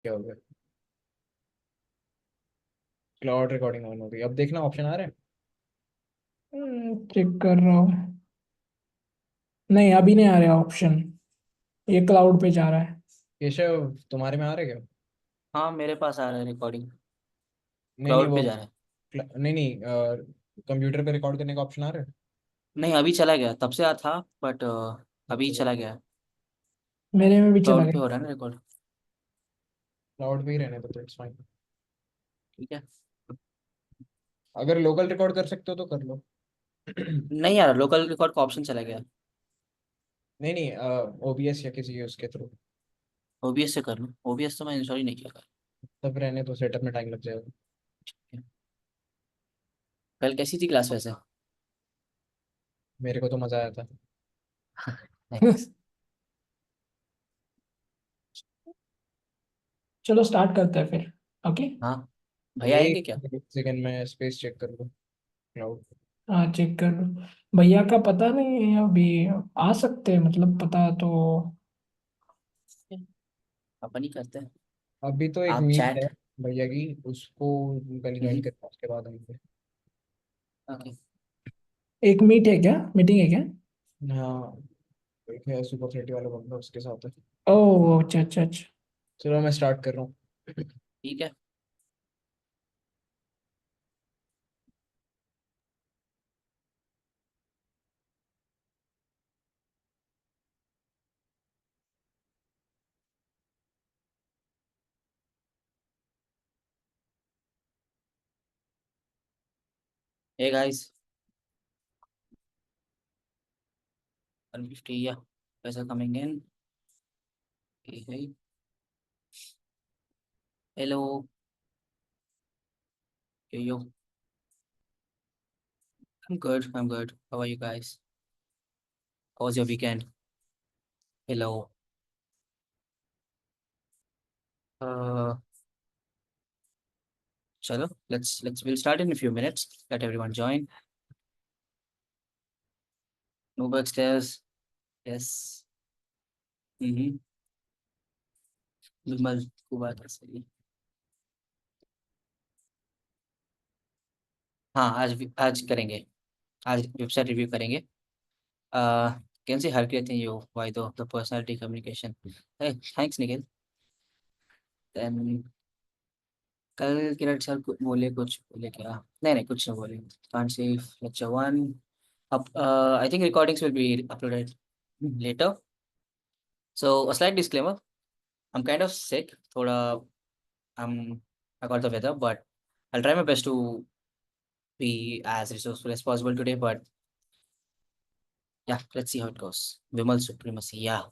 क्या हो गया? क्लाउड रिकॉर्डिंग ऑन हो गई। अब देखना ऑप्शन आ रहे हैं। चेक कर रहा हूँ। नहीं, अभी नहीं आ रहा ऑप्शन। ये क्लाउड पे जा रहा है। केशव, तुम्हारे में आ रहे क्या? हाँ, मेरे पास आ रहा है रिकॉर्डिंग। नहीं नहीं, क्लाउड वो पे जा रहा है। नहीं नहीं, कंप्यूटर पे रिकॉर्ड करने का ऑप्शन आ रहा है। नहीं, अभी चला गया, तब से आ था बट अभी अच्छा, चला गया। मेरे में भी चला क्लाउड पे गया। हो रहा है ना रिकॉर्ड। क्लाउड पे ही रहने दो तो इट्स फाइन। ठीक है। अगर लोकल रिकॉर्ड कर सकते हो तो कर लो। नहीं यार, लोकल रिकॉर्ड का ऑप्शन चला गया। नहीं नहीं, ओबीएस या किसी उसके थ्रू। ओबीएस से कर लो, ओबीएस तो मैं इंस्टॉल ही नहीं किया कर। तब रहने तो सेटअप में टाइम लग जाएगा। कल कैसी थी क्लास वैसे? मेरे को तो मजा आया था। Thanks. चलो स्टार्ट करते हैं फिर। ओके। हाँ, भैया आएंगे क्या? एक सेकंड में स्पेस चेक कर लो। क्लाउड। हाँ, चेक कर लो। भैया का पता नहीं है अभी। आ सकते हैं, मतलब पता तो। अपन ही करते हैं। अभी तो एक आप मीट चैट। है भैया की, उसको पहले ज्वाइन करता उसके बाद आएंगे। ओके। एक मीट है क्या? मीटिंग है क्या? हाँ, एक है सुपर थर्टी वाला बंदा, उसके साथ है। ओह, अच्छा अच्छा अच्छा। चलो मैं स्टार्ट कर रहा हूँ। ठीक है। हे गाइस, 150 या पैसा coming in. Hello. Yo. I'm good. How are you guys? How was your weekend? Hello. Uh, Chalo, we'll start in a few minutes. Let everyone join. No backstairs. Yes. Mm-hmm. Vimal को बात कर सही। हाँ, आज करेंगे। आज वेबसाइट रिव्यू करेंगे। Can see her कहते हैं यू वाई दो the personality communication. Thanks Nikhil. Then कल किरण सर बोले, कुछ बोले क्या? नहीं नहीं, कुछ नहीं बोले। Can't see lecture one. अब I think recordings will be uploaded later. So a slight disclaimer, I'm kind of sick. थोड़ा I got the weather, but I'll try my best to be as resourceful as possible today. But yeah, let's see how it goes. Vimal supremacy, yeah,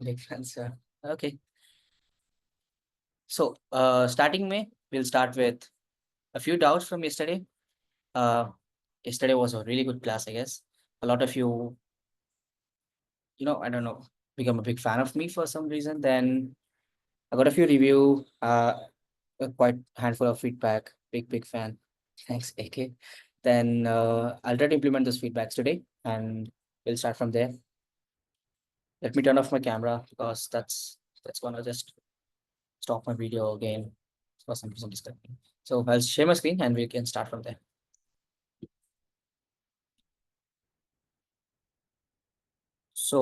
big fan, sir. Okay, so starting May, we'll start with a few doubts from yesterday. Uh, Yesterday was a really good class, I guess. A lot of you, I don't know, become a big fan of me for some reason. Then I got a few review, a quite handful of feedback. Big fan. Thanks, AK. Then I'll try to implement those feedbacks today, and we'll start from there. Let me turn off my camera because that's gonna just stop my video again for some reason disconnecting. So I'll share my screen and we can start from there. So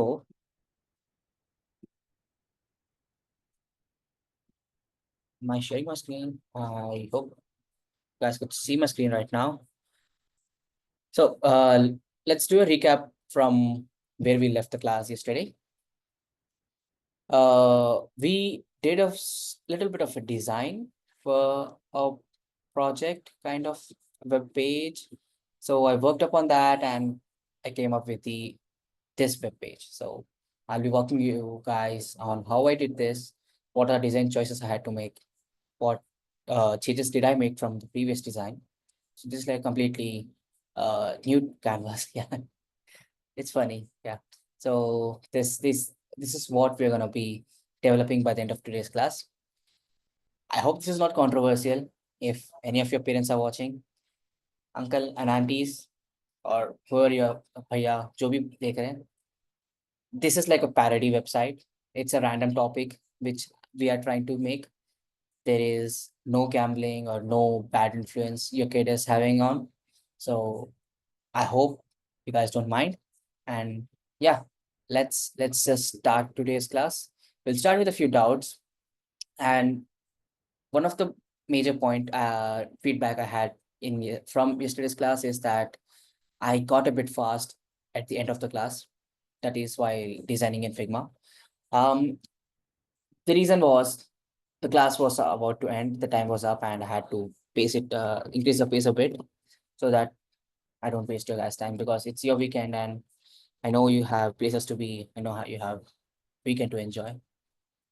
am I sharing my screen? I hope you guys could see my screen right now. So let's do a recap from where we left the class yesterday. We did a little bit of a design for a project kind of web page. So I worked upon that and I came up with this web page. So I'll be walking you guys on how I did this, what are design choices I had to make, what changes did I make from the previous design. So this is like completely new canvas. Yeah, it's funny. Yeah. So this is what we're gonna be developing by the end of today's class. I hope this is not controversial. If any of your parents are watching, uncle and aunties, or whoever your bhaiya, jo bhi dekh rahe hain, this is like a parody website. It's a random topic which we are trying to make. There is no gambling or no bad influence your kid is having on. So I hope you guys don't mind. And yeah, let's just start today's class. We'll start with a few doubts. And one of the major point feedback I had from yesterday's class is that I got a bit fast at the end of the class. That is why designing in Figma. Um, the reason was the class was about to end, the time was up, and I had to increase the pace a bit so that I don't waste your guys' time because it's your weekend and I know you have places to be. I know how you have weekend to enjoy.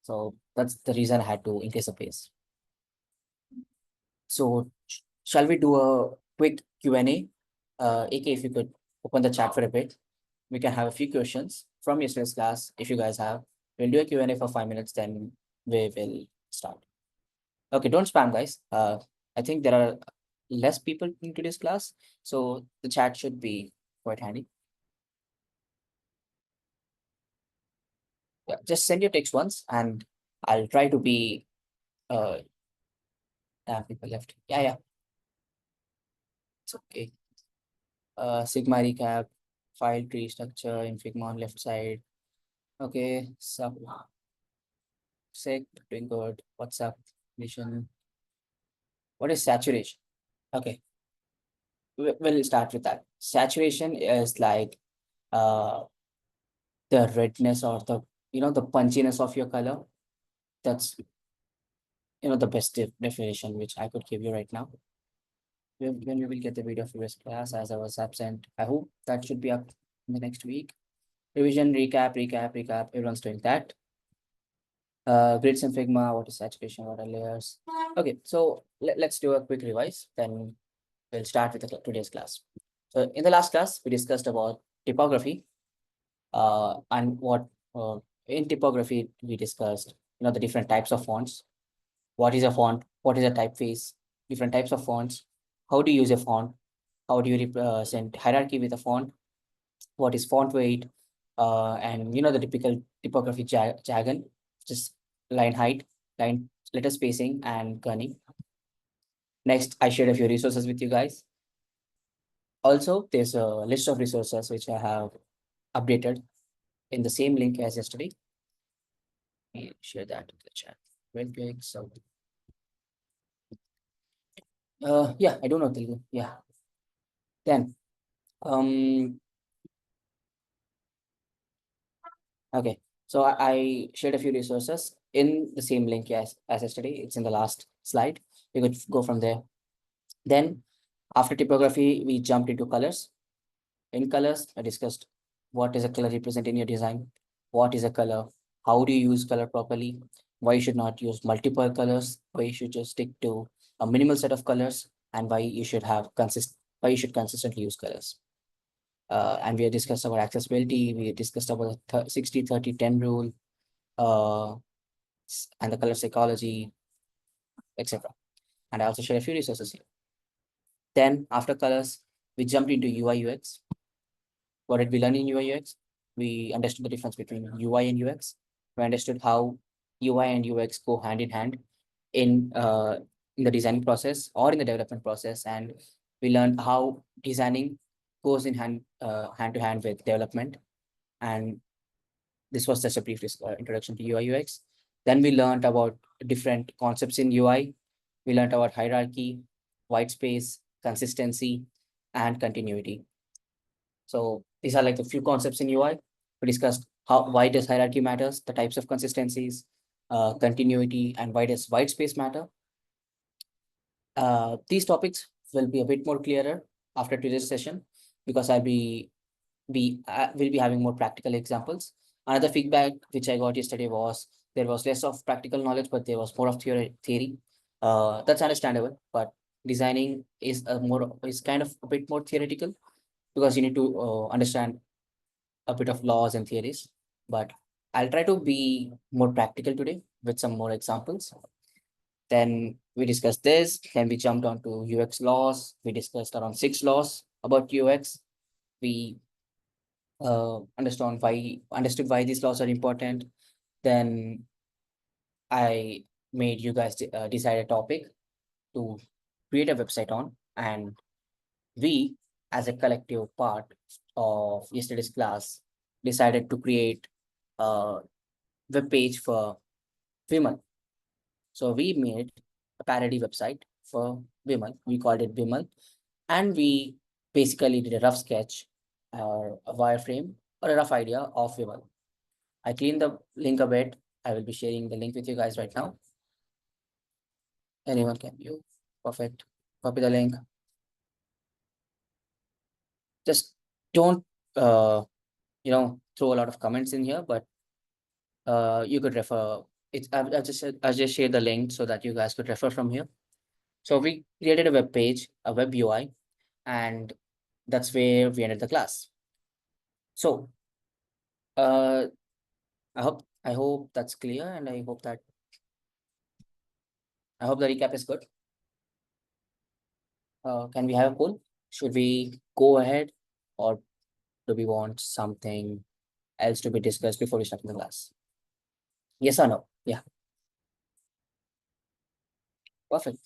So that's the reason I had to increase the pace. So shall we do a quick Q&A? AK, if you could open the chat for a bit, we can have a few questions from yesterday's class. If you guys have, we'll do a Q&A for 5 minutes, then we will start. Okay, don't spam, guys. I think there are less people in today's class, so the chat should be quite handy. Yeah, just send your text once, and I'll try to be. People left. Yeah, it's okay. Sigma recap, file tree structure in Figma on left side. Okay, sub sick, doing good. What's up? Vision. What is saturation? Okay, we'll start with that. Saturation is like uh the redness or the punchiness of your color. That's the best definition which I could give you right now. When we will get the video for this class, as I was absent, I hope that should be up in the next week. Revision, recap. Everyone's doing that. Grids in Figma, what is saturation, what are layers? Okay, so let's do a quick revise, then we'll start with today's class. So in the last class, we discussed about typography, and what in typography we discussed, the different types of fonts. What is a font? What is a typeface? Different types of fonts. How do you use a font? How do you represent hierarchy with a font? What is font weight? And the typical typography jargon, just line height, line letter spacing, and kerning. Next, I shared a few resources with you guys. Also, there's a list of resources which I have updated in the same link as yesterday. Let me share that in the chat real quick. So, yeah, I don't know Telugu. Yeah. Then, okay. So I shared a few resources in the same link as yesterday. It's in the last slide. You could go from there. Then after typography, we jumped into colors. In colors, I discussed what is a color represent in your design, what is a color, how do you use color properly, why you should not use multiple colors, why you should just stick to a minimal set of colors, and why you should consistently use colors. And we have discussed about accessibility, we discussed about the 60-30-10 rule, uh, and the color psychology, etc. And I also share a few resources here. Then after colors, we jumped into UI UX. What did we learn in UI UX? We understood the difference between UI and UX. We understood how UI and UX go hand in uh, in the designing process or in the development process, and we learned how designing goes in hand to hand with development. And this was just a brief introduction to UI UX. Then we learned about different concepts in UI. We learned about hierarchy, white space, consistency, and continuity. So these are like the few concepts in UI. We discussed why does hierarchy matters, the types of consistencies, continuity, and why does white space matter. These topics will be a bit more clearer after today's session because will be having more practical examples. Another feedback which I got yesterday was there was less of practical knowledge, but there was more of theory. That's understandable, but designing is kind of a bit more theoretical because you need to understand a bit of laws and theories. But I'll try to be more practical today with some more examples. Then we discussed this. Then we jumped on to UX laws. We discussed around 6 laws about UX. We understood why these laws are important. Then I made you guys decide a topic to create a website on, and we, as a collective part of yesterday's class, decided to create a web page for Vimal. So we made a parody website for Vimal. We called it Vimal, and we basically did a rough sketch or a wireframe or a rough idea of Vimal. I cleaned the link a bit. I will be sharing the link with you guys right now. Anyone can view. Perfect. Copy the link. Just don't throw a lot of comments in here, but you could refer. I just shared the link so that you guys could refer from here. So we created a web page, a web UI, and that's where we ended the class. So uh, I hope that's clear, and I hope the recap is good. Can we have a poll? Should we go ahead, or do we want something else to be discussed before we start the class? Yes or no? Yeah, perfect.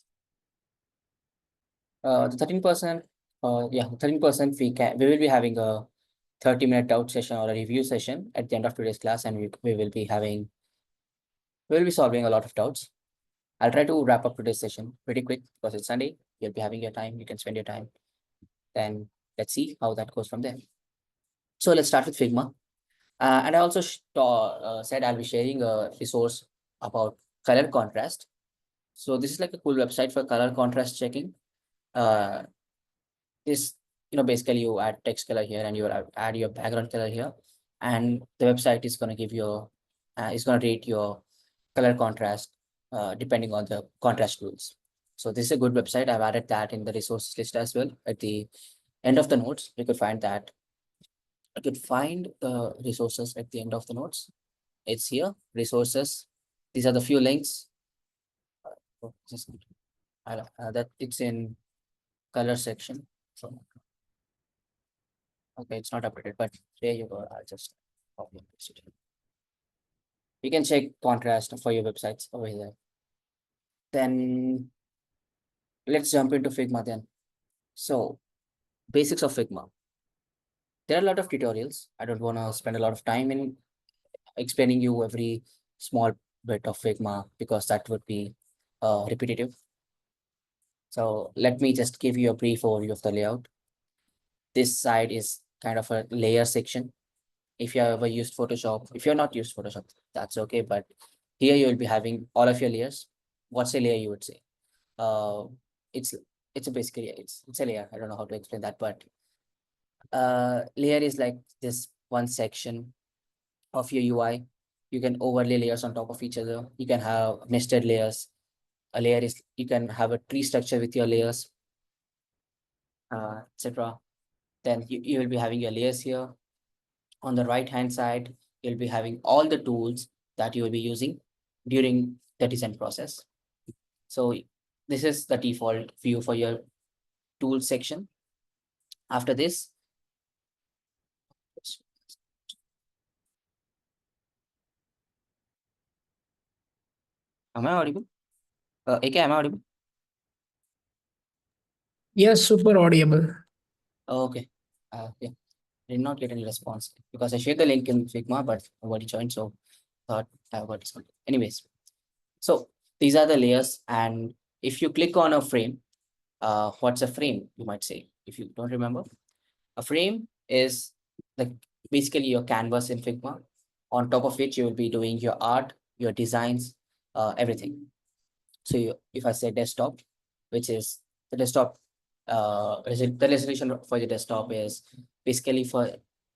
The 13%, yeah, 13% we will be having a 30-minute doubt session or a review session at the end of today's class, and we will be solving a lot of doubts. I'll try to wrap up today's session pretty quick because it's Sunday. You'll be having your time. You can spend your time. Then let's see how that goes from there. So let's start with Figma. And I also said I'll be sharing a resource about color contrast. So this is like a cool website for color contrast checking. Uh, this basically you add text color here and you add your background color here, and the website is going to give you is going to rate your color contrast depending on the contrast rules. So this is a good website. I've added that in the resources list as well. At the end of the notes you could find that. I could find the resources at the end of the notes. It's here, resources. These are the few links. Oh, that it's in color section. So okay, it's not updated, but there you go. I'll just copy and paste it. You can check contrast for your websites over here. Then let's jump into Figma then. So basics of Figma. There are a lot of tutorials. I don't want to spend a lot of time in explaining you every small bit of Figma because that would be repetitive. So let me just give you a brief overview of the layout. This side is kind of a layer section. If you ever used Photoshop, if you're not used Photoshop, that's okay. But here you will be having all of your layers. What's a layer you would say? Uh, it's it's a basically it's a layer. I don't know how to explain that, but layer is like this one section of your UI. You can overlay layers on top of each other. You can have nested layers. A layer is you can have a tree structure with your layers, etc. Then you will be having your layers here. On the right hand side, you'll be having all the tools that you will be using during the design process. So this is the default view for your tool section. After this, am I audible? AK, am I audible? Yes, super audible. Okay. Yeah, did not get any response because I shared the link in Figma, but nobody joined, so thought I got disconnected. Anyways, so these are the layers, and if you click on a frame, what's a frame? You might say, if you don't remember, a frame is like basically your canvas in Figma, on top of which you will be doing your art, your designs, everything. So if I say desktop, which is the desktop, the resolution for your desktop is basically for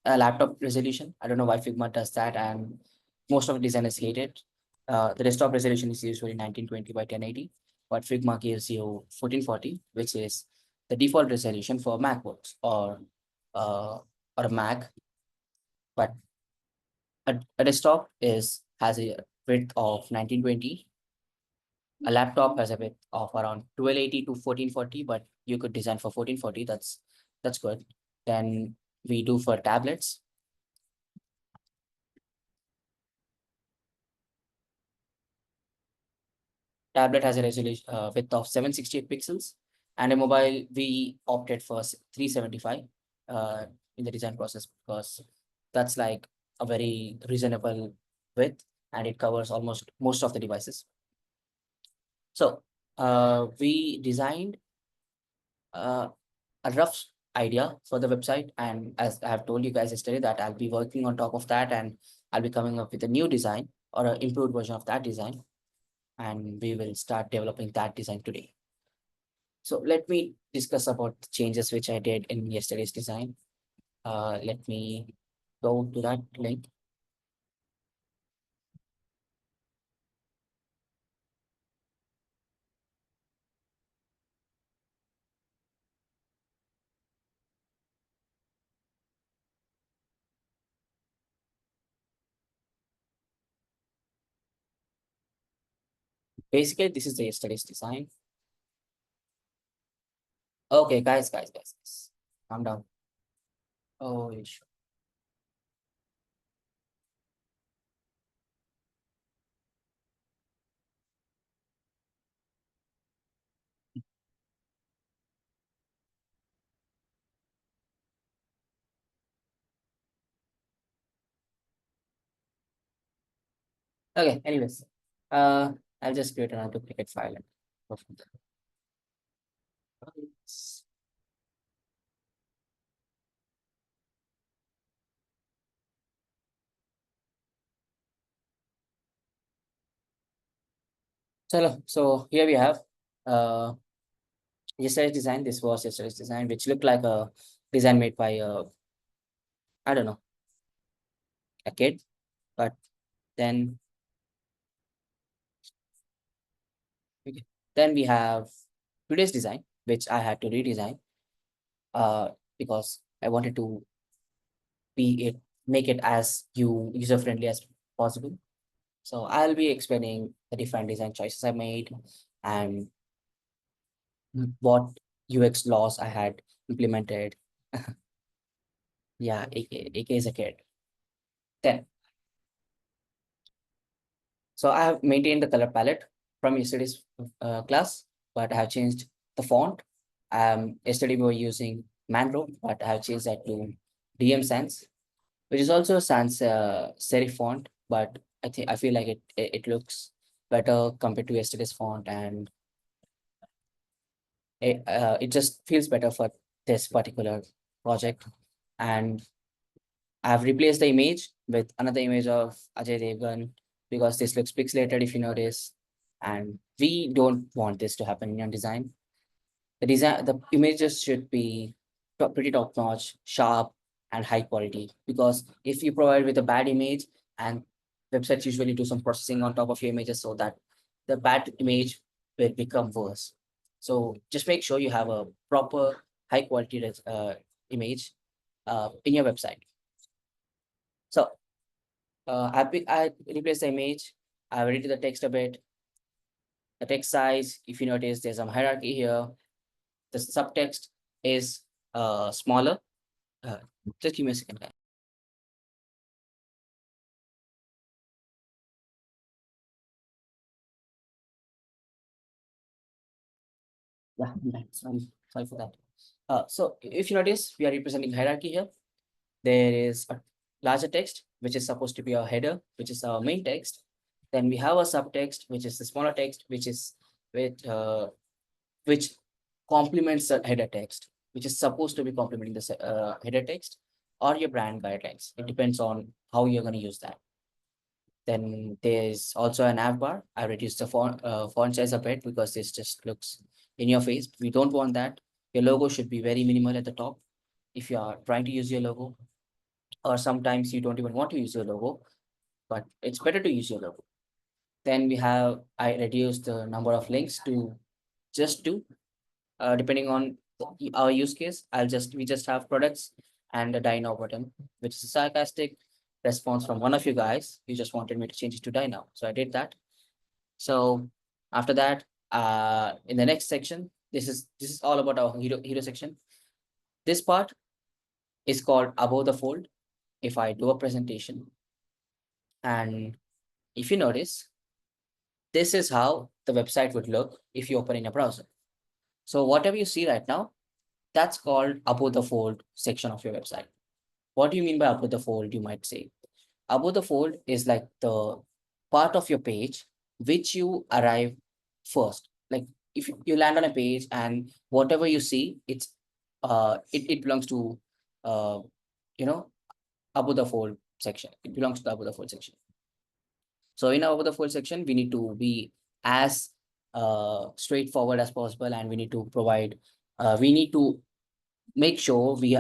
a laptop resolution. I don't know why Figma does that, and most of the designers hate it. The desktop resolution is usually 1920 by 1080, but Figma gives you 1440, which is the default resolution for MacBooks or a Mac. But a desktop has a width of 1920. A laptop has a width of around 1280 to 1440, but you could design for 1440. That's good. Then we do for tablets. tablet has a resolution width of 768 pixels, and a mobile we opted for 375 in the design process because that's like a very reasonable width and it covers almost most of the devices. So we designed uh, a rough idea for the website, and as I have told you guys yesterday that I'll be working on top of that and I'll be coming up with a new design or an improved version of that design, and we will start developing that design today. So let me discuss about the changes which I did in yesterday's design. Let me go to that link. Basically, this is the yesterday's design. Okay, guys. Calm down. Oh, sure. Okay, anyways, I'll just create another duplicate file and go from there. So here we have uh yesterday's design. This was yesterday's design, which looked like a design made by I don't know, a kid. But then okay, then we have today's design, which I had to redesign uh because I wanted to be it make it as user friendly as possible. So I'll be explaining the different design choices I made and what UX laws I had implemented. Yeah, AK is a kid. Then, so I have maintained the color palette from yesterday's class, but I have changed the font. Yesterday we were using Manro, but I have changed that to DM Sans, which is also a sans serif font, but I feel like it looks better compared to yesterday's font, and it just feels better for this particular project. And I have replaced the image with another image of Ajay Devgan because this looks pixelated if you notice. And we don't want this to happen in your design. The images should be pretty top notch, sharp, and high quality. Because if you provide with a bad image, and websites usually do some processing on top of your images so that the bad image will become worse. So just make sure you have a proper high quality image in your website. So I replaced the image. I edited the text a bit. The text size, if you notice, there's some hierarchy here. The subtext is smaller. Uh, just give me a second, guys. Yeah, sorry for that. So if you notice, we are representing hierarchy here. There is a larger text, which is supposed to be our header, which is our main text. Then we have a subtext, which is the smaller text, which complements the header text, which is supposed to be complementing the header text or your brand guidelines. It depends on how you're going to use that. Then there's also a nav bar. I reduced the font size a bit because this just looks in your face. We don't want that. Your logo should be very minimal at the top. If you are trying to use your logo, or sometimes you don't even want to use your logo, but it's better to use your logo. Then I reduced the number of links to just two, depending on our use case. We just have products and a Dino button, which is a sarcastic response from one of you guys. You just wanted me to change it to Dino. So I did that. So after that, in the next section, this is all about our hero section. This part is called above the fold. If I do a presentation, and if you notice, this is how the the website would look if you open in a browser. So whatever you see right now, that's called above the fold section of your website. What do you mean by above the fold, you might say? Above the fold is like the part of your page which you arrive first. Like if you land on a page and whatever you see, it belongs to uh you know above the fold section. It belongs to the above the fold section. So in our above the fold section, we need to be as straightforward as possible, and we need to provide we need to make sure we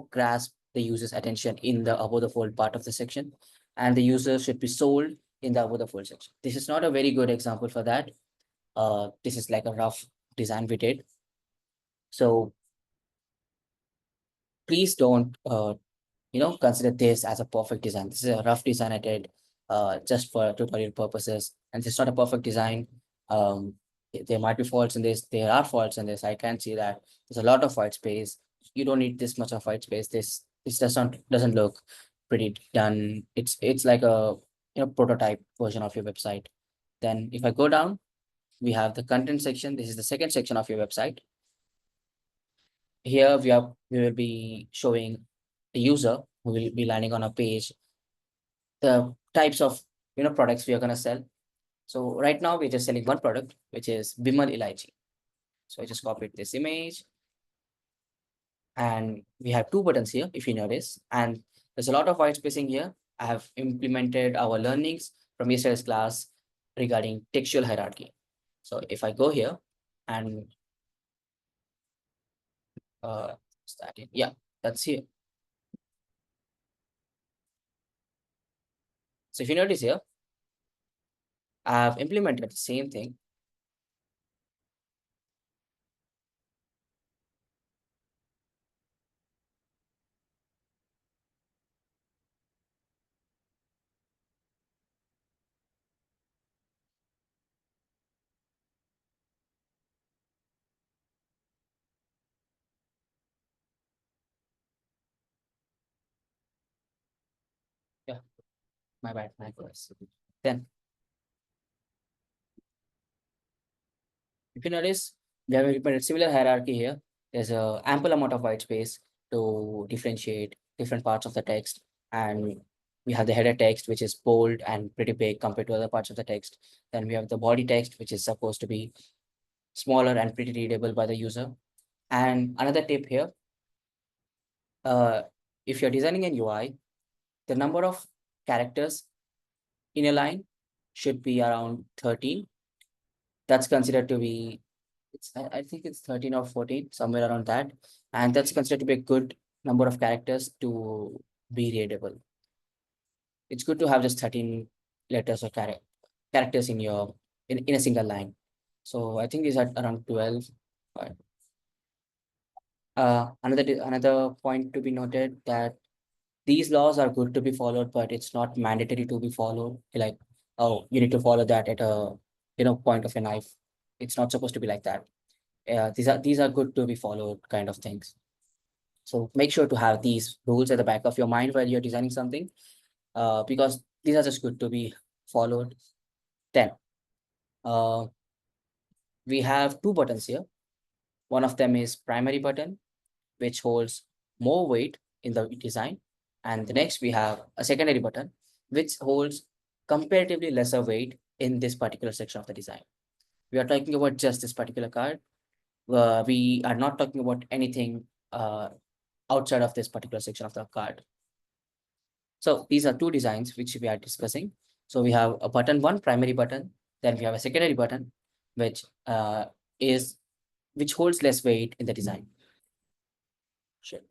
grasp the user's attention in the above the fold part of the section, and the user should be sold in the above the fold section. This is not a very good example for that. This is like a rough design we did. So please don't consider this as a perfect design. This is a rough design I did just for tutorial purposes, and it's not a perfect design. There might be faults in this. There are faults in this. I can see that there's a lot of white space. You don't need this much of white space. This doesn't look pretty done. It's like a prototype version of your website. Then if I go down, we have the content section. This is the second section of your website. Here we will be showing the user who will be landing on a page, the types of products we are going to sell. So right now we're just selling one product, which is Bimal Ilaichi. So I just copied this image, and we have two buttons here, if you notice, and there's a lot of white spacing here. I have implemented our learnings from yesterday's class regarding textual hierarchy. So if I go here and start it, yeah, that's here. So if you notice here, I have implemented the same thing. Yeah, my bad, my voice. Then if you notice, we have implemented similar hierarchy here. There's a ample amount of white space to differentiate different parts of the text. And we have the header text, which is bold and pretty big compared to other parts of the text. Then we have the body text, which is supposed to be smaller and pretty readable by the user. And another tip here, uh, if you're designing an UI, the number of characters in a line should be around 13. That's considered to be I think it's 13 or 14, somewhere around that. And that's considered to be a good number of characters to be readable. It's good to have just 13 letters or characters in your in a single line. So I think these are around 12. But, another point to be noted that these laws are good to be followed, but it's not mandatory to be followed. Like, oh, you need to follow that at a point of a knife. It's not supposed to be like that. These are good to be followed kind of things. So make sure to have these rules at the back of your mind while you're designing something, because these are just good to be followed. Then we have two buttons here. One of them is primary button, which holds more weight in the design. And the next we have a secondary button, which holds comparatively lesser weight in this particular section of the design. We are talking about just this particular card. We are not talking about anything outside of this particular section of the card. So these are two designs which we are discussing. So we have a button one, primary button, then we have a secondary button, which which holds less weight in the design. Shit.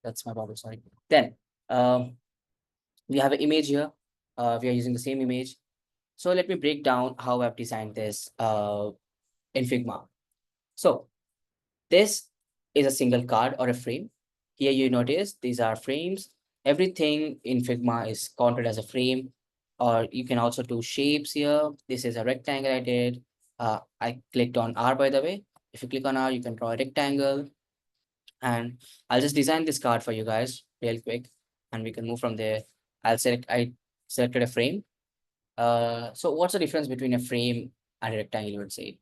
That's my bubble, sorry. Then we have an image here. We are using the same image. So let me break down how I've designed this in Figma. So this is a single card or a frame. Here you notice these are frames. Everything in Figma is counted as a frame, or you can also do shapes here. This is a rectangle I did. I clicked on R, by the way. If you click on R, you can draw a rectangle. And I'll just design this card for you guys real quick, and we can move from there. I selected a frame. So what's the difference between a frame and a rectangle you would say.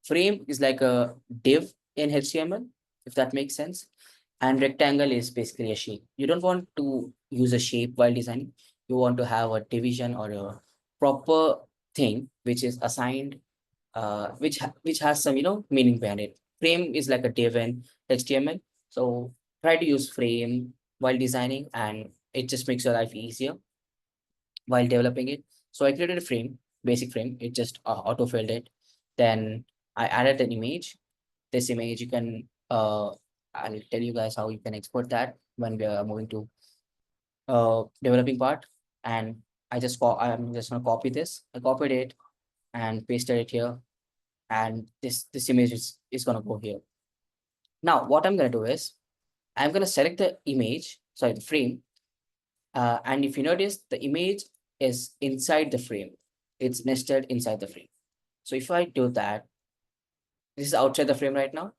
Frame is like a div in HTML, if that makes sense. And rectangle is basically a shape. You don't want to use a shape while designing. You want to have a division or a proper thing which is assigned, which has some meaning behind it. Frame is like a div in HTML. So try to use frame while designing, and it just makes your life easier while developing it. So I created a frame, basic frame. It just auto-filled it. Then I added an image. This image you can I'll tell you guys how you can export that when we are moving to developing part. And I'm just gonna copy this. I copied it and pasted it here, and this image is gonna go here. Now what I'm gonna do is I'm gonna select the image, sorry, the frame. And if you notice, the image is inside the frame. It's nested inside the frame. So if I do that, this is outside the frame right now.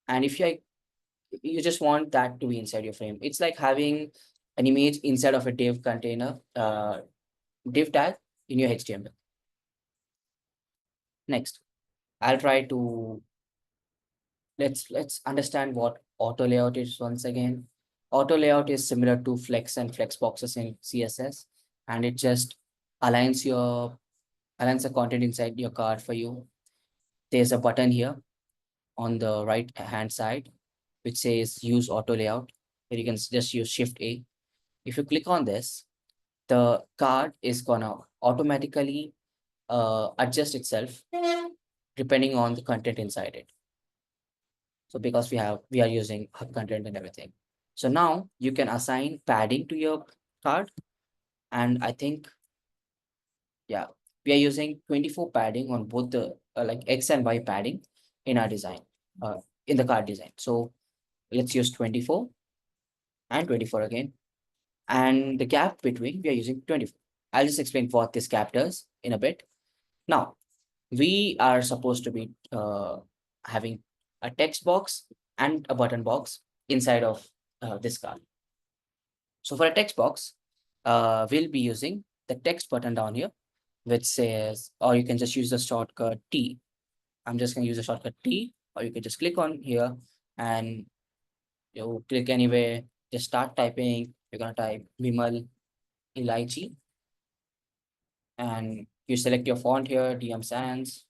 And if you just want that to be inside your frame, it's like having an image inside of a div container, div tag in your HTML. Next, I'll try to let's understand what auto layout is once again. Auto layout is similar to flex and flex boxes in CSS, and it just aligns your aligns the content inside your card for you. There's a button here on the right hand side which says use auto layout, where you can just use Shift A. If you click on this, the card is gonna automatically adjust itself depending on the content inside it. So because we are using hub content and everything. So now you can assign padding to your card. And I think, yeah, we are using 24 padding on both the like X and Y padding in our design, in the card design. So let's use 24 and 24 again. And the gap between, we are using 24. I'll just explain what this gap does in a bit. Now, we are supposed to be having a text box and a button box inside of this card. So for a text box, we'll be using the text button down here, which says, or you can just use the shortcut T. I'm just going to use the shortcut T, or you can just click on here and you click anywhere, just start typing. You're going to type Vimal Ilaichi, and you select your font here, DM Sans.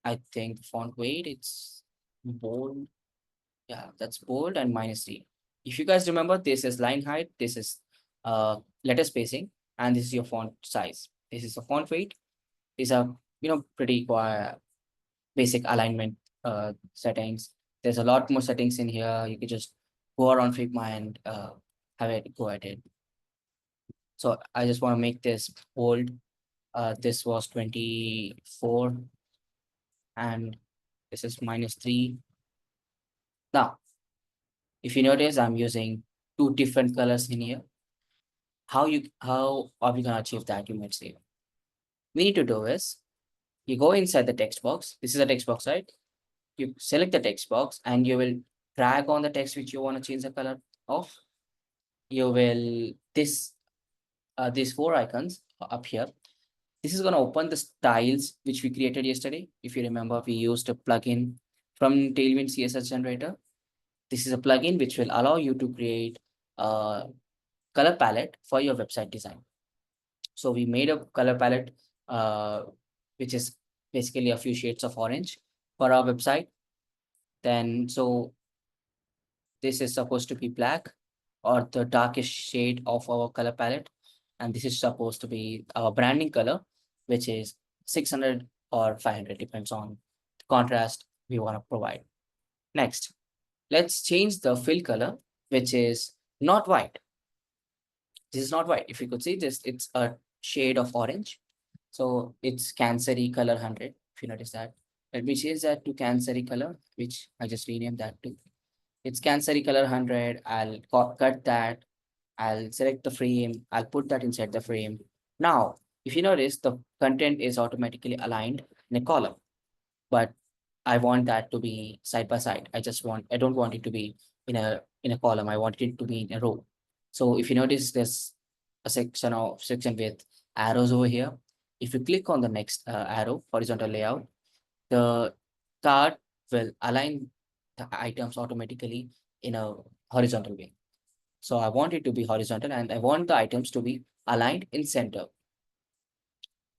I think font weight, it's bold. Yeah, that's bold and -3. If you guys remember, this is line height, this is letter spacing, and this is your font size. This is the font weight. These are, pretty basic alignment settings. There's a lot more settings in here. You can just go around Figma and have it go at it. So I just want to make this bold. This was 24 and this is -3. Now, if you notice, I'm using two different colors in here. How are we gonna achieve that, you might say? We need to do is you go inside the text box. This is a text box, right? You select the text box and you will drag on the text which you want to change the color of. You will these four icons up here. This is gonna open the styles which we created yesterday. If you remember, we used a plugin from Tailwind CSS generator. This is a plugin which will allow you to create a color palette for your website design. So we made a color palette, which is basically a few shades of orange for our website. Then, so this is supposed to be black or the darkest shade of our color palette. And this is supposed to be our branding color, which is 600 or 500, depends on the contrast we want to provide. Next, let's change the fill color, which is not white. This is not white. If you could see this, it's a shade of orange. So it's Cancery color 100, if you notice that. Let me change that to Cancery color, which I just renamed that to. It's Cancery color 100. I'll cut that. I'll select the frame. I'll put that inside the frame. Now, if you notice, the content is automatically aligned in a column, but I want that to be side by side. I don't want it to be in a column. I want it to be in a row. So if you notice, there's a section with arrows over here. If you click on the next arrow, horizontal layout, the card will align the items automatically in a horizontal way. So I want it to be horizontal and I want the items to be aligned in center.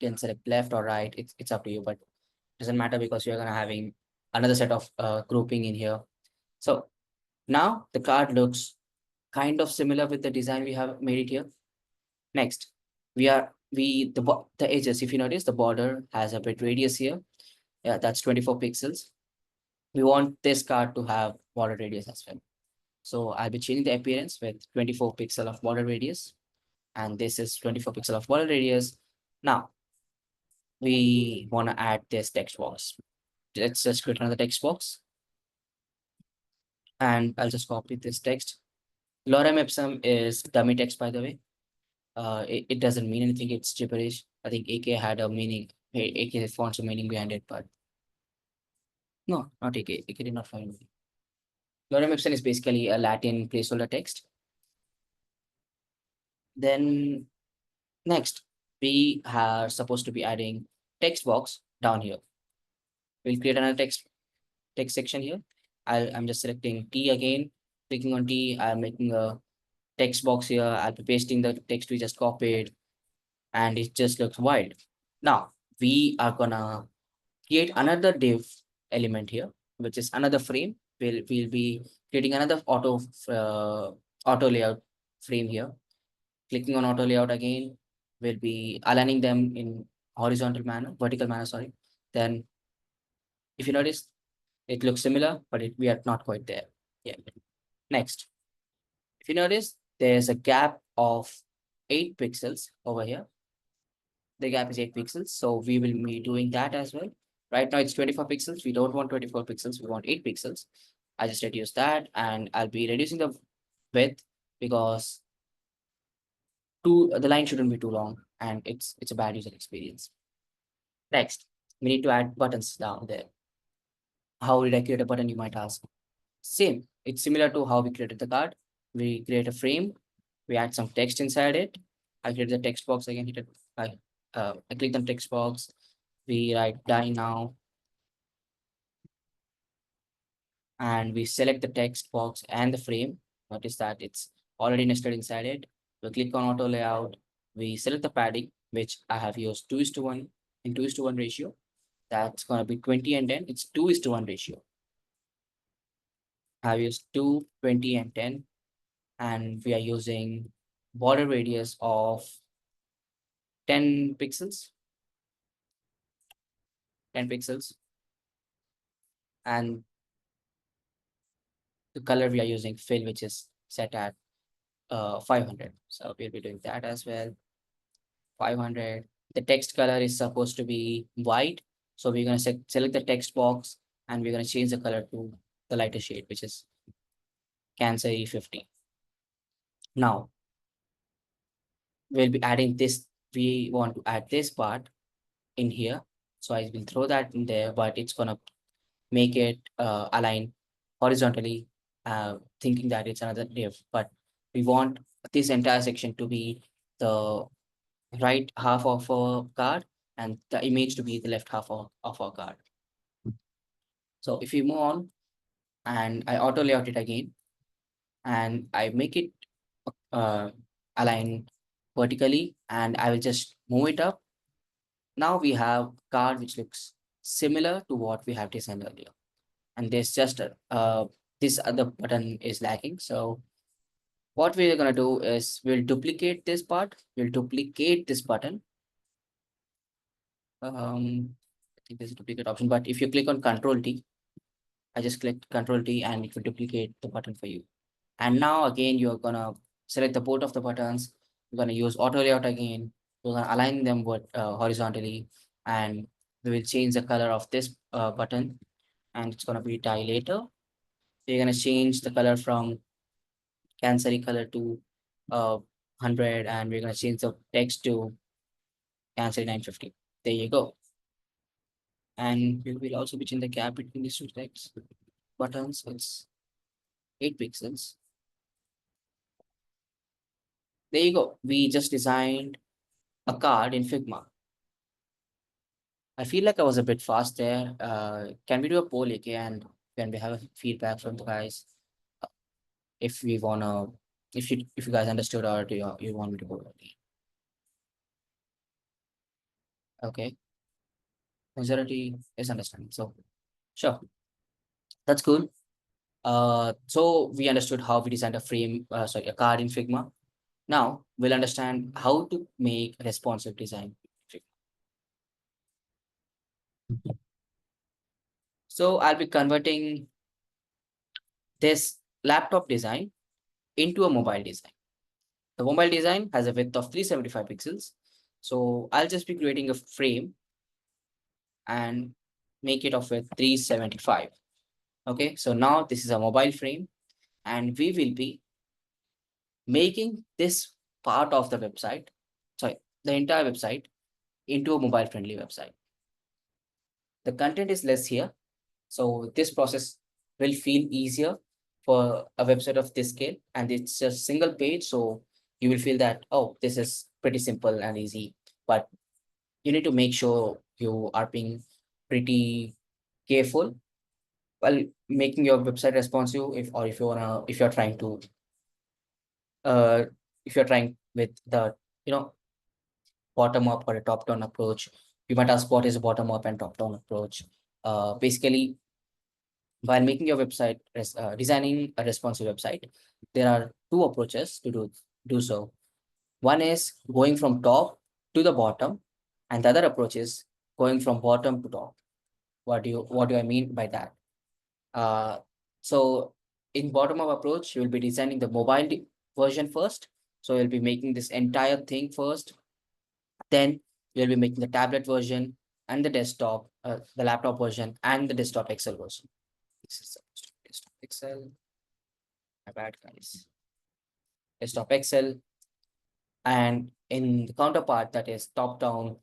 You can select left or right, it's up to you, but doesn't matter because you're gonna having another set of grouping in here. So now the card looks kind of similar with the design we have made it here. Next, the edges, if you notice, the border has a bit radius here. Yeah, that's 24 pixels. We want this card to have border radius as well. So I'll be changing the appearance with 24 pixel of border radius. And this is 24 pixel of border radius. Now, we want to add this text box. Let's just create another text box. And I'll just copy this text. Lorem ipsum is dummy text, by the way. It doesn't mean anything. It's gibberish. I think AK had a meaning. AK found some meaning behind it, but no, not AK. AK did not find it. Lorem ipsum is basically a Latin placeholder text. Then next, we are supposed to be adding text box down here. We'll create another text section here. I'm just selecting T again, clicking on T. I'm making a text box here. I'll be pasting the text we just copied, and it just looks wild. Now we are gonna create another div element here, which is another frame. We'll be creating another auto layout frame here. Clicking on auto layout again, we'll be aligning them in vertical manner, sorry. Then if you notice, it looks similar, but we are not quite there yet. Next, if you notice, there's a gap of 8 pixels over here. The gap is 8 pixels, so we will be doing that as well. Right now it's 24 pixels. We don't want 24 pixels, we want 8 pixels. I just reduce that, and I'll be reducing the width because the line shouldn't be too long, and it's a bad user experience. Next, we need to add buttons down there. How did I create a button, you might ask? Same, it's similar to how we created the card. We create a frame, we add some text inside it. I create the text box again, I click on text box, we write die now, and we select the text box and the frame. Notice that it's already nested inside it. We click on auto layout, we select the padding, which I have used 2:1 in 2:1 ratio. That's gonna be 20 and 10. It's 2:1 ratio. I've used 2, 20, and 10, and we are using border radius of 10 pixels. 10 pixels. And the color we are using fill, which is set at 500. So we'll be doing that as well. 500. The text color is supposed to be white. So we're going to select the text box and we're going to change the color to the lighter shade, which is Cancer E50. Now, we'll be adding this. We want to add this part in here. So I will throw that in there, but it's going to make it align horizontally, thinking that it's another div. But we want this entire section to be the right half of our card and the image to be the left half of our card. So if we move on and I auto layout it again and I make it align vertically and I will just move it up. Now we have a card which looks similar to what we have designed earlier. And there's just this other button is lacking. So what we're gonna do is we'll duplicate this part, we'll duplicate this button. I think there's a duplicate option, but if you click on Control T, I just clicked Control T and it will duplicate the button for you. And now again, you're gonna select the both of the buttons. You're gonna use auto layout again. You're gonna align them horizontally, and we will change the color of this button, and it's gonna be dilator. We're gonna change the color from Cancery color to 100, and we're gonna change the text to Cancery 950. There you go. And we will also be changing the gap between these two text buttons. It's 8 pixels. There you go. We just designed a card in Figma. I feel like I was a bit fast there. Can we do a poll, AK, and can we have a feedback from the guys? If we wanna, if you guys understood, or do you want me to go again? Okay, majority is understanding. So sure, that's cool. So we understood how we designed a frame, sorry, a card in Figma. Now we'll understand how to make responsive design. So I'll be converting this laptop design into a mobile design. The mobile design has a width of 375 pixels. So I'll just be creating a frame and make it of width 375. Okay, so now this is a mobile frame and we will be making this part of the website, sorry, the entire website into a mobile friendly website. The content is less here. So this process will feel easier for a website of this scale, and it's a single page. So you will feel that, oh, this is pretty simple and easy, but you need to make sure you are being pretty careful while making your website responsive. If you wanna, uh, if you're trying with the, you know, bottom up or a top down approach, you might ask what is a bottom up and top down approach. Basically, while making your website, designing a responsive website, there are two approaches to do so. One is going from top to the bottom, and the other approach is going from bottom to top. What do I mean by that? Uh, so in bottom up approach, you will be designing the mobile version first. So you'll be making this entire thing first. Then you'll be making the tablet version and the desktop, the laptop version and the desktop Excel version. This is supposed to be desktop Excel. My bad, guys. Desktop Excel. And in the counterpart, that is top-down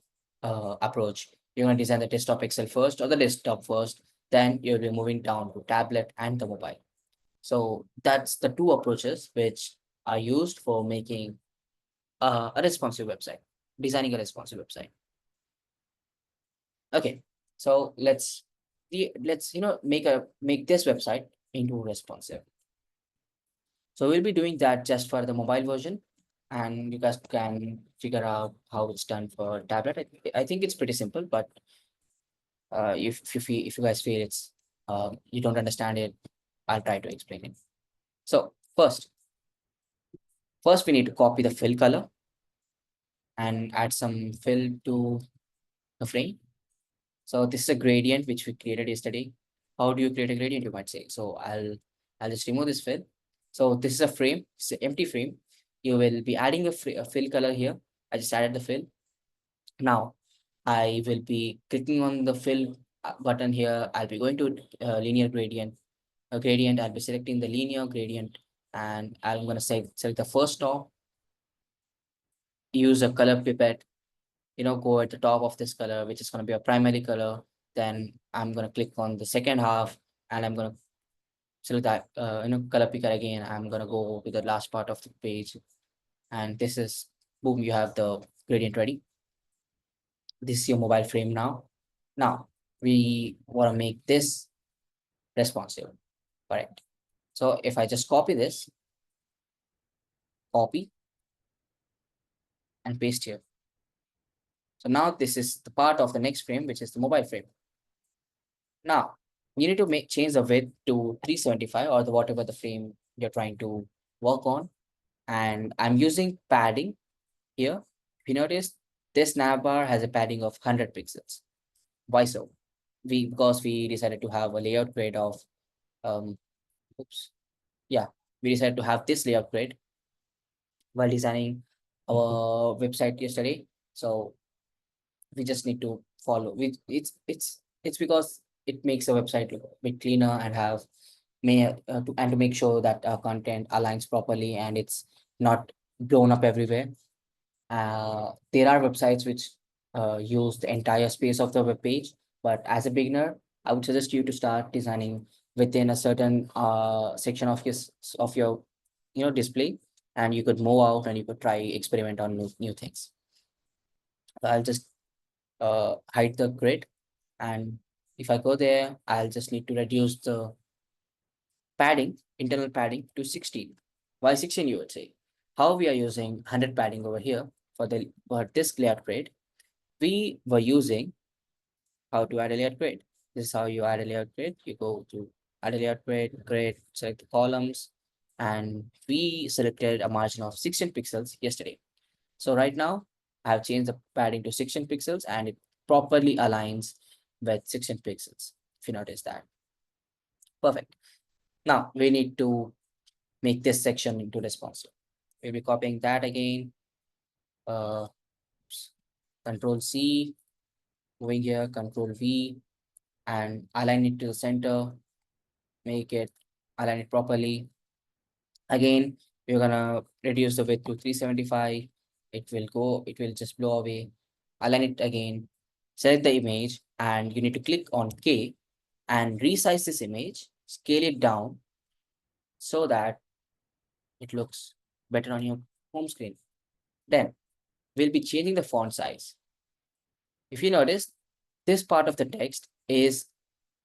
approach, you're going to design the desktop Excel first or the desktop first. Then you'll be moving down to tablet and the mobile. So that's the two approaches which are used for making a responsive website, designing a responsive website. Okay, so let's make this website into responsive. So we'll be doing that just for the mobile version, and you guys can figure out how it's done for tablet. I think it's pretty simple, but if you guys feel it's you don't understand it, I'll try to explain it. So first we need to copy the fill color and add some fill to the frame. So this is a gradient which we created yesterday. How do you create a gradient, you might say? So I'll just remove this fill. So this is a frame, it's an empty frame. You will be adding a fill color here. I just added the fill. Now I will be clicking on the fill button here. I'll be going to linear gradient. A gradient, I'll be selecting the linear gradient and I'm going to select the first top, use a color pipette, go at the top of this color, which is going to be a primary color. Then I'm going to click on the second half and I'm going to select that, color picker again. I'm going to go to the last part of the page. And this is, boom, you have the gradient ready. This is your mobile frame now. Now we want to make this responsive, correct? So if I just copy this, copy and paste here. So now this is the part of the next frame, which is the mobile frame. Now you need to change the width to 375 or whatever the frame you're trying to work on. And I'm using padding here. If you notice, this navbar has a padding of 100 pixels. Why so? Because we decided to have a layout grid of, we decided to have this layout grid while designing our website yesterday. So we just need to follow. It's because it makes the website look a bit cleaner and have to make sure that our content aligns properly and it's not blown up everywhere. There are websites which use the entire space of the web page, but as a beginner, I would suggest you to start designing within a certain section of your display, and you could move out and you could try experiment on new things. I'll just hide the grid. And if I go there, I'll just need to reduce the padding, internal padding to 16. Why 16, you would say? How we are using 100 padding over here for this layout grid? We were using how to add a layout grid. This is how you add a layout grid. You go to add a layout grid, select the columns, and we selected a margin of 16 pixels yesterday. So right now, I have changed the padding to 16 pixels and it properly aligns with 16 pixels, if you notice that. Perfect. Now we need to make this section into responsive. We'll be copying that again. Uh, Control C, moving here, Control V, and align it to the center, make it align it properly. Again, we're gonna reduce the width to 375. It will just blow away. Align it again, select the image, and you need to click on K and resize this image, scale it down so that it looks better on your home screen. Then we'll be changing the font size. If you notice, this part of the text is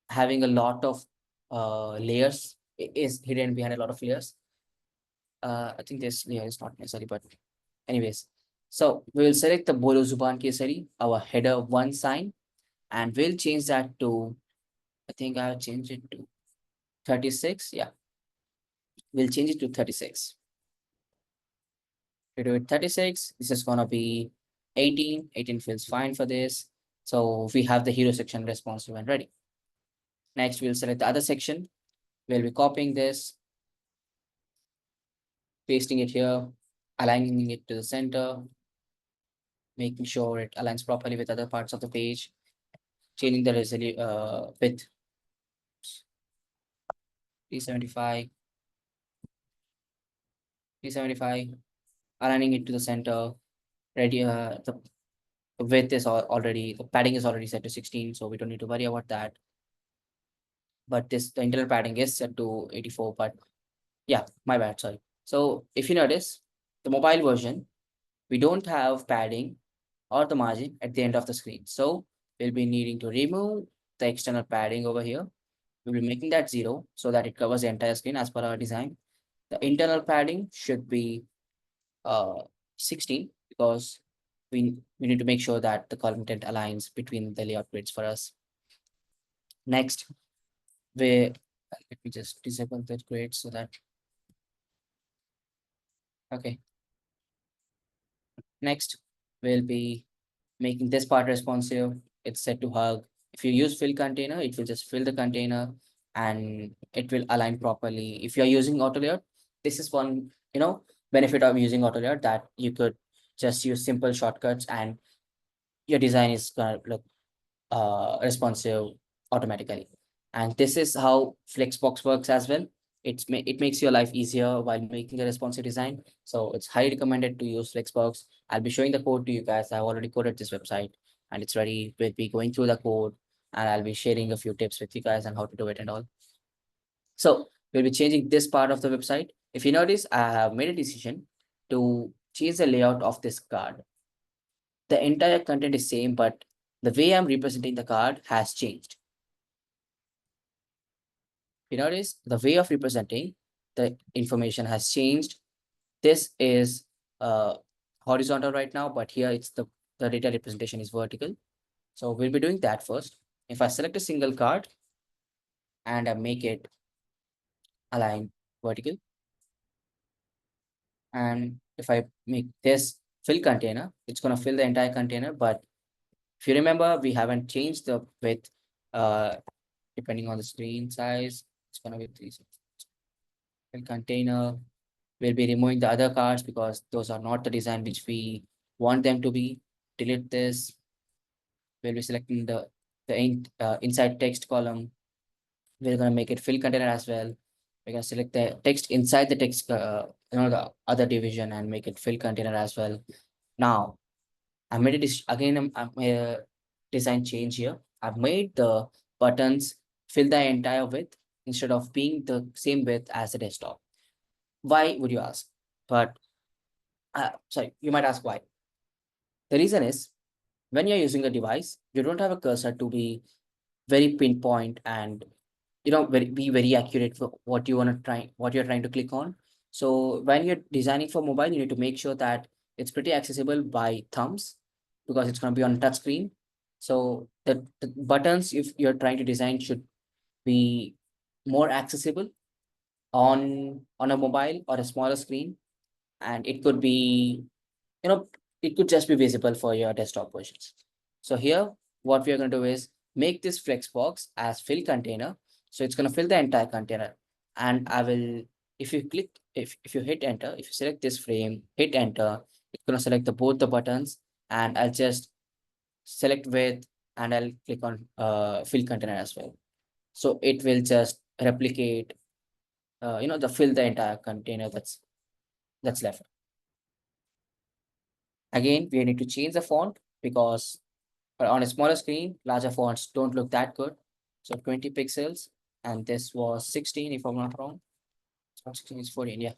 having a lot of layers, is hidden behind a lot of layers. I think this layer is not necessary, but anyways. So we will select the Bolo Zuban Kesari, our header one sign, and we'll change that to, I think I'll change it to 36. Yeah, we'll change it to 36. We do it 36. This is gonna be 18. 18 feels fine for this. So we have the hero section responsive and ready. Next, we'll select the other section. We'll be copying this, pasting it here, aligning it to the center, making sure it aligns properly with other parts of the page, changing the width 375, 375, aligning it to the center. Ready, the width is already, the padding is already set to 16, so we don't need to worry about that. But the internal padding is set to 84, but yeah, my bad, sorry. So if you notice, the mobile version, we don't have padding or the margin at the end of the screen. So we'll be needing to remove the external padding over here. We'll be making that 0 so that it covers the entire screen as per our design. The internal padding should be 16 because we need to make sure that the content aligns between the layout grids for us. Next, let me just disable that grid so that, okay. Next, we'll be making this part responsive. It's set to hug. If you use fill container, it will just fill the container and it will align properly. If you're using auto layout, this is one, benefit of using auto layout, that you could just use simple shortcuts and your design is gonna look responsive automatically. And this is how Flexbox works as well. It makes your life easier while making a responsive design. So it's highly recommended to use Flexbox. I'll be showing the code to you guys. I've already coded this website and it's ready. We'll be going through the code and I'll be sharing a few tips with you guys on how to do it and all. So we'll be changing this part of the website. If you notice, I have made a decision to change the layout of this card. The entire content is same, but the way I'm representing the card has changed. You notice the way of representing the information has changed. This is horizontal right now, but here it's the data representation is vertical. So we'll be doing that first. If I select a single card and I make it align vertical, and if I make this fill container, it's going to fill the entire container. But if you remember, we haven't changed the width depending on the screen size. It's going to be 3 fill container. We'll be removing the other cards because those are not the design which we want them to be. Delete this. We'll be selecting the inside text column. We're going to make it fill container as well. We're going to select the text inside the text, the other division and make it fill container as well. Now, I made it again. I made a design change here. I've made the buttons fill the entire width instead of being the same width as the desktop. Why would you ask? But sorry, you might ask why. The reason is when you're using a device, you don't have a cursor to be very pinpoint and be very accurate for what you're trying to click on. So when you're designing for mobile, you need to make sure that it's pretty accessible by thumbs, because it's going to be on touch screen. So the buttons, if you're trying to design, should be more accessible on a mobile or a smaller screen, and it could be, you know, it could just be visible for your desktop versions. So here, what we are going to do is make this flex box as fill container. So it's going to fill the entire container. And I will, if you hit enter, if you select this frame, hit enter, it's going to select both the buttons, and I'll just select width, and I'll click on fill container as well. So it will just replicate, the fill the entire container that's left. Again, we need to change the font, because on a smaller screen, larger fonts don't look that good. So 20 pixels, and this was 16 if I'm not wrong. It's not 16, it's 14, yeah.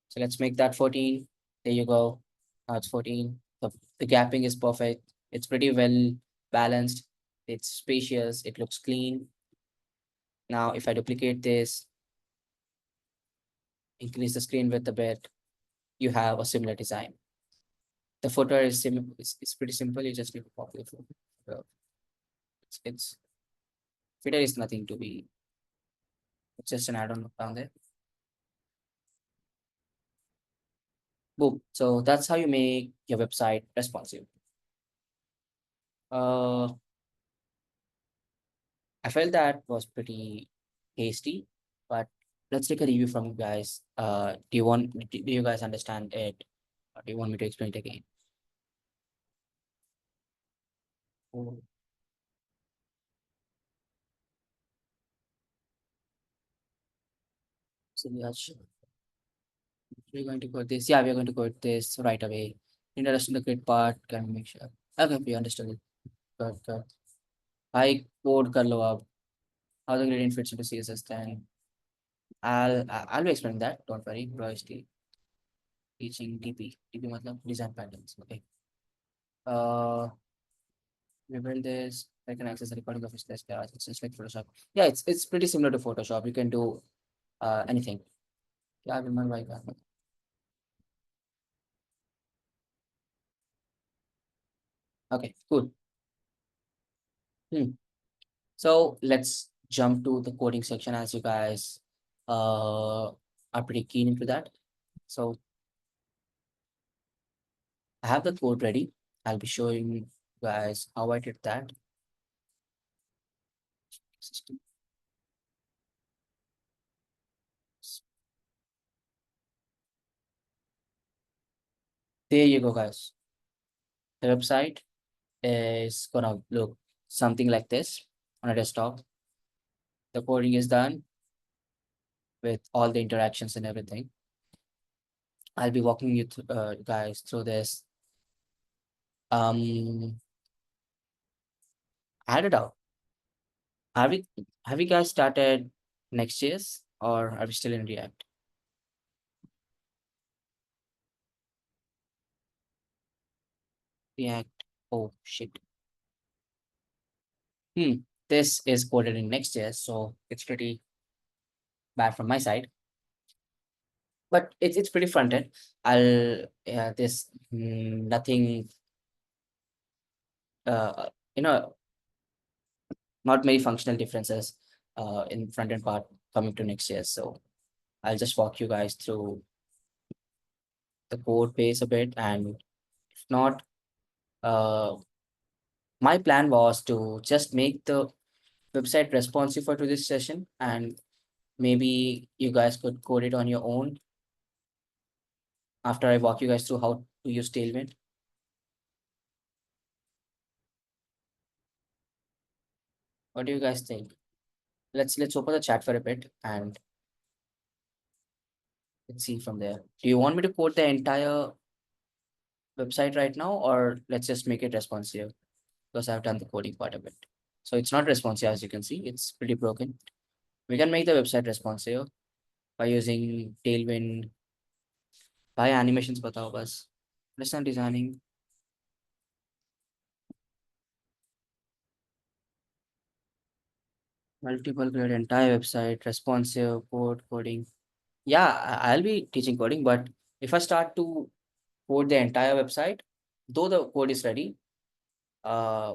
So let's make that 14. There you go. Now it's 14. The gapping is perfect. It's pretty well balanced. It's spacious. It looks clean. Now, if I duplicate this, increase the screen width a bit, you have a similar design. The footer is it's pretty simple. You just need to copy the footer. So it's footer is nothing to be. It's just an add-on down there. Boom. So that's how you make your website responsive. Uh, I felt that was pretty hasty, but let's take a review from you guys. Do you guys understand it? Or do you want me to explain it again? Oh, so we're going to go this. Yeah, we're going to go with this right away. Introduction to the grid part. Can we make sure? Okay, we understood it. Good, good. I code कर लो अब. How the gradient fits into CSS, then I'll be explaining that. Don't worry. Probability teaching DP. DP मतलब design patterns. Okay. Uh, we build this. I can access the recording of his test class. It's just like Photoshop. Yeah, it's pretty similar to Photoshop. You can do anything. Yeah, I remember like that. Okay, cool. Hmm. So let's jump to the coding section, as you guys are pretty keen into that. So I have the code ready. I'll be showing you guys how I did that. There you go, guys. The website is gonna look something like this on a desktop. The coding is done with all the interactions and everything. I'll be walking you guys through this. Add it out. Have we have you guys started Next.js, or are we still in React? React. Oh shit. This is coded in Next.js, so it's pretty bad from my side. But it's pretty front end. There's nothing uh you know not many functional differences in front end part coming to Next.js. So I'll just walk you guys through the code base a bit, and if not, uh my plan was to just make the website responsive for to this session, and maybe you guys could code it on your own after I walk you guys through how to use Tailwind. What do you guys think? Let's open the chat for a bit and let's see from there. Do you want me to code the entire website right now, or let's just make it responsive? Because I've done the coding part of it. So it's not responsive, as you can see, it's pretty broken. We can make the website responsive by using Tailwind, by animations batao bas. Let's not designing. Multiple grade, entire website, responsive, code, coding. Yeah, I'll be teaching coding, but if I start to code the entire website, though the code is ready, I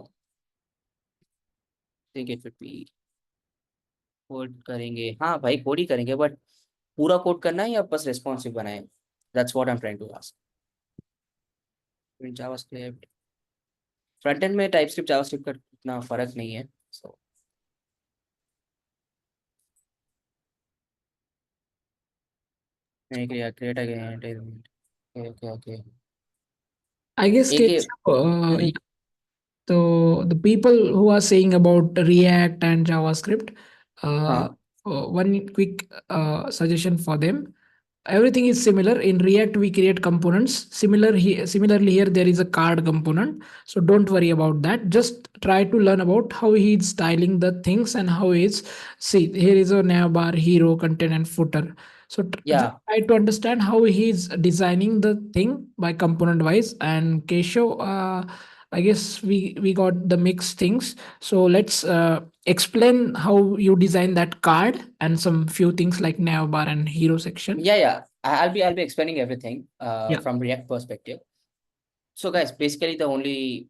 think it would be code करेंगे, हाँ भाई code ही करेंगे, but पूरा code करना है या बस responsive बनाए? That's what I am trying to ask. JavaScript front end में टाइपस्क्रिप्ट जावास्क्रिप्ट का इतना फर्क नहीं है, so create again. Okay okay. I guess एक ये yeah. So the people who are saying about React and JavaScript, uh, हाँ one quick suggestion for them. Everything is similar. In React we create components similarly here there is a card component, so don't worry about that. Just try to learn about how he is styling the things and how he is, see here is a navbar, hero, content and footer. So just या try to understand how he is designing the thing by component wise. And Keshav, I guess we got the mixed things, so let's explain how you design that card and some few things like navbar and hero section. या I'll be explaining everything Yeah. from React perspective. So guys, basically the only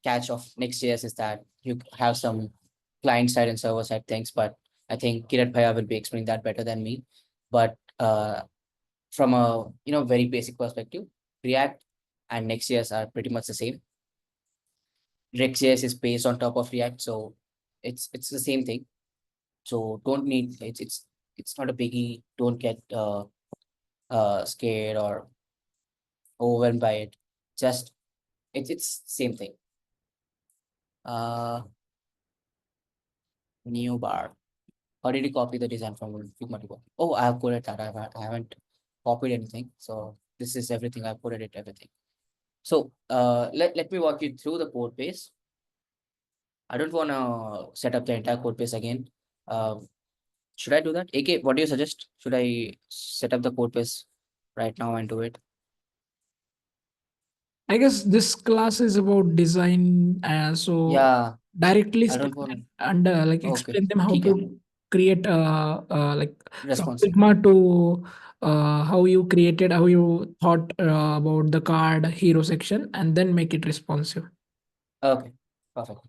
catch of Next.js is that you have some client side and server side things, but I think Kirat Bhaiya will be explaining that better than me. But from a very basic perspective, React and Next.js are pretty much the same. React.js is based on top of React, so it's the same thing. So don't need it's not a biggie. Don't get scared or overwhelmed by it. Just it's same thing. New bar. How did you copy the design from Figma to Go? Oh, I have coded that. I haven't copied anything. So this is everything. I've coded it, everything. So let me walk you through the code base. I don't want to set up the entire code base again. Should I do that? AK, what do you suggest? Should I set up the code base right now and do it? I guess this class is about design, so Yeah, directly I step don't want. and like Okay, explain them how ठीक है. to create like from Responsive. Figma to how you created, how you thought about the card hero section, and then make it responsive. Okay, perfect.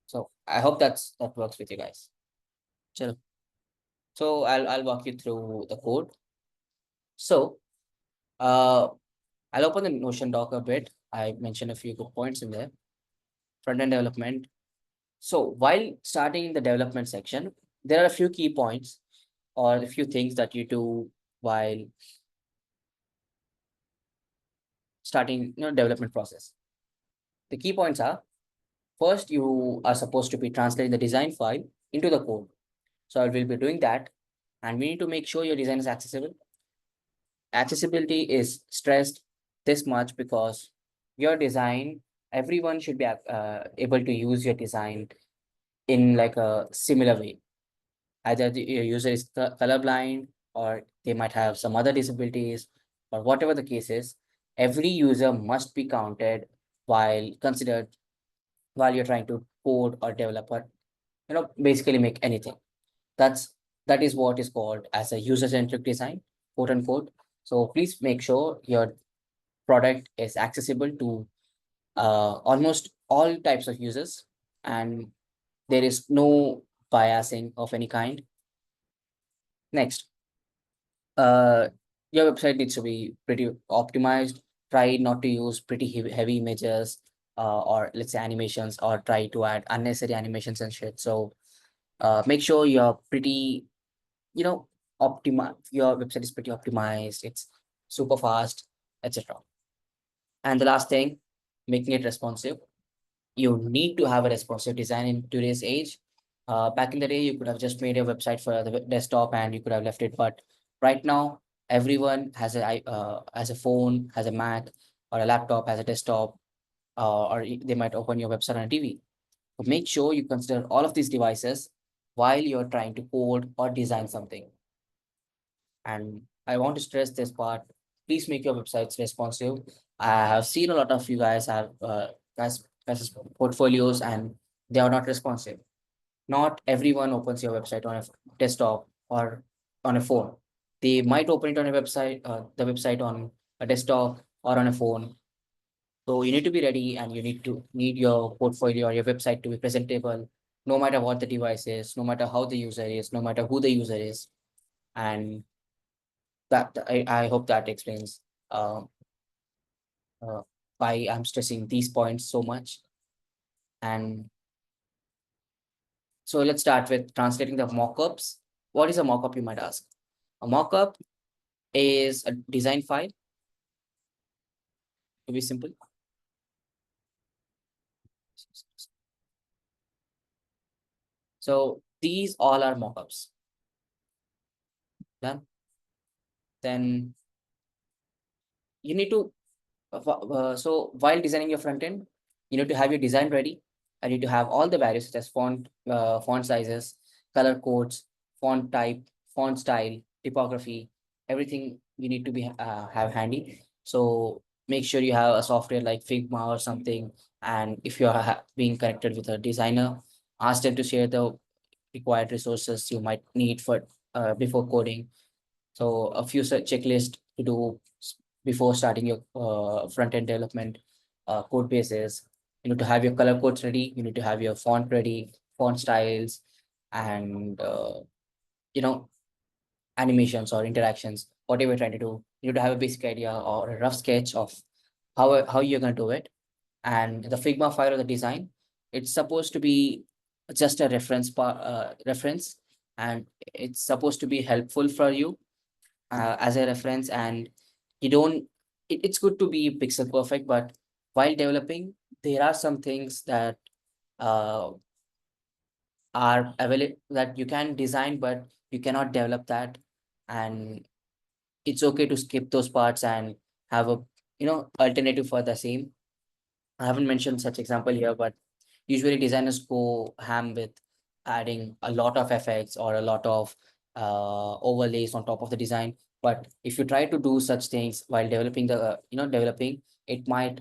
So I hope that works with you guys. Chalo. So I'll walk you through the code. So I'll open the Notion doc a bit. I mentioned a few good points in there. Front-end development. So while starting the development section, there are a few key points or a few things that you do while starting development process. The key points are, first, you are supposed to be translating the design file into the code. So I will be doing that, and we need to make sure your design is accessible. Accessibility is stressed this much because your design, everyone should be able to use your design in like a similar way. Either the user is colorblind or they might have some other disabilities or whatever the case is, every user must be counted while considered while you're trying to code or develop or basically make anything. That is what is called as a user-centric design, quote unquote. So please make sure your product is accessible to almost all types of users, and there is no biasing of any kind. Next, uh, your website needs to be pretty optimized. Try not to use pretty heavy images or let's say animations, or try to add unnecessary animations and shit. So make sure you're pretty, your website is pretty optimized, it's super fast, etc. And the last thing, making it responsive. You need to have a responsive design in today's age. Back in the day, you could have just made a website for the desktop and you could have left it. But right now, everyone has a phone, has a Mac, or a laptop, has a desktop, or they might open your website on a TV. But make sure you consider all of these devices while you're trying to code or design something. And I want to stress this part. Please make your websites responsive. I have seen a lot of you guys have guys portfolios and they are not responsive. not everyone opens your website on a desktop or on a phone. They might open it on a website, the website on a desktop or on a phone. So you need to be ready, and you need your portfolio or your website to be presentable, no matter what the device is, no matter how the user is, no matter who the user is. And I hope that explains um uh, why I'm stressing these points so much. And so let's start with translating the mockups. What is a mockup, you might ask? A mockup is a design file, to be simple. So these all are mockups. Done. Then you need to so while designing your front end, you need to have your design ready. I need to have all the values such as font sizes, color codes, font type, font style, typography, everything you need to be have handy. So make sure you have a software like Figma or something. And if you are being connected with a designer, ask them to share the required resources you might need for before coding. So a few checklist to do before starting your front end development code bases. You need to have your color codes ready. You need to have your font ready, font styles, and you know animations or interactions. Whatever you're trying to do, you need to have a basic idea or a rough sketch of how you're going to do it. And the Figma file or the design, it's supposed to be just a reference, and it's supposed to be helpful for you as a reference. And you don't it's good to be pixel perfect, but while developing there are some things that uh, are available that you can design but you cannot develop that. And it's okay to skip those parts and have a alternative for the same. I haven't mentioned such example here, but usually designers go ham with adding a lot of effects or a lot of overlays on top of the design. But if you try to do such things while developing developing, it might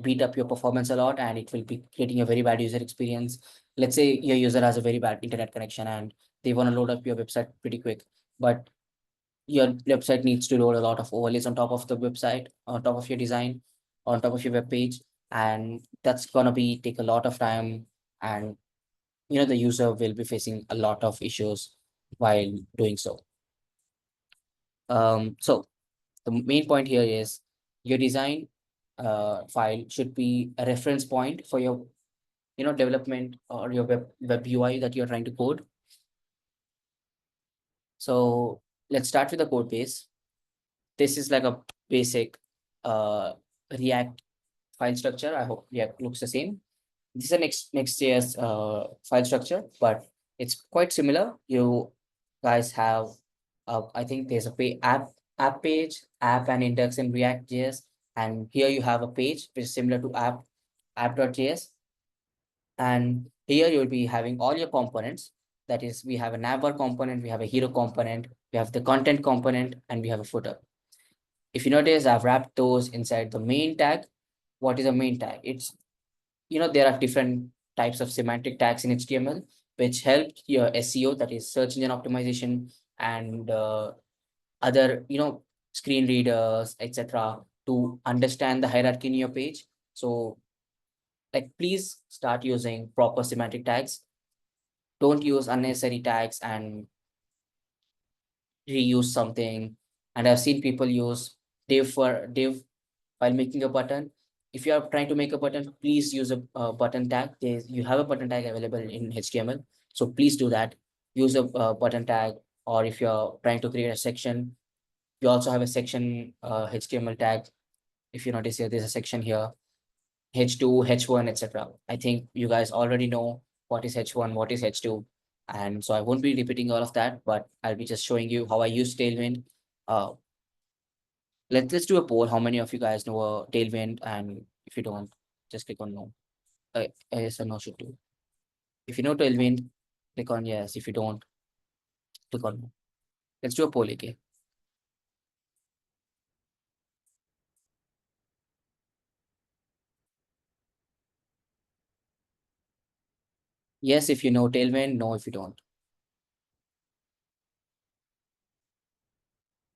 beat up your performance a lot, and it will be creating a very bad user experience. Let's say your user has a very bad internet connection and they want to load up your website pretty quick, but your website needs to load a lot of overlays on top of the website, on top of your design, on top of your web page, and that's gonna be take a lot of time. And the user will be facing a lot of issues while doing so. So the main point here is your design file should be a reference point for your development or your web UI that you're trying to code. So let's start with the code base. This is like a basic uh, React file structure. I hope React looks the same. This is a Next.js file structure, but it's quite similar. You guys have, I think there's a app page, app and index in React.js, and here you have a page which is similar to app.js. And here you'll be having all your components. That is, we have a navbar component, we have a hero component, we have the content component, and we have a footer. If you notice, I've wrapped those inside the main tag. What is a main tag? It's, there are different types of semantic tags in HTML, which help your SEO, that is search engine optimization, and other, screen readers, etc., to understand the hierarchy in your page. So, like, please start using proper semantic tags. Don't use unnecessary tags and reuse something. And I've seen people use div while making a button. If you are trying to make a button, please use a button tag. You have a button tag available in HTML. So please do that. Use a button tag. Or if you're trying to create a section, you also have a section HTML tag. If you notice here, there's a section here, H2, H1, etc. I think you guys already know what is H1, what is H2. And so I won't be repeating all of that, but I'll be just showing you how I use Tailwind. Uh, let's do a poll. How many of you guys know a Tailwind? And if you don't, just click on no. Yes or no should do. If you know Tailwind, click on yes. If you don't, click on no. Let's do a poll again. Yes, if you know Tailwind, no, if you don't.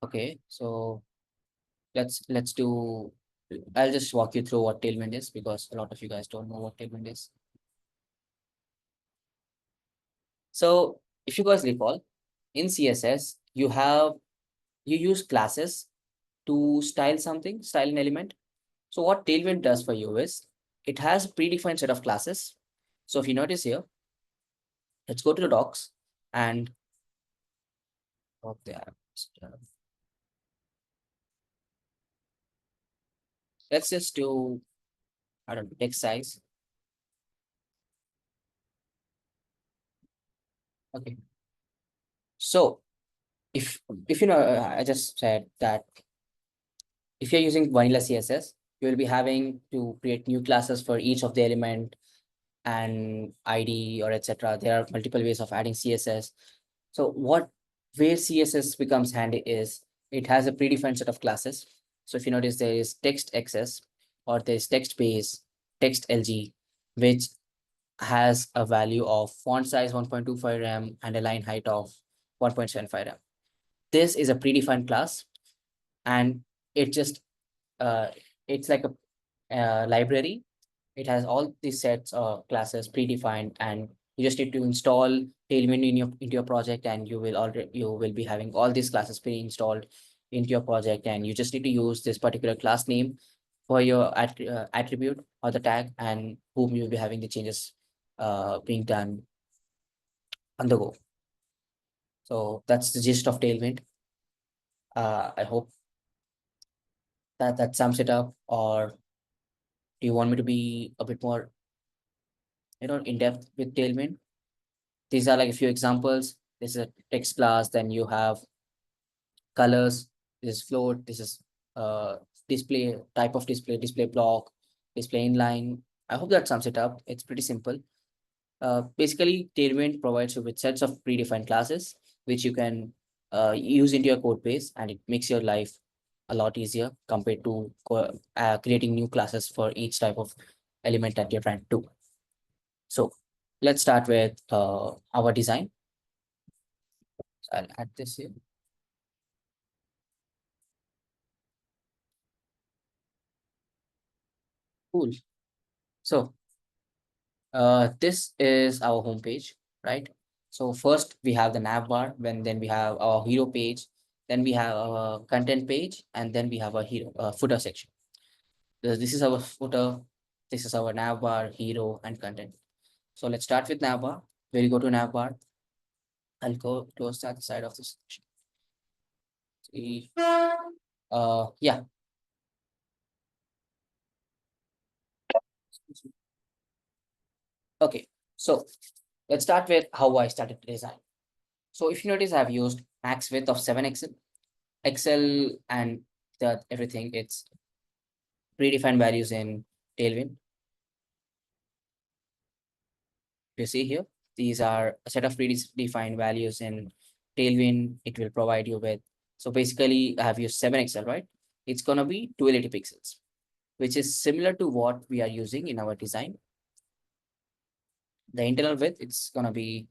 Okay, so let's do. I'll just walk you through what Tailwind is because a lot of you guys don't know what Tailwind is. So if you guys recall, in CSS, you use classes to style something, style an element. So what Tailwind does for you is it has a predefined set of classes. So if you notice here, let's go to the docs and oh, there. Let's just do, I don't know, text size. Okay. So if you know, I just said that if you're using vanilla CSS, you will be having to create new classes for each of the element and ID or etc. There are multiple ways of adding CSS. So where CSS becomes handy is it has a predefined set of classes. So if you notice there is text XS or there's text base, text LG, which has a value of font size 1.25 rem and a line height of 1.75 rem. This is a predefined class and it just uh, it's like a library. It has all these sets of classes predefined, and you just need to install Tailwind into your project, and you will be having all these classes pre-installed into your project, and you just need to use this particular class name for your attribute or the tag, and whom you'll be having the changes being done on the go. So that's the gist of Tailwind. I hope that sums it up, or do you want me to be a bit more, in depth with Tailwind? These are like a few examples. This is a text class, then you have colors, this is float, this is display, type of display block, display inline. I hope that sums it up. It's pretty simple. Basically, Tailwind provides you with sets of predefined classes, which you can use into your code base, and it makes your life a lot easier compared to creating new classes for each type of element that you're trying to do. So let's start with our design. So I'll add this here. Cool. So this is our home page, right? So first we have the nav bar, then we have our hero page, then we have our content page, and then we have our hero footer section. This is our footer, this is our nav bar, hero, and content. So let's start with nav bar. Where you go to nav bar, I'll go close that side of this section. See, yeah. Okay, so let's start with how I started to design. So if you notice, I've used max width of 7 Excel and everything. It's predefined values in Tailwind. You see here, these are a set of predefined values in Tailwind. It will provide you with. So basically, I have used 7 Excel, right? It's gonna be 1280 pixels, which is similar to what we are using in our design. The internal width, it's gonna be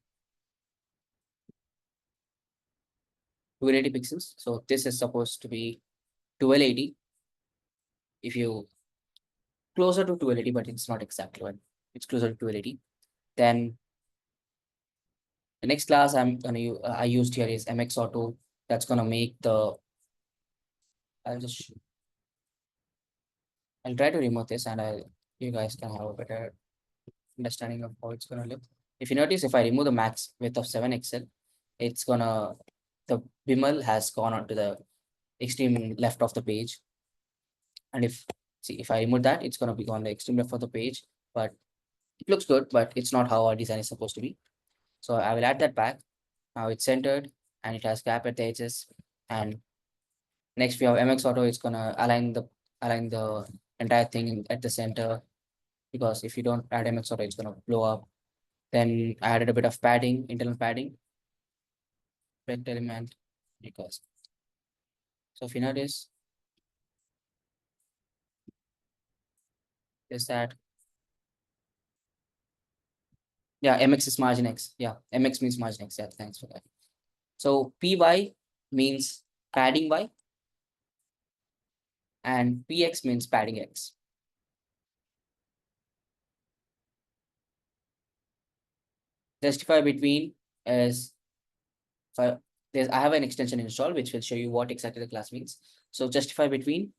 1280 pixels. So this is supposed to be 1280. If you closer to 1280, but it's not exactly one. It's closer to 1280. Then the next class I used here is MX Auto. That's gonna make the. I'll just I'll try to remove this, and you guys can have a better understanding of how it's gonna look. If you notice, if I remove the max width of 7 Excel, it's gonna the Bimal has gone onto the extreme left of the page. And if I remove that, it's gonna be on the extreme left of the page, but it looks good, but it's not how our design is supposed to be. So I will add that back. Now it's centered and it has gap at the edges. And next we have MX Auto. It's gonna align the entire thing at the center, because if you don't add MX Auto, it's gonna blow up. Then I added a bit of padding, internal padding, rect element, because so if you notice, is that Yeah, mx is margin x. Yeah, mx means margin x. Yeah, thanks for that. So py means padding y, and px means padding x. Justify between is, so there's, I have an extension installed which will show you what exactly the class means. So justify between,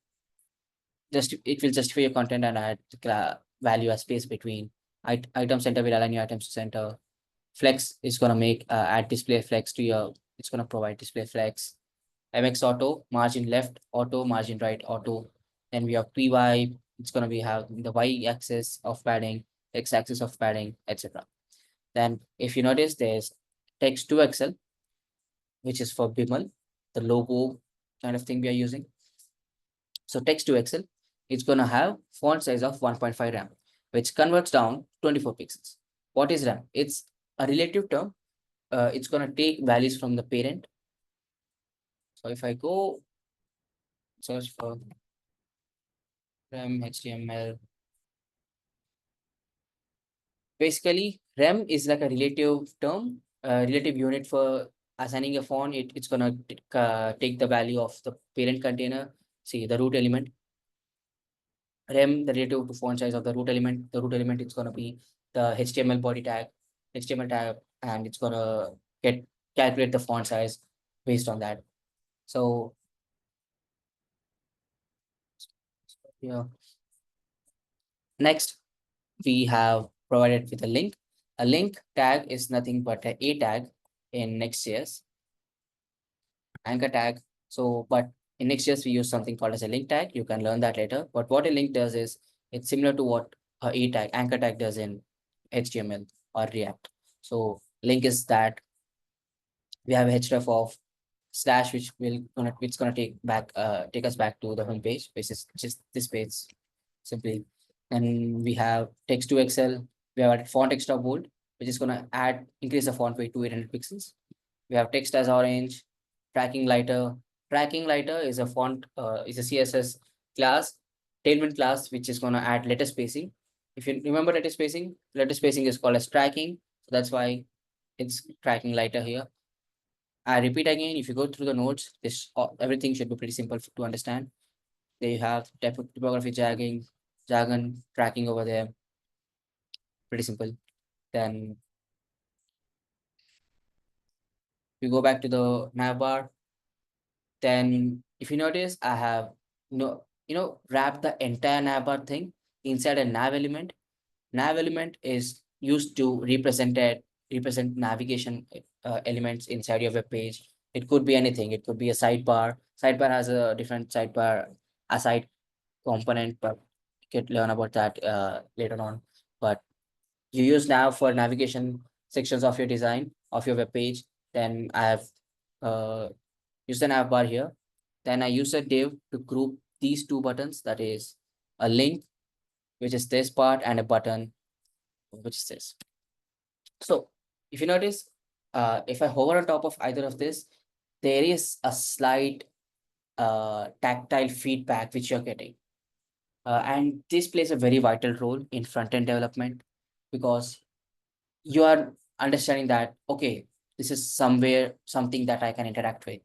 just it will justify your content and add the value as space between. Item center will align your items to center. Flex is gonna make add display flex to your. It's gonna provide display flex. MX auto, margin left auto, margin right auto. Then we have PY. It's gonna be have the Y axis of padding, X axis of padding, etc. Then if you notice, there's text to Excel, which is for Bimal, the logo kind of thing we are using. So text to Excel, it's gonna have font size of 1.5 RAM, which converts down 24 pixels. What is RAM? It's a relative term. It's gonna take values from the parent. So if I go search for RAM HTML, basically rem is like a relative term, relative unit for assigning a font. It's gonna take the value of the parent container. See the root element, rem the relative to font size of the root element. The root element, it's gonna be the html body tag, html tag, and it's gonna get calculate the font size based on that. So yeah, next we have provided with a link. A link tag is nothing but a tag in Next.js, anchor tag. So, but in Next.js, we use something called as a link tag. You can learn that later. But what a link does is it's similar to what a tag, anchor tag does in HTML or React. So link is that we have href of slash, which will gonna it's gonna take us back to the home page, which is just this page simply. And we have text to Excel. We have added font extra bold, which is gonna increase the font weight to 800 pixels. We have text as orange, tracking lighter. Tracking lighter is a font, is a CSS class, tailwind class, which is gonna add letter spacing. If you remember letter spacing is called as tracking. So that's why it's tracking lighter here. I repeat again, if you go through the notes, this everything should be pretty simple to understand. There you have typography jargon tracking over there. Pretty simple. Then we go back to the navbar. Then if you notice, I have wrapped the entire navbar thing inside a nav element. Nav element is used to represent navigation elements inside your web page. It could be anything. It could be a sidebar. Sidebar has a different sidebar aside component, but you can learn about that later on. But you use nav for navigation sections of your design of your web page. Then I have used the nav bar here. Then I use a div to group these two buttons, that is a link, which is this part, and a button, which is this. So if you notice, if I hover on top of either of this, there is a slight tactile feedback which you're getting. And this plays a very vital role in front-end development, because you are understanding that, okay, this is something that I can interact with.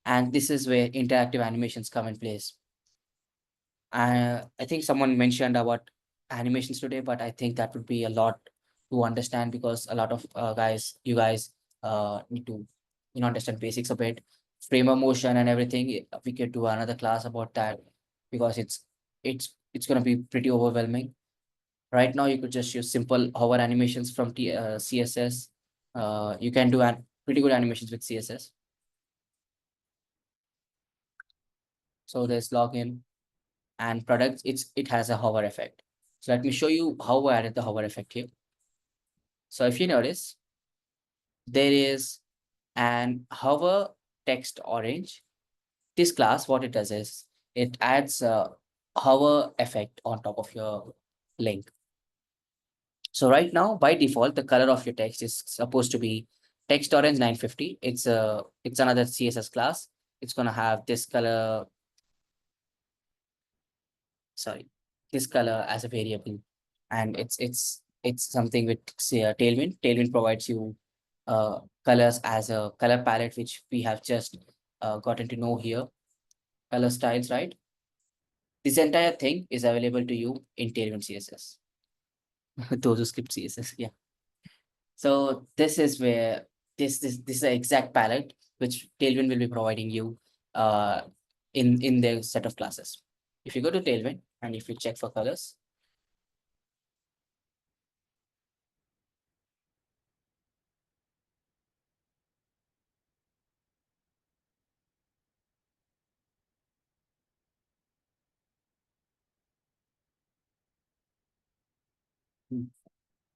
And this is where interactive animations come in place. I think someone mentioned about animations today, but I think that would be a lot to understand, because a lot of you guys need to understand basics a bit, frame of motion and everything. We could do another class about that, because it's gonna be pretty overwhelming. Right now, you could just use simple hover animations from CSS. You can do pretty good animations with CSS. So there's login and products. It has a hover effect. So let me show you how I added the hover effect here. So if you notice, there is an hover text orange. This class, what it does is it adds a hover effect on top of your link. So right now, by default, the color of your text is supposed to be text orange 950. It's another CSS class. It's gonna have this color, sorry, this color as a variable, and it's something with say Tailwind. Tailwind provides you colors as a color palette, which we have just gotten to know here. Color styles, right? This entire thing is available to you in Tailwind CSS. Those who skip CSS, yeah. So this is where this is the exact palette which Tailwind will be providing you uh in their set of classes. If you go to Tailwind and if you check for colors,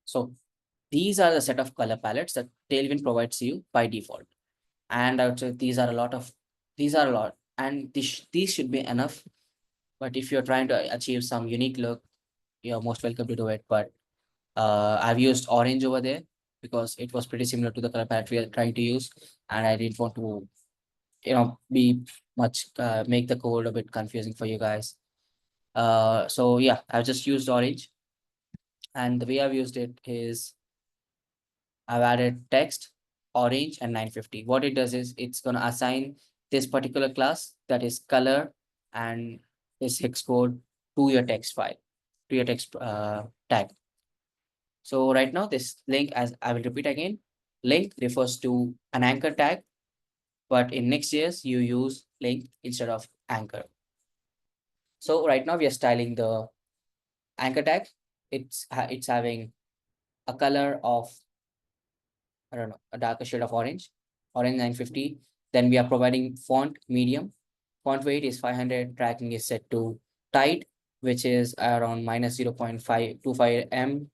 so these are the set of color palettes that Tailwind provides you by default. And I would say these are a lot, and these should be enough. But if you're trying to achieve some unique look, you're most welcome to do it. But I've used orange over there because it was pretty similar to the color palette we are trying to use, and I didn't want to, be much make the code a bit confusing for you guys. So yeah, I've just used orange, and the way I've used it is I've added text, orange, and 950. What it does is it's gonna assign this particular class, that is color, and this hex code to your text file, to your text tag. So right now this link, as I will repeat again, link refers to an anchor tag, but in Next.js you use link instead of anchor. So right now we are styling the anchor tag. It's having a color of, I don't know, a darker shade of orange, orange 950. Then we are providing font medium. Font weight is 500. Tracking is set to tight, which is around minus 0.525 m.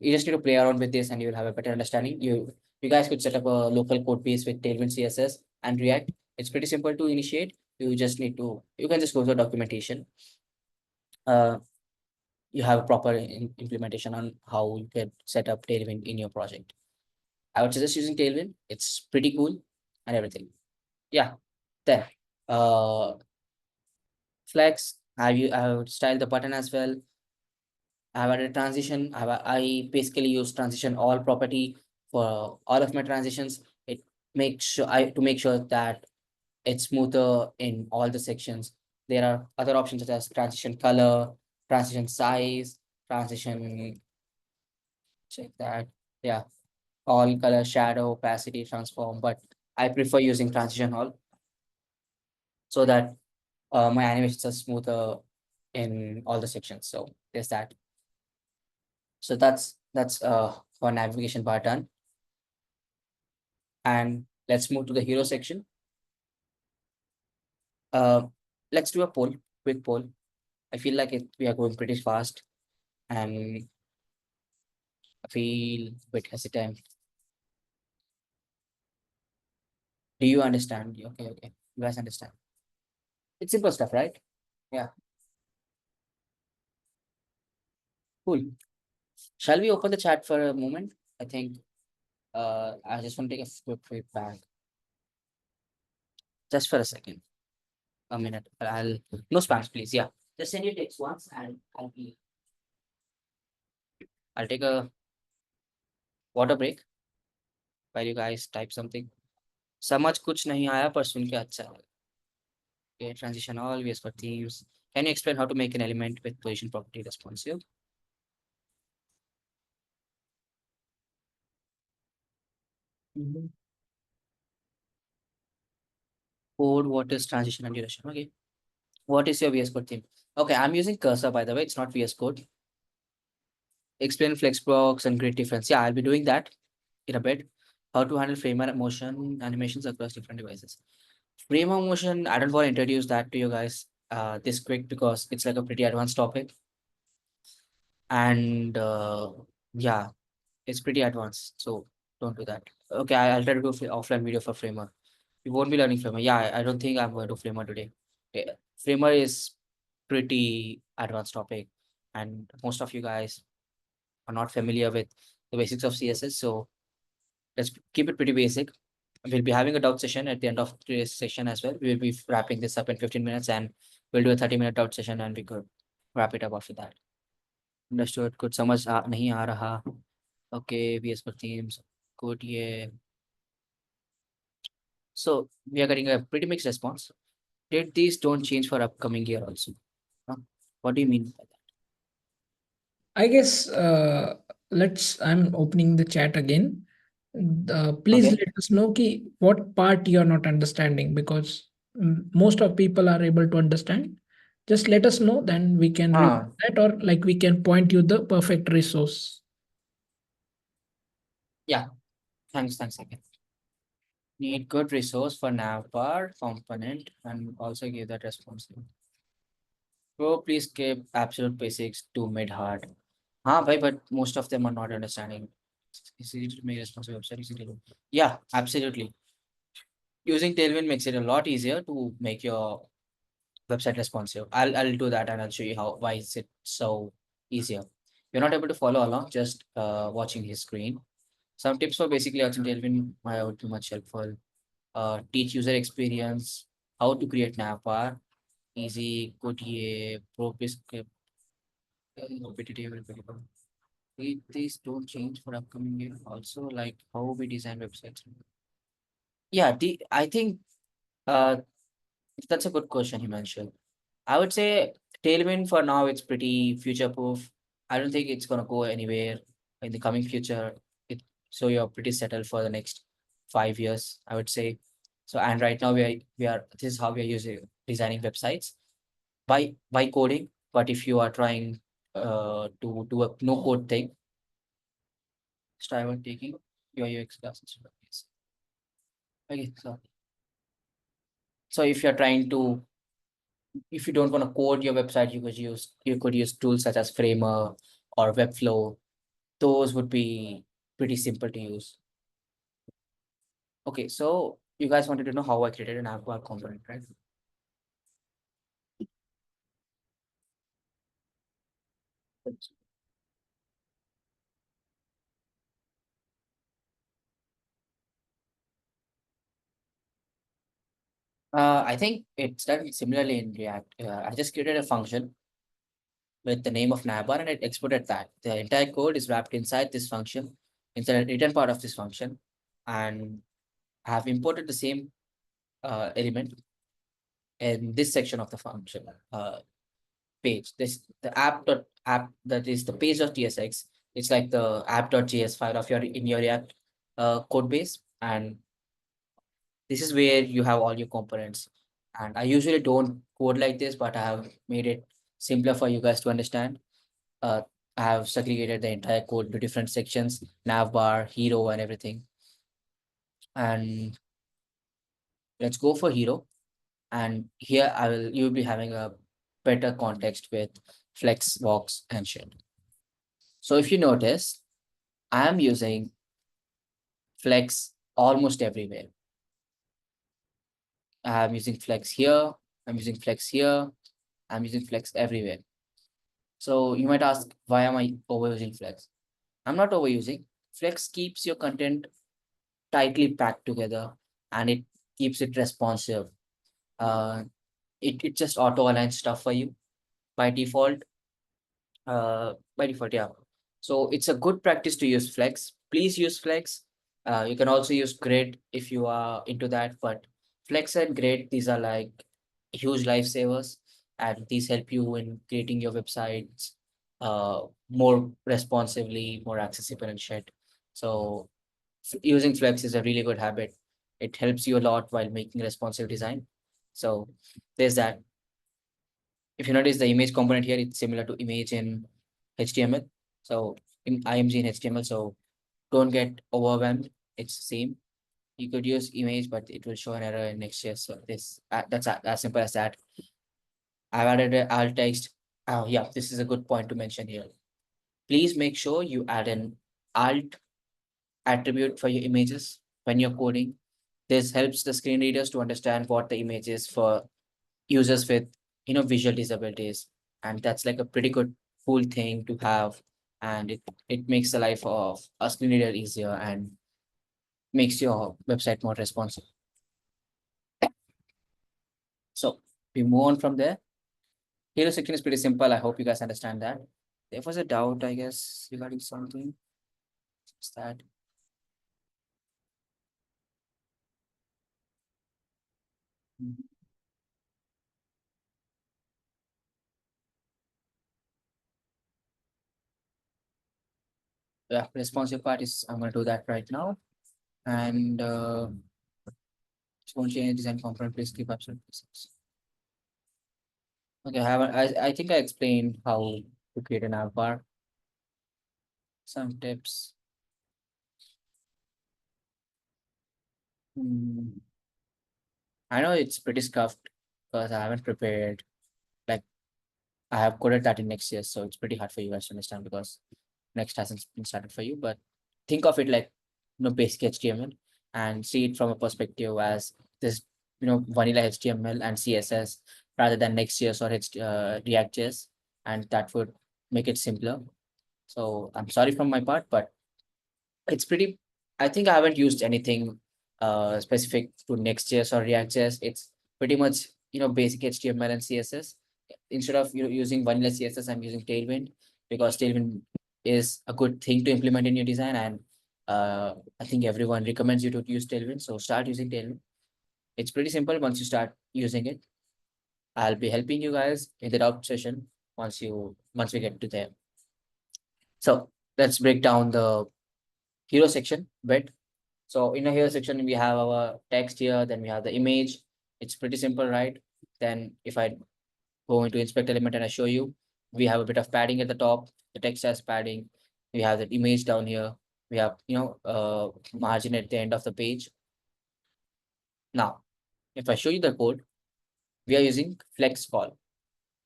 You just need to play around with this and you will have a better understanding. You guys could set up a local code base with Tailwind CSS and React. It's pretty simple to initiate. You can just go to the documentation. You have a proper implementation on how you can set up Tailwind in your project. I would suggest using Tailwind. It's pretty cool and everything. Yeah. Then flex. I would style the button as well. I've added transition. I basically use transition all property for all of my transitions. It makes sure to make sure that it's smoother in all the sections. There are other options such as transition color, transition size, transition, check that. Yeah, all color, shadow, opacity, transform, but I prefer using transition all so that my animations are smoother in all the sections. So there's that. So that's for navigation part done. And let's move to the hero section. Uh, let's do a poll, quick poll. I feel like we are going pretty fast, and I feel a bit hesitant. Do you understand? Okay, okay. You guys understand? It's simple stuff, right? Yeah, cool. Shall we open the chat for a moment? I think I just want to take a quick feedback. Just for a second. A minute. No spams, please. Yeah. Just send your text once and I'll take a water break while you guys type something. समझ कुछ नहीं आया पर सुन के अच्छा लगा. Okay, transition all, VS for themes. Can you explain how to make an element with position property responsive? Code, what is transition and duration? Okay. What is your VS Code theme? Okay, I'm using cursor, by the way. It's not VS Code. Explain flexbox and grid difference. Yeah, I'll be doing that in a bit. How to handle framer motion animations across different devices. Framer motion, I don't want to introduce that to you guys this quick because it's like a pretty advanced topic. And yeah, it's pretty advanced. So don't do that. Okay, I'll try to do offline video for framer. You won't be learning framer. Yeah, I don't think I'm going to do framer today. Framer is pretty advanced topic, and most of you guys are not familiar with the basics of CSS. So let's keep it pretty basic. We'll be having a doubt session at the end of today's session as well. We'll be wrapping this up in 15 minutes and we'll do a 30-minute doubt session and we could wrap it up after that. Understood. कुछ समझ नहीं आ रहा. Okay, VS for themes. Good, yeah. So we are getting a pretty mixed response. Did these don't change for upcoming year also? Huh? What do you mean by that? I guess I'm opening the chat again. Please Okay. let us know what part you are not understanding, because most of people are able to understand. Just let us know, then we can review Ah, that, or like we can point you the perfect resource. yeah. Thanks again. Need good resource for navbar component and also give that response. Bro, please keep absolute basics to mid hard. Bhai, but most of them are not understanding. Is easy to make responsive website easy to do. Yeah, absolutely. Using Tailwind makes it a lot easier to make your website responsive. I'll do that and I'll show you why is it so easier. You're not able to follow along, just watching his screen. Some tips for basically using Tailwind would be much helpful. Teach user experience, how to create navbar, easy, good, pro prescript, repetitive, repetitive. These don't change for upcoming year. Also, like how we design websites. Yeah, I think uh that's a good question he mentioned. I would say Tailwind for now it's pretty future proof. I don't think it's gonna go anywhere in the coming future. It so you're pretty settled for the next 5 years, I would say. So and right now we are this is how we are using designing websites by coding. But if you are trying to do a no code thing, strive on taking your UX classes. Yes. Okay, so if you're trying to if you don't want to code your website, you could use tools such as Framer or Webflow. Those would be pretty simple to use. Okay, so you guys wanted to know how I created an app bar component, right? I think it's done similarly in React. I just created a function with the name of navbar and it exported that. The entire code is wrapped inside this function, inside a written part of this function, and I have imported the same element in this section of the function page. This the app that is the page.tsx. It's like the app.js file of your in your React code base, and this is where you have all your components. And I usually don't code like this, but I have made it simpler for you guys to understand. Uh, I have segregated the entire code to different sections, navbar, hero, and everything. And let's go for hero. And here you'll be having a better context with flex, box, and shit. So if you notice, I am using flex almost everywhere. I'm using flex here, I'm using flex here, I'm using flex everywhere. So you might ask, why am I overusing flex? I'm not overusing. Flex keeps your content tightly packed together and it keeps it responsive. Uh, it just auto aligns stuff for you by default. Yeah. So it's a good practice to use flex. Please use flex. You can also use grid if you are into that, but flex and grid, these are like huge lifesavers, and these help you in creating your websites more responsively, more accessible and shit. So using flex is a really good habit. It helps you a lot while making responsive design. So there's that. If you notice the image component here, it's similar to image in HTML. So in IMG in HTML, so don't get overwhelmed. It's the same. You could use image, but it will show an error in Next.js. So that's as simple as that. I've added an alt text. Oh yeah, this is a good point to mention here. Please make sure you add an alt attribute for your images when you're coding. This helps the screen readers to understand what the image is for users with visual disabilities, and that's like a pretty good cool thing to have, and it makes the life of a screen reader easier and makes your website more responsive. So we move on from there. Hero section is pretty simple. I hope you guys understand that. There was a doubt, I guess, regarding something. What's that? Mhm. Yeah, responsive part is I'm gonna do that right now. And won't change design component, please keep absolute basics. Okay, I think I explained how to create an app bar. Some tips. Hmm, I know it's pretty scuffed because I haven't prepared. Like I have coded that in next year, so it's pretty hard for you guys to understand because next hasn't been started for you. But think of it like basic HTML and see it from a perspective as this vanilla HTML and CSS rather than Next.js or React.js, and that would make it simpler. So I'm sorry from my part, but it's pretty. I think I haven't used anything specific to Next.js or React.js. It's pretty much basic HTML and CSS. Instead of using vanilla CSS, I'm using Tailwind because Tailwind is a good thing to implement in your design, and I think everyone recommends you to use Tailwind. So start using Tailwind. It's pretty simple once you start using it. I'll be helping you guys in the doubt session once we get to there. So let's break down the hero section bit. So in a hero section, we have our text here, then we have the image. It's pretty simple, right? Then if I go into inspect element and I show you, we have a bit of padding at the top. The text has padding. We have the image down here. We have, margin at the end of the page. Now, if I show you the code, we are using flex call,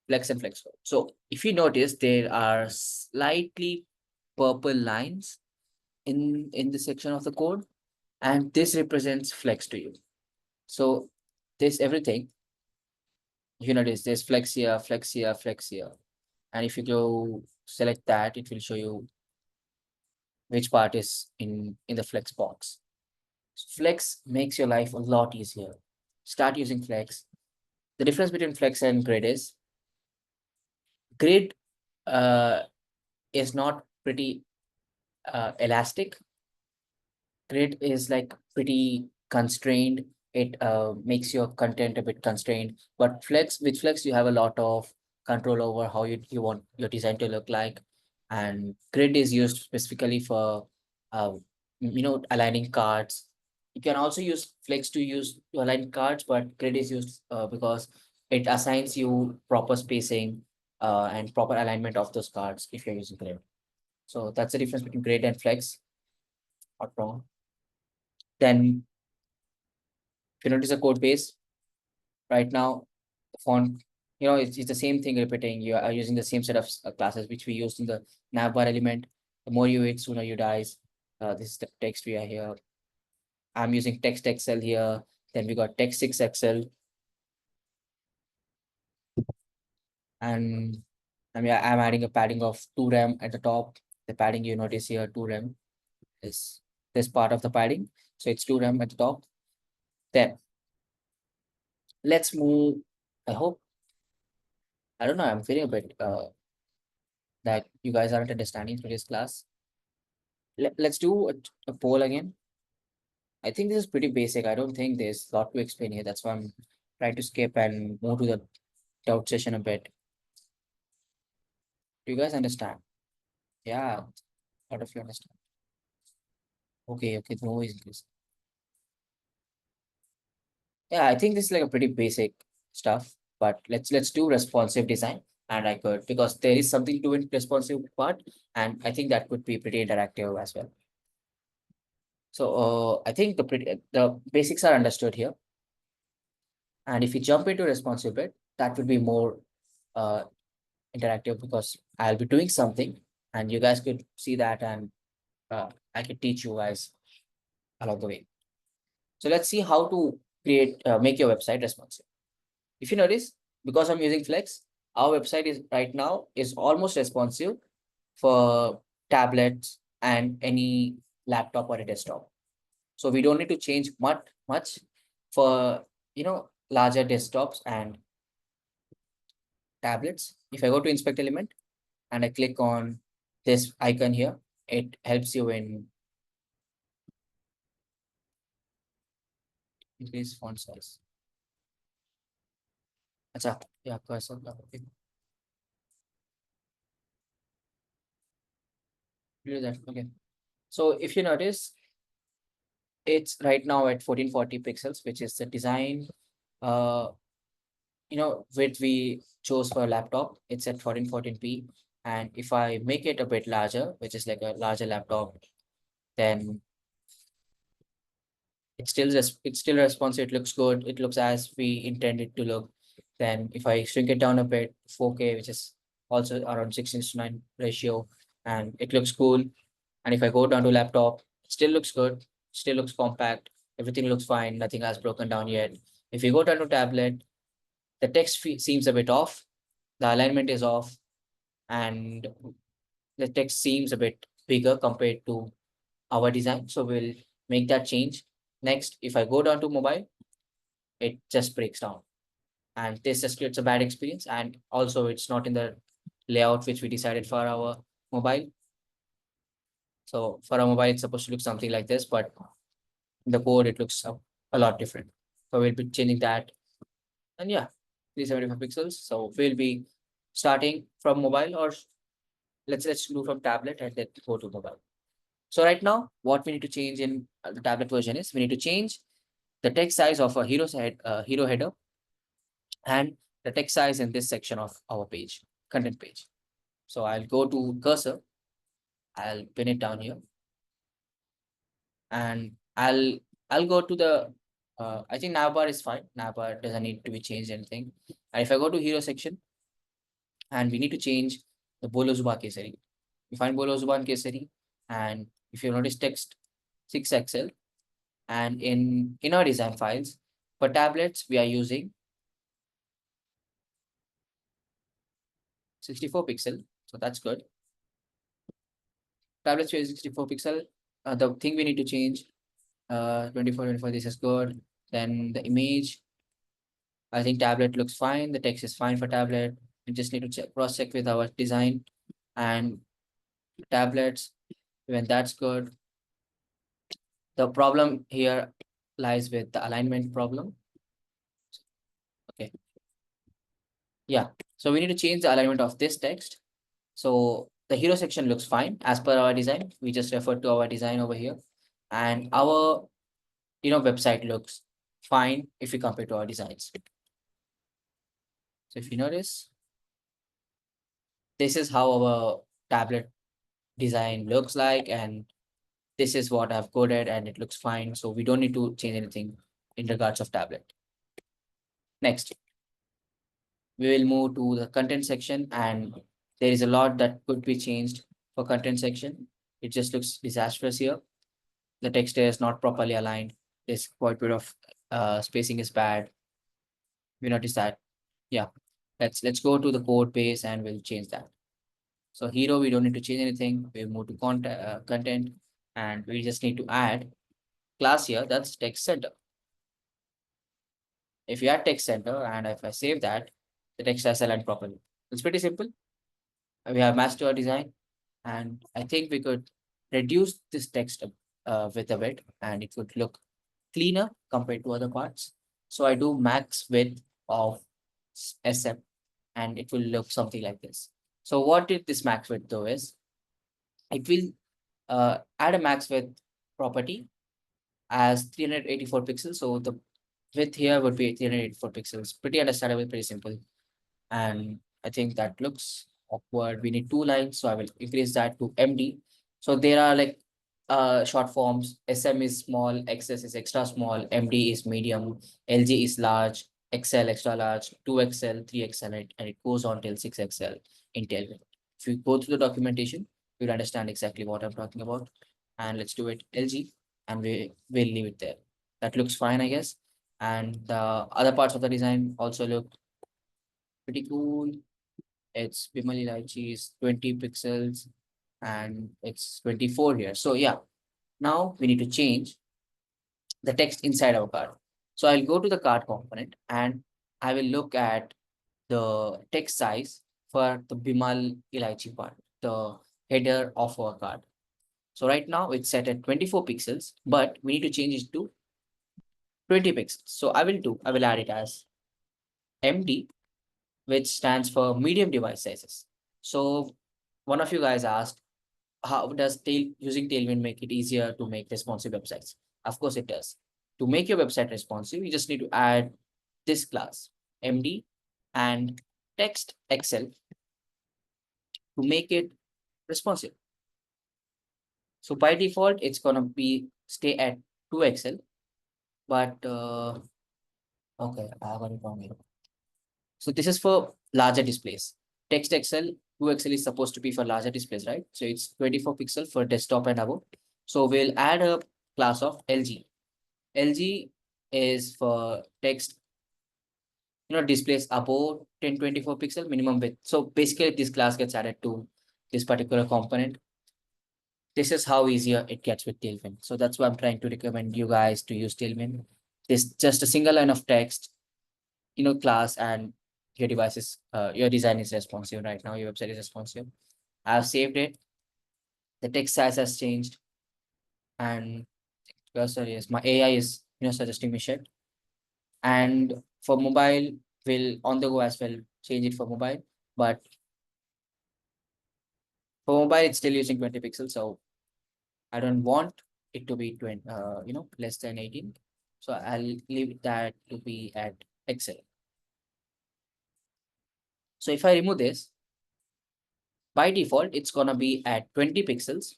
flex and flex call. So if you notice, there are slightly purple lines in the section of the code, and this represents flex to you. So this everything, you notice there's flex here, flex here, flex here. And if you go select that, it will show you which part is in the flex box. Flex makes your life a lot easier. Start using flex. The difference between flex and grid uh, is not pretty elastic. Grid is like pretty constrained. It makes your content a bit constrained. But with flex, you have a lot of control over how you want your design to look like. And grid is used specifically for uh, aligning cards. You can also use flex to align cards, but grid is used because it assigns you proper spacing and proper alignment of those cards if you're using grid. So that's the difference between grid and flex. Not wrong. Then if you notice the code base right now, the font, it's the same thing repeating. You are using the same set of classes which we used in the navbar element. The more you hit, sooner you dies. This is the text we are here. I'm using text XL here. Then we got text 6XL. And I'm adding a padding of 2 rem at the top. The padding you notice here, 2 rem is this part of the padding. So it's 2 rem at the top. Then let's move. I hope, I don't know, I'm feeling a bit that you guys aren't understanding today's class. Let's do a poll again. I think this is pretty basic. I don't think there's a lot to explain here. That's why I'm trying to skip and move to the doubt session a bit. Do you guys understand? Yeah, a lot of you understand. Okay, no worries. Yeah, I think this is like a pretty basic stuff, but let's do responsive design. And I could, because there is something to in responsive part, and I think that could be pretty interactive as well. So I think the basics are understood here. And if you jump into responsive bit, that would be more uh, interactive because I'll be doing something and you guys could see that, and I could teach you guys along the way. So let's see how to make your website responsive. If you notice, because I'm using Flex, our website is right now is almost responsive for tablets and any laptop or a desktop. So we don't need to change much for larger desktops and tablets. If I go to inspect element, and I click on this icon here, it helps you in increase font size. Acha, yeah, cursor. Okay. Do that. Okay. So if you notice, it's right now at 1440 pixels, which is the design uh width we chose for a laptop. It's at 1440p. And if I make it a bit larger, which is like a larger laptop, then it's still responsive. It looks good. It looks as we intend it to look. Then if I shrink it down a bit, 4K, which is also around 16:9 ratio, and it looks cool. And if I go down to laptop, it still looks good, still looks compact, everything looks fine, nothing has broken down yet. If you go down to tablet, the text seems a bit off, the alignment is off, and the text seems a bit bigger compared to our design. So we'll make that change. Next, if I go down to mobile, it just breaks down. And this just creates a bad experience. And also it's not in the layout which we decided for our mobile. So for our mobile, it's supposed to look something like this, but in the code, it looks a lot different. So we'll be changing that. And yeah, 375 pixels. So we'll be starting from mobile, or let's do from tablet and then go to mobile. So right now, what we need to change in the tablet version is we need to change the text size of a hero header and the text size in this section of our page, content page. So I'll go to cursor, I'll pin it down here, and I'll go to the I think navbar is fine. Navbar doesn't need to be changed anything. And if I go to hero section, and we need to change the Bolo Zuban Kesari. We find Bolo Zuban Kesari, and if you notice text 6XL, and in our design files for tablets we are using 64 pixel, so that's good. Tablets we are 64 pixel. The thing we need to change 24, this is good. Then the image, I think tablet looks fine. The text is fine for tablet. We just need to cross check with our design and tablets. When that's good. The problem here lies with the alignment problem. Okay. Yeah. So we need to change the alignment of this text. So the hero section looks fine as per our design. We just referred to our design over here. And our website looks fine if we compare to our designs. So if you notice, this is how our tablet design looks like, and this is what I've coded, and it looks fine. So we don't need to change anything in regards of tablet. Next, we will move to the content section, and there is a lot that could be changed for content section. It just looks disastrous here. The text is not properly aligned. There's quite a bit of spacing is bad. We notice that. Yeah, let's go to the code base and we'll change that. So hero, we don't need to change anything. We move to content, and we just need to add class here. That's text center. If you add text center, and if I save that, the text is aligned properly. It's pretty simple. We have matched our design, and I think we could reduce this text width a bit, and it would look cleaner compared to other parts. So I do max width of SM, and it will look something like this. So what did this max width do is, it will add a max width property as 384 pixels. So the width here would be 384 pixels. Pretty understandable, pretty simple. And I think that looks awkward. We need 2 lines, so I will increase that to MD. So there are like short forms. SM is small, XS is extra small, MD is medium, LG is large, XL extra large, 2XL, 3XL, and it goes on till 6XL in tailwind. If you go through the documentation, you'll understand exactly what I'm talking about. And let's do it LG, and we will leave it there. That looks fine, I guess. And the other parts of the design also look pretty cool. It's Bimali Lychee is 20 pixels, and it's 24 here. So yeah, now we need to change the text inside our card. So I'll go to the card component, and I will look at the text size for the Bimal Ilaichi part, the header of our card. So right now it's set at 24 pixels, but we need to change it to 20 pixels. So I will add it as MD, which stands for medium device sizes. So one of you guys asked, how does using Tailwind make it easier to make responsive websites? Of course it does. To make your website responsive, you just need to add this class, MD, and text Excel to make it responsive. So by default, it's gonna be stay at 2 Excel, but okay, I got it wrong here. So this is for larger displays. Text Excel, 2 Excel is supposed to be for larger displays, right? So it's 24 pixel for desktop and above. So we'll add a class of LG. LG is for text, displays above 1024 pixel minimum width. So basically this class gets added to this particular component. This is how easier it gets with Tailwind. So that's why I'm trying to recommend you guys to use Tailwind. This just a single line of text, class, and your device is your design is responsive right now. Your website is responsive. I've saved it. The text size has changed, and cursor is my AI is suggesting me shit. And for mobile, will on the go as well change it for mobile, but for mobile it's still using 20 pixels, so I don't want it to be 20, less than 18. So I'll leave that to be at Excel. So if I remove this, by default, it's gonna be at 20 pixels.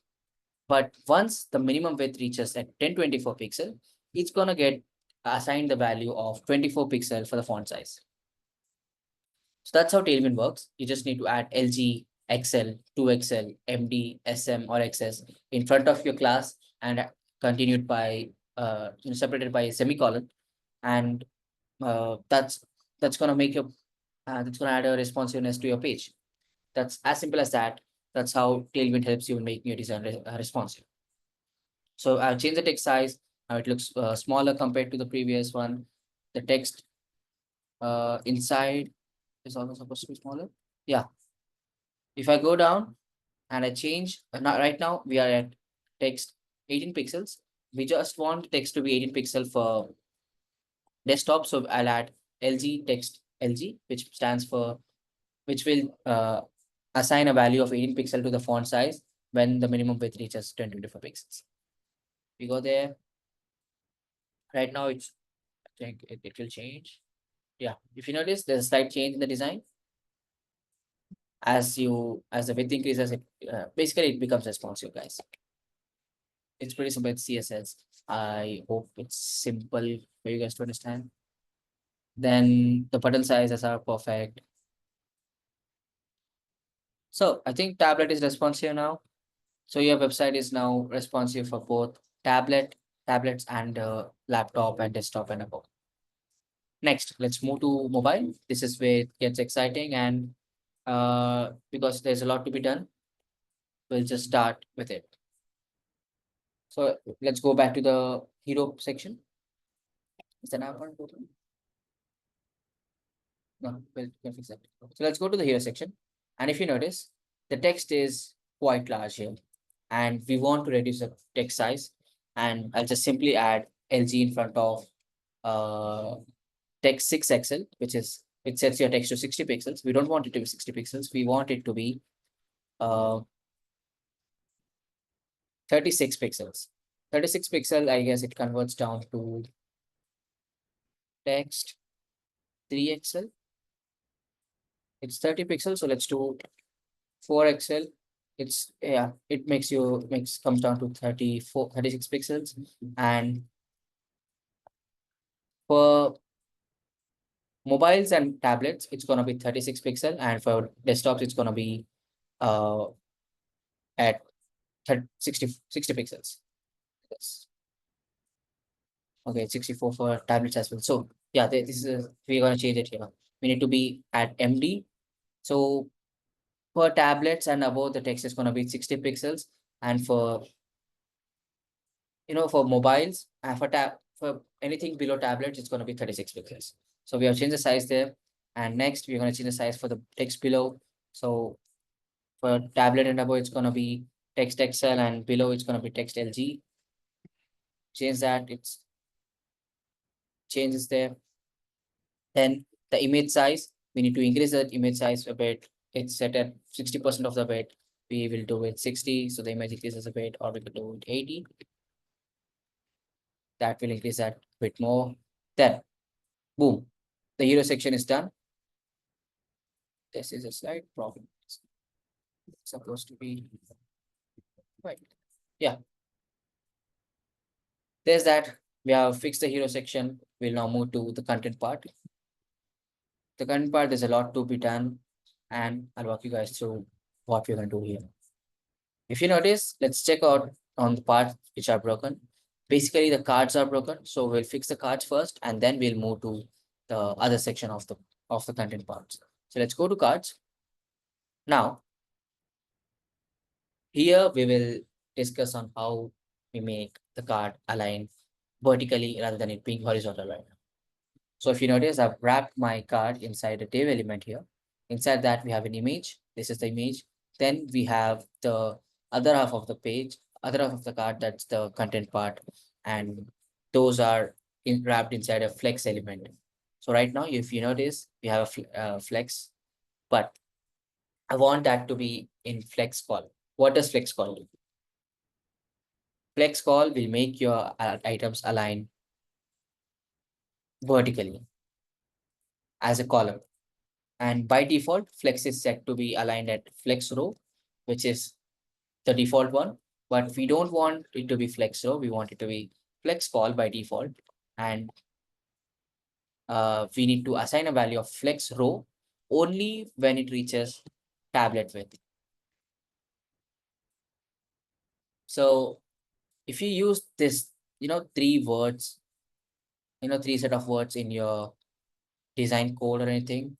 But once the minimum width reaches at 1024 pixel, it's gonna get assigned the value of 24 pixel for the font size. So that's how Tailwind works. You just need to add LG, XL, 2XL, MD, SM, or XS in front of your class and continued by separated by a semicolon, and that's gonna make your that's gonna add a responsiveness to your page. That's as simple as that. That's how Tailwind helps you in making your design responsive. So I'll change the text size. Now it looks smaller compared to the previous one. The text inside is also supposed to be smaller. Yeah. If I go down and I change, right now we are at text 18 pixels. We just want text to be 18 pixel for desktop. So I'll add LG text LG, which will assign a value of 18 pixel to the font size when the minimum width reaches 1024 pixels. We go there. Right now I think it will change. Yeah, if you notice, there's a slight change in the design. As the width increases, it basically it becomes responsive, guys. It's pretty simple. It's CSS. I hope it's simple for you guys to understand. Then the button sizes are perfect. So I think tablet is responsive now. So your website is now responsive for both tablets and laptop and desktop and above. Next, let's move to mobile. This is where it gets exciting, and because there's a lot to be done, we'll just start with it. So let's go back to the hero section. Is that one? No, we'll fix that. So let's go to the hero section. And if you notice, the text is quite large here, and we want to reduce the text size. And I'll just simply add LG in front of text 6XL, which sets your text to 60 pixels. We don't want it to be 60 pixels. We want it to be 36 pixels. 36 pixel, I guess it converts down to text 3XL. It's 30 pixels, so let's do 4XL. It comes down to 36 pixels. And for mobiles and tablets, it's gonna be 36 pixel, and for desktops, it's gonna be at 60 pixels. Yes. Okay, 64 for tablets as well. So yeah, we're gonna change it here. We need to be at MD. So for tablets and above, the text is gonna be 60 pixels, and for for mobiles and for anything below tablets, it's gonna be 36 pixels. So we have changed the size there, and next we're gonna change the size for the text below. So for tablet and above, it's gonna be text Excel, and below it's gonna be text LG. Change that, it's changes there. Then the image size, we need to increase that image size a bit. It's set at 60% of the bit. We will do it 60, so the image increases a bit, or we could do it 80. That will increase that a bit more. Then, boom, the hero section is done. This is a slight problem. It's supposed to be right. Yeah. There's that. We have fixed the hero section. We'll now move to the content part. The content part, there's a lot to be done, and I'll walk you guys through what we're gonna do here. If you notice, let's check out on the parts which are broken. Basically, the cards are broken, so we'll fix the cards first, and then we'll move to the other section of the content parts. So let's go to cards. Now, here we will discuss on how we make the card align vertically rather than it being horizontal right now. So if you notice, I've wrapped my card inside a div element here. Inside that, we have an image. This is the image. Then we have the other half of the page, other half of the card, that's the content part. And those are wrapped inside a flex element. So right now, if you notice, we have a flex, but I want that to be in flex call. What does flex call do? Flex call will make your items align vertically as a column. And by default, flex is set to be aligned at flex row, which is the default one. But we don't want it to be flex row. We want it to be flex call by default. And we need to assign a value of flex row only when it reaches tablet width. So if you use this, three words, three set of words in your design code or anything,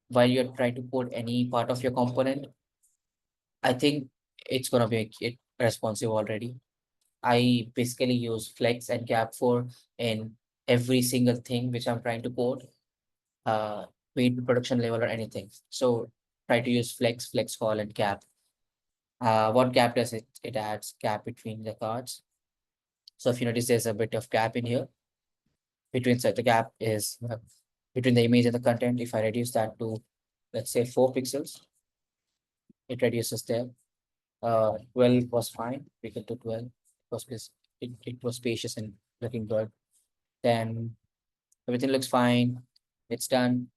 while you're trying to code any part of your component, I think it's gonna make it responsive already. I basically use flex and gap for in every single thing which I'm trying to code, be it production level or anything. So try to use flex call and gap. What gap does it? It adds gap between the cards. So if you notice, there's a bit of gap in here. So the gap is between the image and the content. If I reduce that to, let's say, 4 pixels, it reduces there. 12 was fine. We can do 12 because it was spacious and looking good. Then everything looks fine. It's done.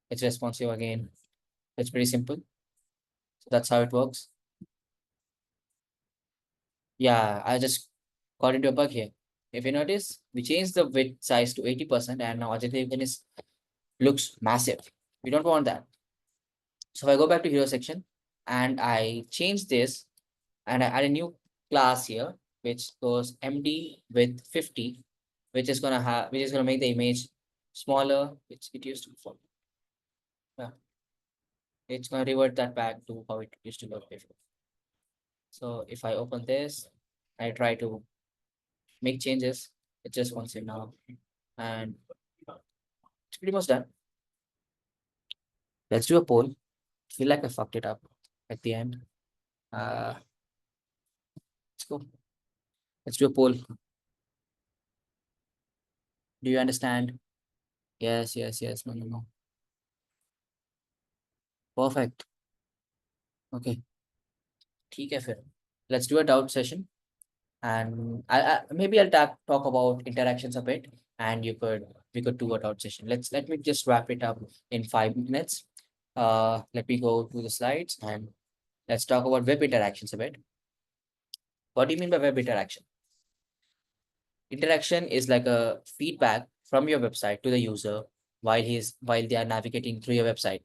It's responsive again. It's pretty simple. So that's how it works. Yeah, I just got into a bug here. If you notice, we changed the width size to 80%, and now Ajay is looks massive. We don't want that. So if I go back to hero section and I change this and I add a new class here, which goes MD with 50, which is gonna make the image smaller, which it used to be for. Yeah. It's gonna revert that back to how it used to look before. So if I open this, I try to make changes. It just wants it now. And it's pretty much done. Let's do a poll. Feel like I fucked it up at the end. Let's go. Let's do a poll. Do you understand? Yes, yes, yes. No, no, no. Perfect. Okay. ठीक है फिर. Let's do a doubt session. And maybe I'll talk about interactions a bit, and we could do a doubt session. Let me just wrap it up in 5 minutes. Let me go to the slides and let's talk about web interactions a bit. What do you mean by web interaction? Interaction is like a feedback from your website to the user while they are navigating through your website,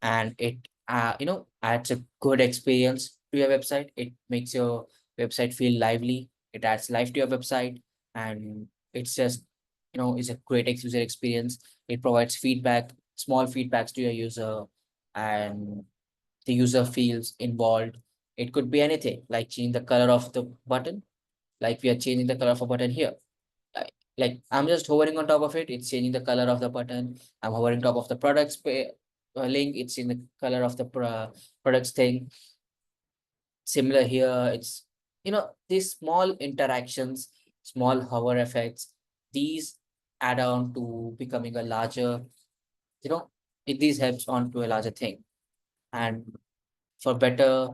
and it adds a good experience to your website. It makes your website feel lively. It adds life to your website, and it's just it's a great user experience. It provides feedback, small feedbacks to your user, and the user feels involved. It could be anything like changing the color of the button, like we are changing the color of a button here. Like I'm just hovering on top of it, it's changing the color of the button. I'm hovering top of the products link, it's in the color of the products thing. Similar here, it's, these small interactions, small hover effects, these add on to becoming a larger, you know, these helps on to a larger thing. And for better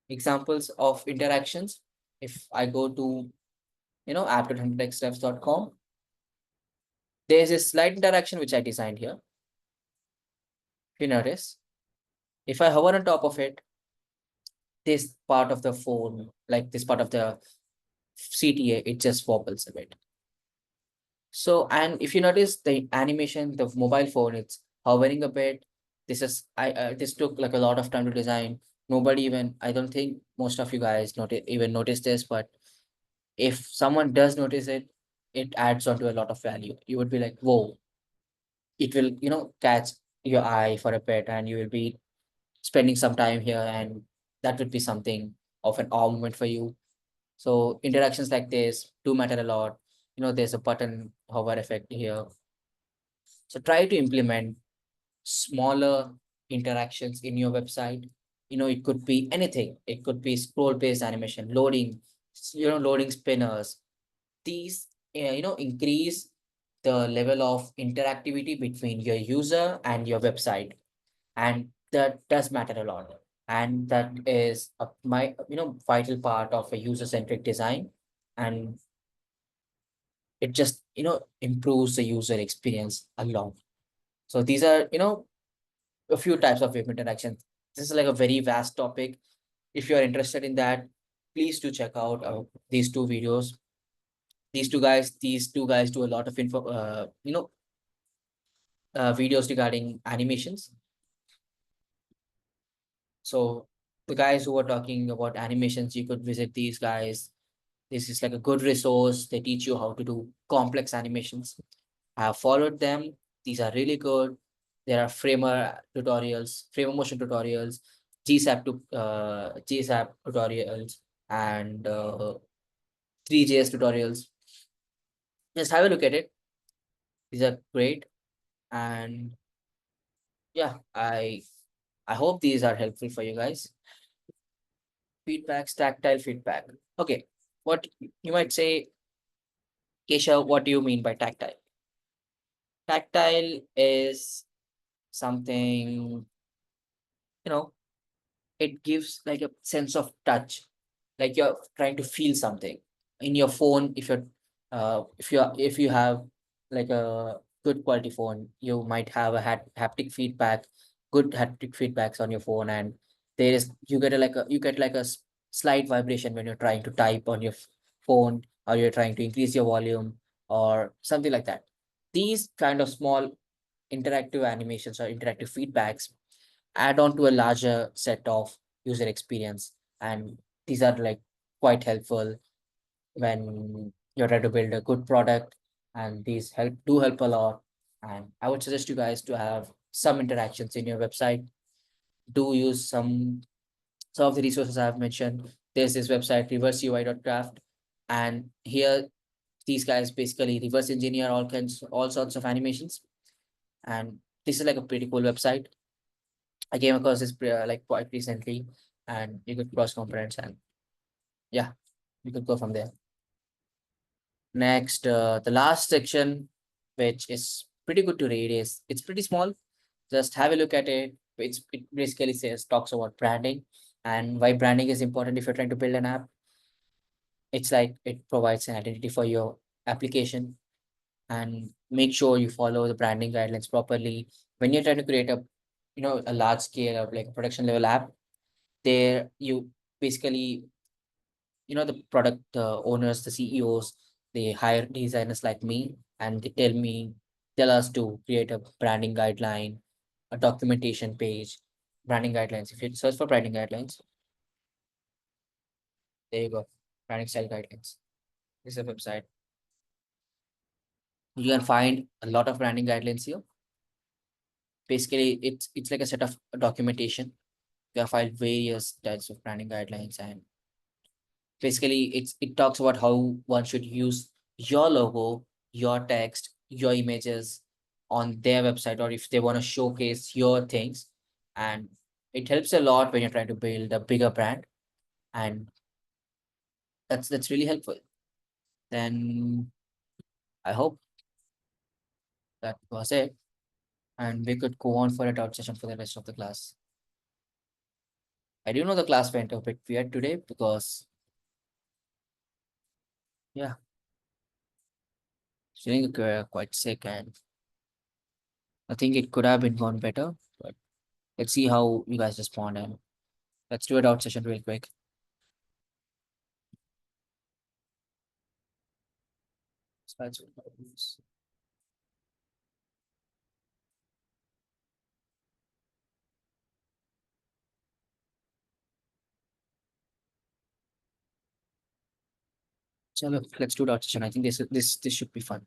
examples of interactions, if I go to, app.100xrefs.com, there's a slide interaction which I designed here. If you notice, if I hover on top of it, this part of the phone, like this part of the CTA, it just wobbles a bit. So, and if you notice the animation, the mobile phone, it's hovering a bit. This took like a lot of time to design. Nobody even, I don't think most of you guys even noticed this, but if someone does notice it, it adds on to a lot of value. You would be like, whoa, it will, catch your eye for a bit, and you will be spending some time here, and that would be something of an awe moment for you. So interactions like this do matter a lot. There's a button hover effect here. So try to implement smaller interactions in your website. It could be anything. It could be scroll-based animation, loading spinners. These, increase the level of interactivity between your user and your website. And that does matter a lot. And that is my, vital part of a user-centric design. And it just, improves the user experience a lot. So these are, a few types of web interactions. This is like a very vast topic. If you are interested in that, please do check out these two videos. These two guys do a lot of videos regarding animations. So the guys who are talking about animations, you could visit these guys. This is like a good resource. They teach you how to do complex animations. I have followed them. These are really good. There are framer motion tutorials, GSAP tutorials, and 3JS tutorials. Just have a look at it. These are great. And yeah, I hope these are helpful for you guys. Feedbacks, tactile feedback. Okay, what you might say, Kesha, what do you mean by tactile? Tactile is something, it gives like a sense of touch, like you're trying to feel something in your phone. If you have like a good quality phone, you might have a haptic feedback, good haptic feedbacks on your phone, and you get like a slight vibration when you're trying to type on your phone, or you're trying to increase your volume or something like that. These kind of small interactive animations or interactive feedbacks add on to a larger set of user experience, and these are like quite helpful when you're trying to build a good product, and these help a lot. And I would suggest you guys to have some interactions in your website. Do use some of the resources I have mentioned. There's this website reverseui.craft, and here these guys basically reverse engineer all sorts of animations, and this is like a pretty cool website. I came across this like quite recently, and you could cross components, and yeah, you could go from there. Next, the last section, which is pretty good to read, is it's pretty small. Just have a look at it. It basically talks about branding and why branding is important if you're trying to build an app. It's like it provides an identity for your application, and make sure you follow the branding guidelines properly when you're trying to create a large scale or like a production level app. There you basically, the product owners, the CEOs, they hire designers like me, and they tell us to create a branding guideline, a documentation page, branding guidelines. If you search for branding guidelines, there you go, branding style guidelines. This is a website. You can find a lot of branding guidelines here. Basically, it's like a set of documentation. You can find various types of branding guidelines, and basically it talks about how one should use your logo, your text, your images, on their website, or if they want to showcase your things. And it helps a lot when you're trying to build a bigger brand, and that's really helpful. Then I hope that was it, and we could go on for a doubt session for the rest of the class. I do know the class went a bit weird today because, yeah, feeling quite sick, and I think it could have been gone better, but let's see how you guys respond, and let's do a doubt session real quick. Slides will close. So let's do doubt session. I think this should be fun.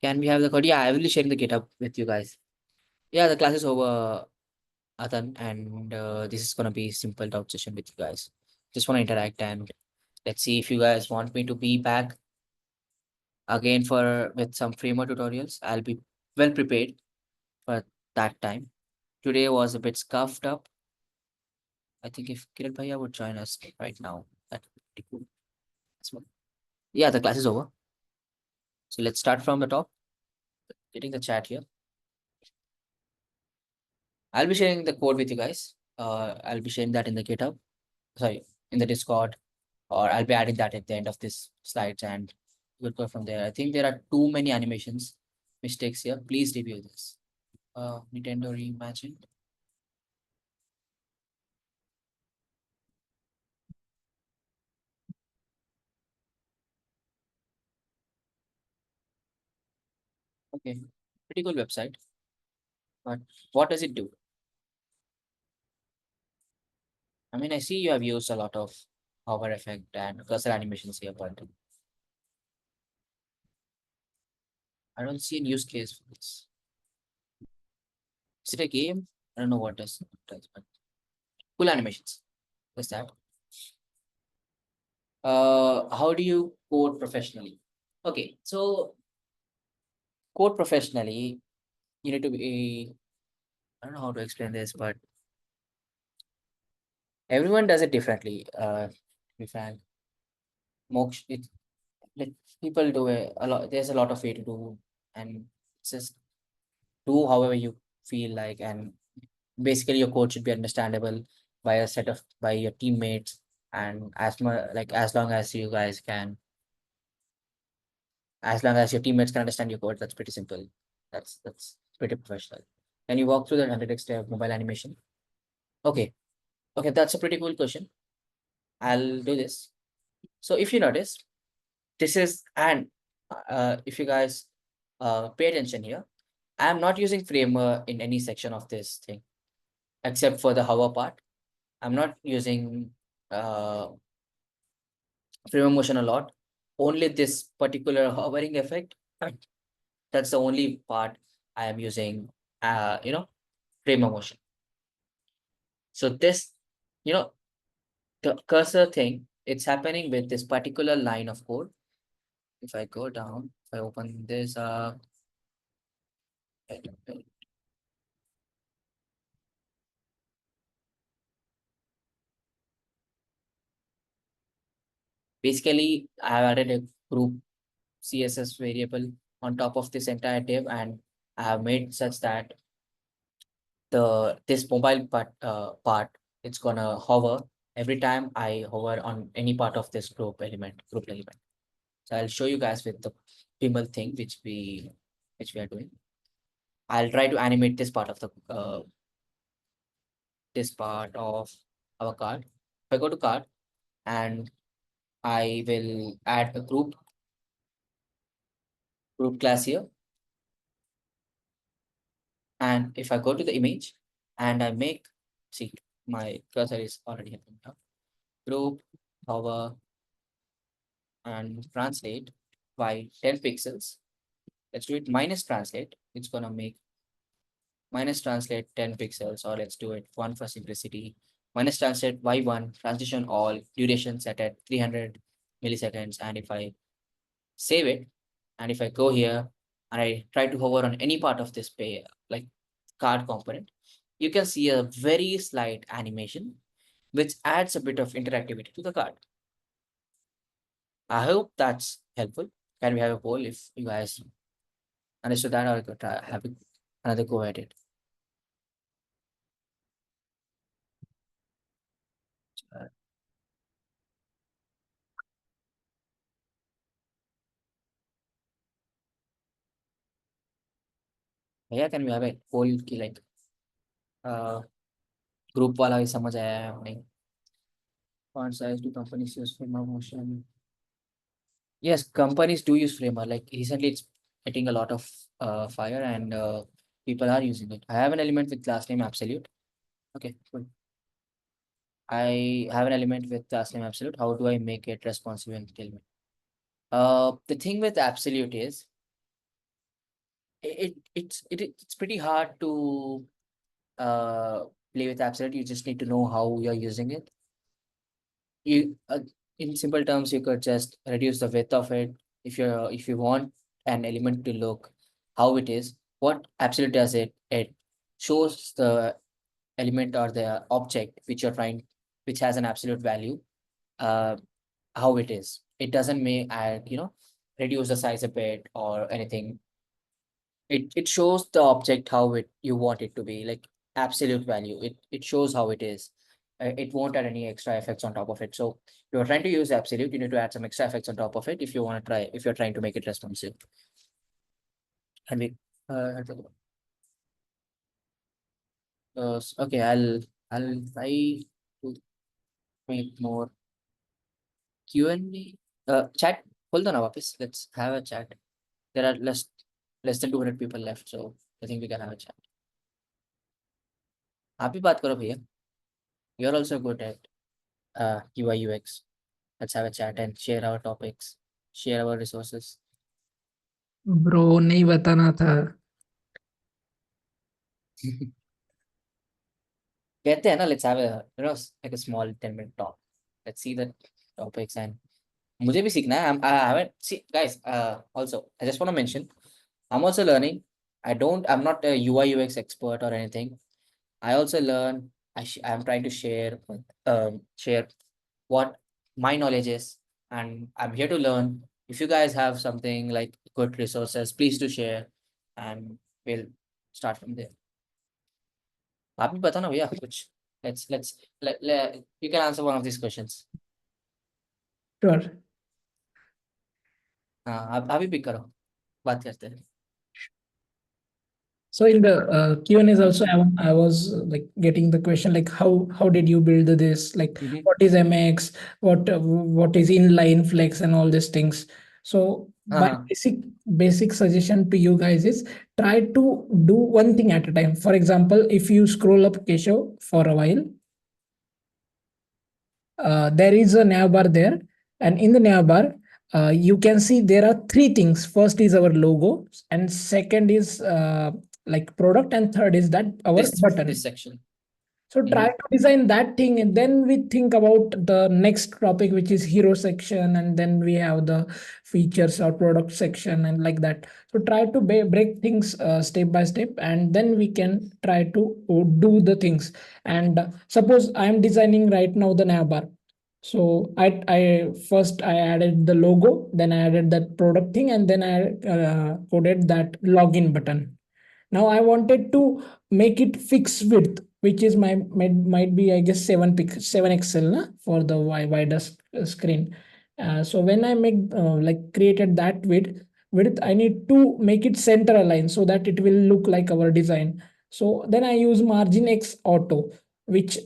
Can we have the code? Yeah, I will be sharing the GitHub with you guys. Yeah, the class is over, Atan, and this is gonna be simple doubt session with you guys. Just want to interact, and let's see if you guys want me to be back again for with some framework tutorials. I'll be well prepared for that time. Today was a bit scuffed up. I think if Kiran Bhaiya would join us right now, that would be cool. Yeah, the class is over. So let's start from the top. Getting the chat here. I'll be sharing the code with you guys. I'll be sharing that in the GitHub, sorry, in the Discord, or I'll be adding that at the end of this slides, and we'll go from there. I think there are too many animations mistakes here. Please review this. Nintendo reimagined. Okay, pretty cool website. But what does it do? I mean, I see you have used a lot of hover effect and cursor animations here, but I don't see a use case for this. Is it a game? I don't know what does, but cool animations. What's that? How do you code professionally? Okay, so code professionally, you need to be, I don't know how to explain this, but everyone does it differently. To be frank, Moksh, like people do a lot. There's a lot of way to do, and just do however you feel like, and basically your code should be understandable by a set of by your teammates, and as much like as long as you guys can, as long as your teammates can understand your code, that's pretty simple. That's pretty professional. Can you walk through the 100x mobile animation? Okay, okay, that's a pretty cool question. I'll do this. So if you notice, this is, and if you guys pay attention here, I'm not using framer in any section of this thing except for the hover part. I'm not using framer motion a lot. Only this particular hovering effect. That's the only part I am using. Framer motion. So this, you know, the cursor thing, it's happening with this particular line of code. If I go down, if I open this up, basically I have added a group CSS variable on top of this entire div, and I have made such that this mobile part, it's gonna hover every time I hover on any part of this group element. So I'll show you guys with the Pimble thing which we are doing. I'll try to animate this part of our card. If I go to card, and I will add a group class here. And if I go to the image and I make, see, my cursor is already happening now. Group, hover, and translate by 10 pixels. Let's do it minus translate. It's gonna make minus translate 10 pixels, or let's do it one for simplicity. Minus translate y1, transition all, duration set at 300 milliseconds. And if I save it, and if I go here and I try to hover on any part of this pay, like card component, you can see a very slight animation, which adds a bit of interactivity to the card. I hope that's helpful. Can we have a poll if you guys understood that, or I could try have another go at it? Uh, yeah, can we have a poll ki like group वाला ही समझ आया है हमें? Font size do companies use Framer motion? Yes, companies do use Framer. Like recently, it's getting a lot of fire, and people are using it. I have an element with class name absolute. Okay, cool. I have an element with class name absolute. How do I make it responsive and tell me? The thing with absolute is it's pretty hard to uh play with absolute. You just need to know how you're using it. You in simple terms, you could just reduce the width of it. If you want an element to look how it is, what absolute does it shows the element or the object which you're trying, which has an absolute value, uh how it is. It doesn't make reduce the size a bit or anything. It shows the object how it you want it to be, like absolute value. It shows how it is. It won't add any extra effects on top of it. So if you're trying to use absolute, you need to add some extra effects on top of it if you want to try, if you're trying to make it responsive. And we okay, I'll try to make more Q&A. Chat, hold on, Wapis. Let's have a chat. There are less than 200 people left, so I think we can have a chat. आप ही बात करो भैया. You're also good at UI UX. Let's have a chat and share our topics, share our resources. Bro नहीं बताना था. कहते हैं ना, let's have a like a small 10-minute talk. Let's see the topics, and मुझे भी सीखना है. I haven't see guys. Also, I just want to mention, I'm also learning. I'm not a UI UX expert or anything. I also learn. I'm trying to share what my knowledge is, and I'm here to learn. If you guys have something like good resources, please do share, and we'll start from there. आप भी बताओ ना भैया कुछ. Let's you can answer one of these questions. Sure. हाँ, आप भी pick करो, बात करते हैं. So in the Q&As also, I was like getting the question like how did you build this? Like Mhm. what is MX? What is inline flex and all these things. So my Uh-huh. basic suggestion to you guys is try to do one thing at a time. For example, if you scroll up Keshav for a while, there is a navbar there, and in the navbar you can see there are three things. First is our logo, and second is like product, and third is that our button. This section. So try to design that thing, and then we think about the next topic, which is hero section, and then we have the features or product section, and like that. So try to break things step by step, and then we can try to do the things. And suppose I am designing right now the navbar. So I first I added the logo, then I added that product thing, and then I coded that login button. Now I wanted to make it fixed width, which is might be I guess 7 XL na, for the wider screen. So when I make like created that width, I need to make it center aligned so that it will look like our design. So then I use margin X auto, which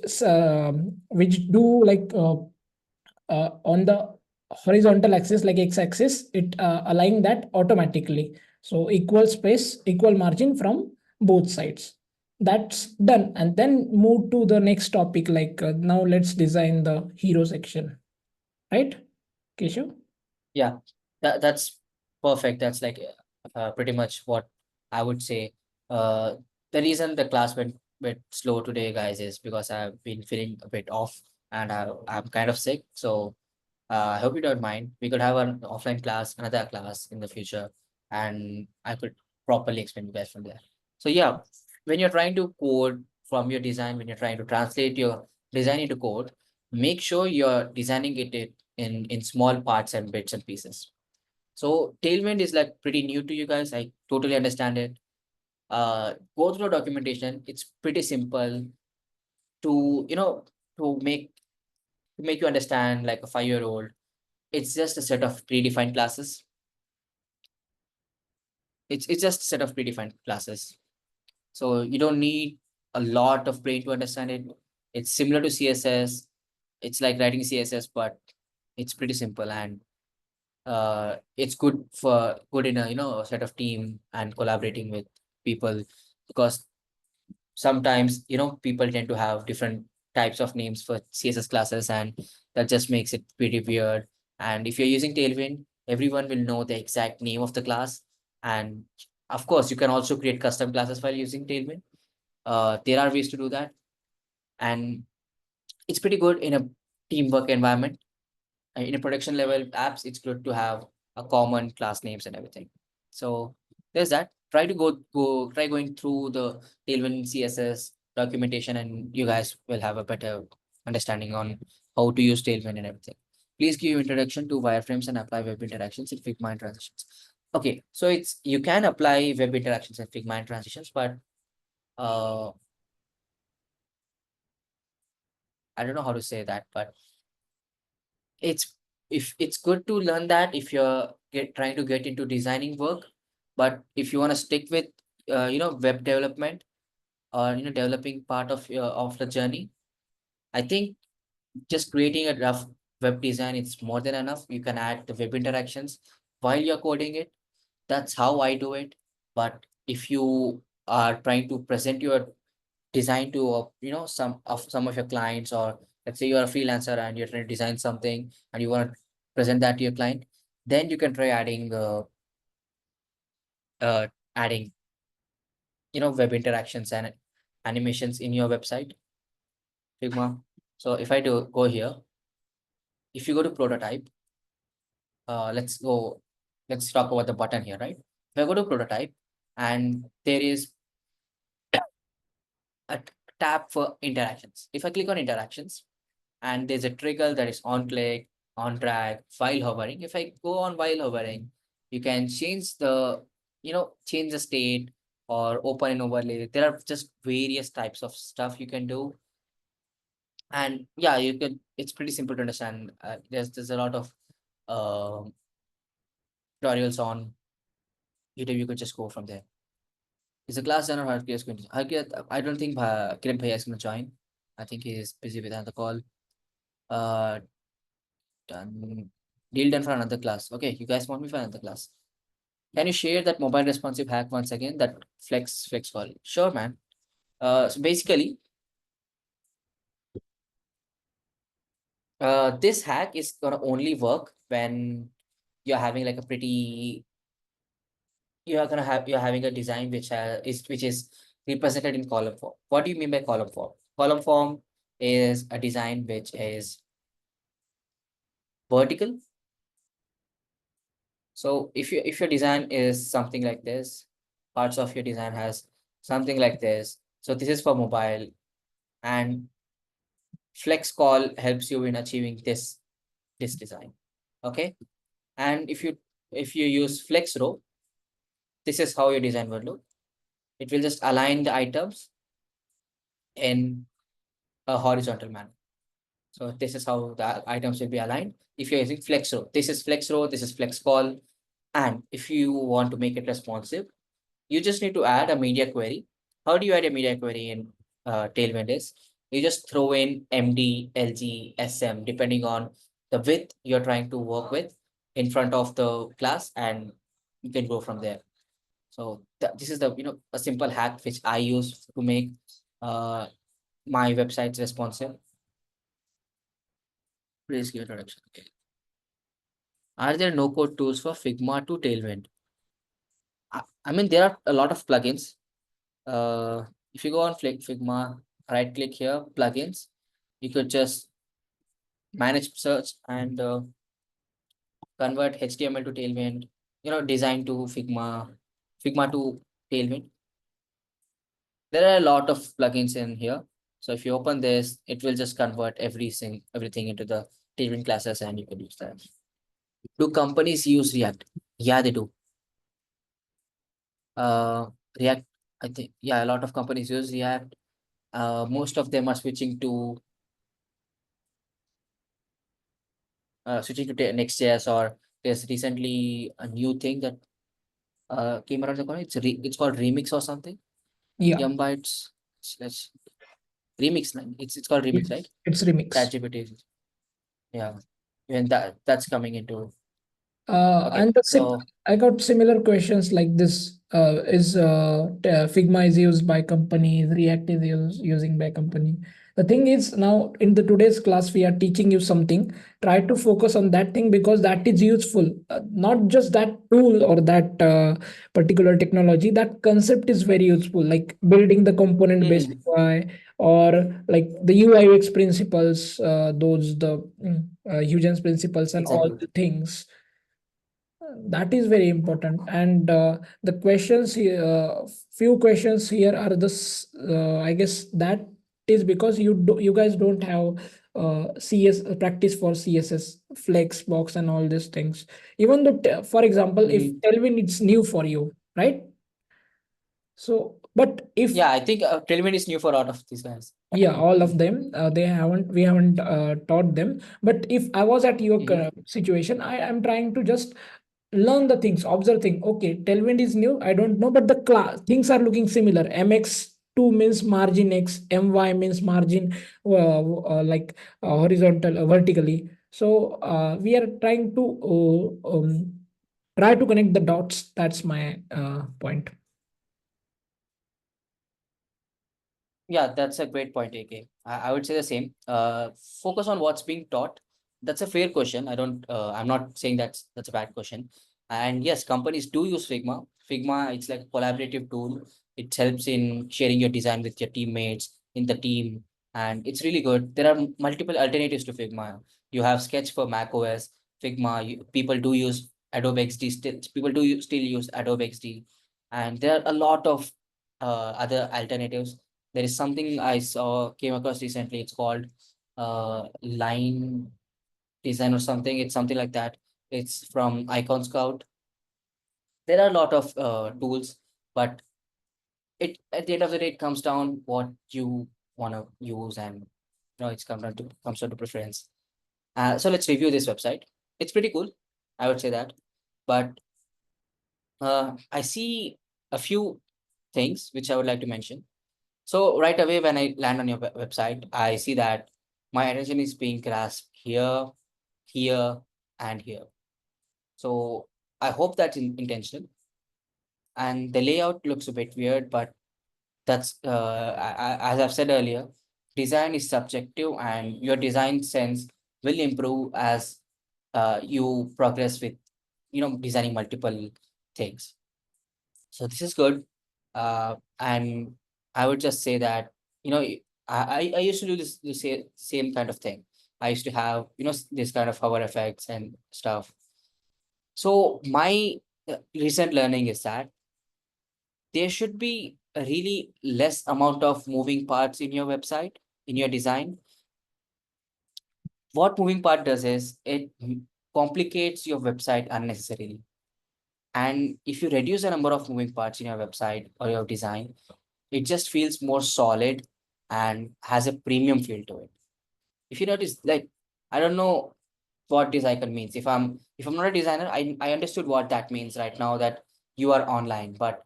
which do like on the horizontal axis like x-axis, it align that automatically. So equal space, equal margin from both sides. That's done, and then move to the next topic. Like now, let's design the hero section, right, Keshav? Yeah, that's perfect. That's like pretty much what I would say. The reason the class went bit slow today, guys, is because I've been feeling a bit off, and I'm kind of sick. So I hope you don't mind. We could have an offline class, another class in the future. and I could properly explain you guys from there. So yeah, when you're trying to code from your design, when you're trying to translate your design into code, make sure you're designing it in small parts and bits and pieces. So Tailwind is like pretty new to you guys. I totally understand it. Go through documentation. It's pretty simple to, to make you understand like a 5-year-old. It's just a set of predefined classes. It's just a set of predefined classes. So you don't need a lot of brain to understand it. It's similar to CSS. It's like writing CSS, but it's pretty simple, and it's good in a set of team and collaborating with people, because sometimes people tend to have different types of names for CSS classes, and that just makes it pretty weird. And if you're using Tailwind, everyone will know the exact name of the class. And of course, you can also create custom classes while using Tailwind. There are ways to do that, and it's pretty good in a teamwork environment. In a production level apps, it's good to have a common class names and everything. So there's that. Try to try going through the Tailwind CSS documentation, and you guys will have a better understanding on how to use Tailwind and everything. Please give introduction to wireframes and apply web interactions in Figma and transitions. Okay, so you can apply web interactions and Figma and transitions, but uh I don't know how to say that, but it's if it's good to learn that if you're trying to get into designing work. But if you want to stick with web development, or developing part of the journey, I think just creating a rough web design, it's more than enough. You can add the web interactions while you're coding it. That's how I do it. But if you are trying to present your design to some of your clients, or let's say you're a freelancer and you're trying to design something and you want to present that to your client, then you can try uh adding web interactions and animations in your website, Figma. So if I do go here, if you go to prototype, let's talk about the button here, right? If I go to prototype, and there is a tab for interactions. If I click on interactions, and there's a trigger that is on click, on drag, while hovering. If I go on while hovering, you can change the state or open an overlay. There are just various types of stuff you can do. And yeah, it's pretty simple to understand. There's a lot of um tutorials on YouTube. You could just go from there. Is the class done or Harkiya is going to? Harkiya, I don't think Kiran Bhaiya is going to join. I think he is busy with another call. Uh, Done. Deal done for another class. Okay, you guys want me for another class. Can you share that mobile responsive hack once again? That flex call. Sure, man. So basically, this hack is gonna only work when you're having like a pretty you're having a design which is represented in column form. What do you mean by column form? Column form is a design which is vertical. So if your design is something like this, parts of your design has something like this. So this is for mobile, and flex call helps you in achieving this design. Okay. And if you use flex row, this is how your design will look. It will just align the items in a horizontal manner. So this is how the items will be aligned. If you're using flex row, this is flex row, this is flex call. And if you want to make it responsive, you just need to add a media query. How do you add a media query in Tailwind is you just throw in MD, LG, SM, depending on the width you're trying to work with in front of the class, and you can go from there. So this is a simple hack which I use to make uh, my websites responsive. Please give introduction. Okay. Are there no code tools for Figma to Tailwind? I mean, there are a lot of plugins. If you go on Figma, right click here, plugins, you could just manage search and convert HTML to Tailwind, design to Figma to Tailwind. There are a lot of plugins in here. So if you open this, it will just convert everything into the Tailwind classes, and you can use that. Do companies use React? Yeah, they do. Uh, React, I think, yeah, a lot of companies use React. Most of them are switching to Next.js, or there's recently a new thing that came around the corner. It's called Remix or something. Yeah, Bytes slash Remix line. It's called Remix, right? it's remix. ChatGPT. Yeah, and that's coming into. Uh, Okay, and the so I got similar questions like this. Figma is used by companies, React is using by company. The thing is, now in the today's class, we are teaching you something. Try to focus on that thing because that is useful. Not just that tool or that particular technology. That concept is very useful, like building the component based mhm, UI, or like the UI/UX principles, those the Huygens principles and all exactly. the things that is very important. And the questions here, few questions here are this. I guess that is because you guys don't have CS practice for CSS, Flexbox, and all these things. Even though, for example, if Mhm. Tailwind it's new for you, right? So, but if Yeah, I think Tailwind is new for a lot of these guys. yeah, all of them, we haven't taught them. But if I was at your Mhm. situation, I am trying to just learn the things, observe things. Okay, Tailwind is new, I don't know, but the class things are looking similar. MX2 means margin X, MY means margin like horizontal, vertically. So we are trying to try to connect the dots. That's my point. Yeah, that's a great point, AK. I would say the same. Focus on what's being taught. That's a fair question. I'm not saying that's a bad question. And yes, companies do use Figma. Figma, it's like a collaborative tool. It helps in sharing your design with your teammates in the team, and it's really good. There are multiple alternatives to Figma. You have Sketch for Mac OS, Figma. People do use Adobe XD. People do still use Adobe XD, and there are a lot of other alternatives. There is something I came across recently. It's called line design or something. It's something like that. It's from Icon Scout. There are a lot of tools, but it at the end of the day, it comes down what you want to use, and it's comes down to preference. So let's review this website. It's pretty cool, I would say that. But I see a few things which I would like to mention. So right away, when I land on your website, I see that my attention is being grasped here, here, and here. So I hope that's intentional. And the layout looks a bit weird, but that's as I've said earlier, design is subjective, and your design sense will improve as you progress with designing multiple things. So this is good. And I would just say that, I used to do the same kind of thing. I used to have, this kind of hover effects and stuff. So my recent learning is that there should be a really less amount of moving parts in your website, in your design. What moving part does is it complicates your website unnecessarily. And if you reduce the number of moving parts in your website or your design, it just feels more solid and has a premium feel to it. If you notice, like, I don't know what this icon means. If I'm not a designer, I understood what that means right now, that you are online. But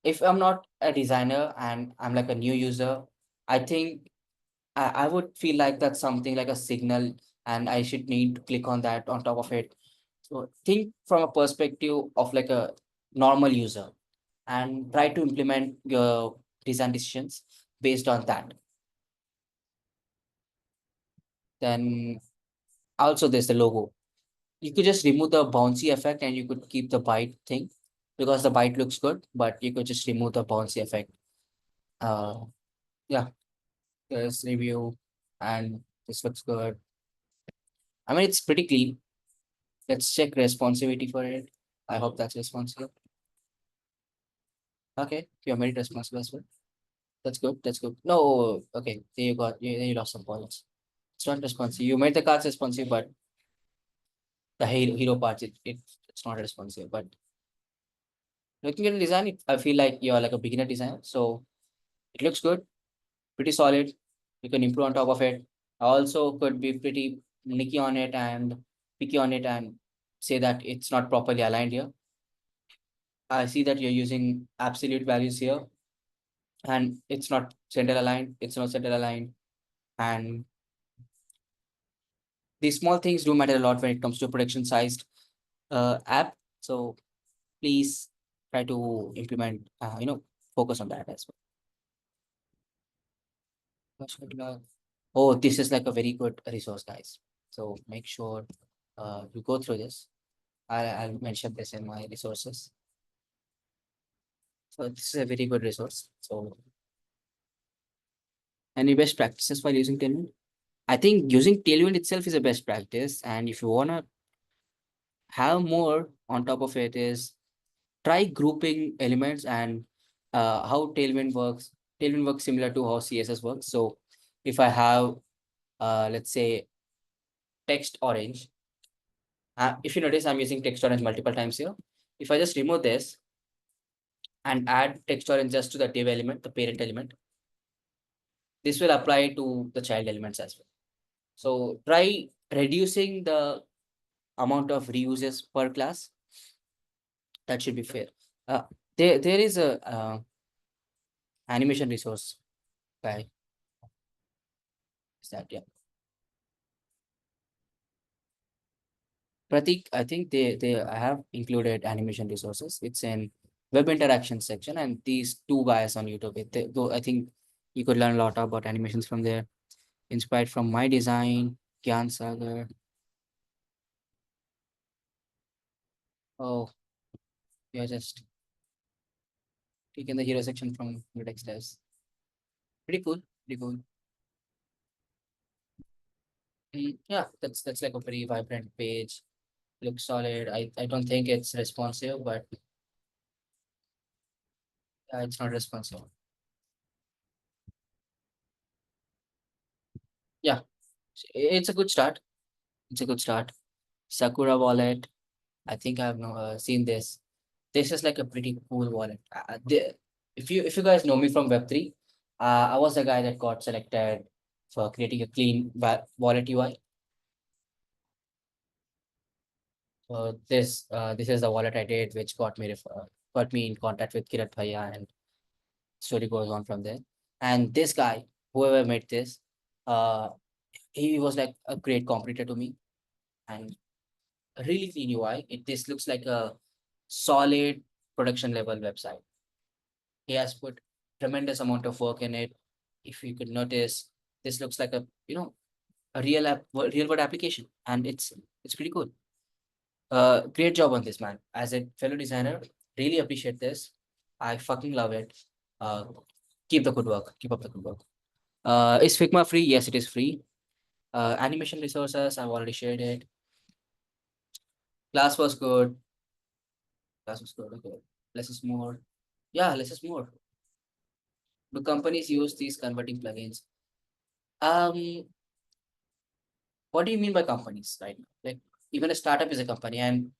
if I'm not a designer and I'm like a new user, I think I would feel like that's something like a signal, and I should need to click on that on top of it. So think from a perspective of like a normal user, and try to implement your design decisions based on that. Then also there's the logo. You could just remove the bouncy effect and you could keep the byte thing, because the byte looks good, but you could just remove the bouncy effect. Uh, yeah, there's review, and this looks good. I mean, it's pretty clean. Let's check responsivity for it. I hope that's responsive. Okay, you made it responsive as well. That's good. That's good. No, okay. There you got you lost some points. It's not responsive. You made the cards responsive, but the hero parts it's not responsive. But looking at the design, I feel like you're like a beginner designer. So it looks good, pretty solid. You can improve on top of it. I also could be pretty nicky on it and picky on it and say that it's not properly aligned here. I see that you're using absolute values here and it's not center aligned. It's not center aligned. And these small things do matter a lot when it comes to production sized app. So please try to implement, focus on that as well. Oh, this is like a very good resource, guys. So make sure you go through this. I'll mention this in my resources. So this is a very good resource. So any best practices while using Tailwind? I think using Tailwind itself is a best practice. And if you wanna have more on top of it is try grouping elements and how Tailwind works. Tailwind works similar to how CSS works. So if I have, let's say, text orange, if you notice, I'm using text orange multiple times here. If I just remove this and add text orange just to the div element, the parent element, this will apply to the child elements as well. So try reducing the amount of reuses per class. That should be fair. Uh, there is a animation resource guy. Is that yeah? Pratik, I think they have included animation resources. It's in web interaction section, and these two guys on YouTube. Though I think you could learn a lot about animations from there. Inspired from my design, Gyan Sagar. Oh, you're just taking the hero section from your text devs. Pretty cool. Pretty cool. Yeah, that's like a pretty vibrant page. Looks solid. I don't think it's responsive, but it's not responsive. Yeah, it's a good start. It's a good start. Sakura wallet. I think I've seen this. This is like a pretty cool wallet. If you guys know me from Web3, I was the guy that got selected for creating a clean wallet UI. So this is the wallet I did, which got me in contact with Kirat Bhaiya, and story goes on from there. And this guy, whoever made this, uh, he was like a great competitor to me, and a really clean UI. This looks like a solid production level website. He has put tremendous amount of work in it. If you could notice, this looks like a real world application, and it's pretty cool. Great job on this, man. As a fellow designer, really appreciate this. I fucking love it. Uh, keep the good work. Keep up the good work. Is Figma free? Yes, it is free. Animation resources, I've already shared it. Class was good. Class was good. Okay. Less is more. Yeah, less is more. Do companies use these converting plugins? Um, what do you mean by companies right now? Like even a startup is a company, and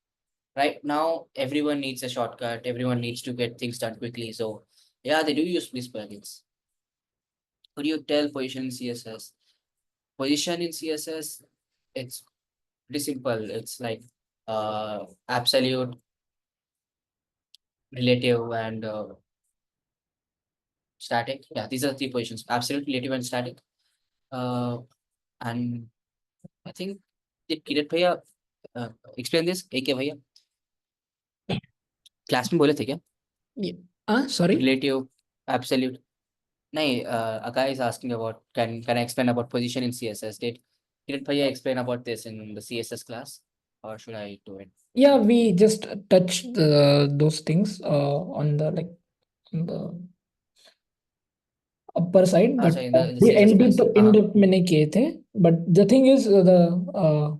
right now everyone needs a shortcut. Everyone needs to get things done quickly. So yeah, they do use these plugins. Could you tell position in CSS? Position in CSS, it's pretty simple. It's like absolute, relative, and static. Yeah, these are the three positions: absolute, relative, and static. Uh, and I think did Kirat Bhaiya explain this? AK Bhaiya class में बोले थे क्या? Sorry. Relative, absolute. No, a guy is asking about can I explain about position in CSS? Did Bhaiya explain about this in the CSS class, or should I do it? Yeah, we just touched those things on the on the upper side, but Sorry, in the we CSS class. end up मैंने किए थे. But the thing is, the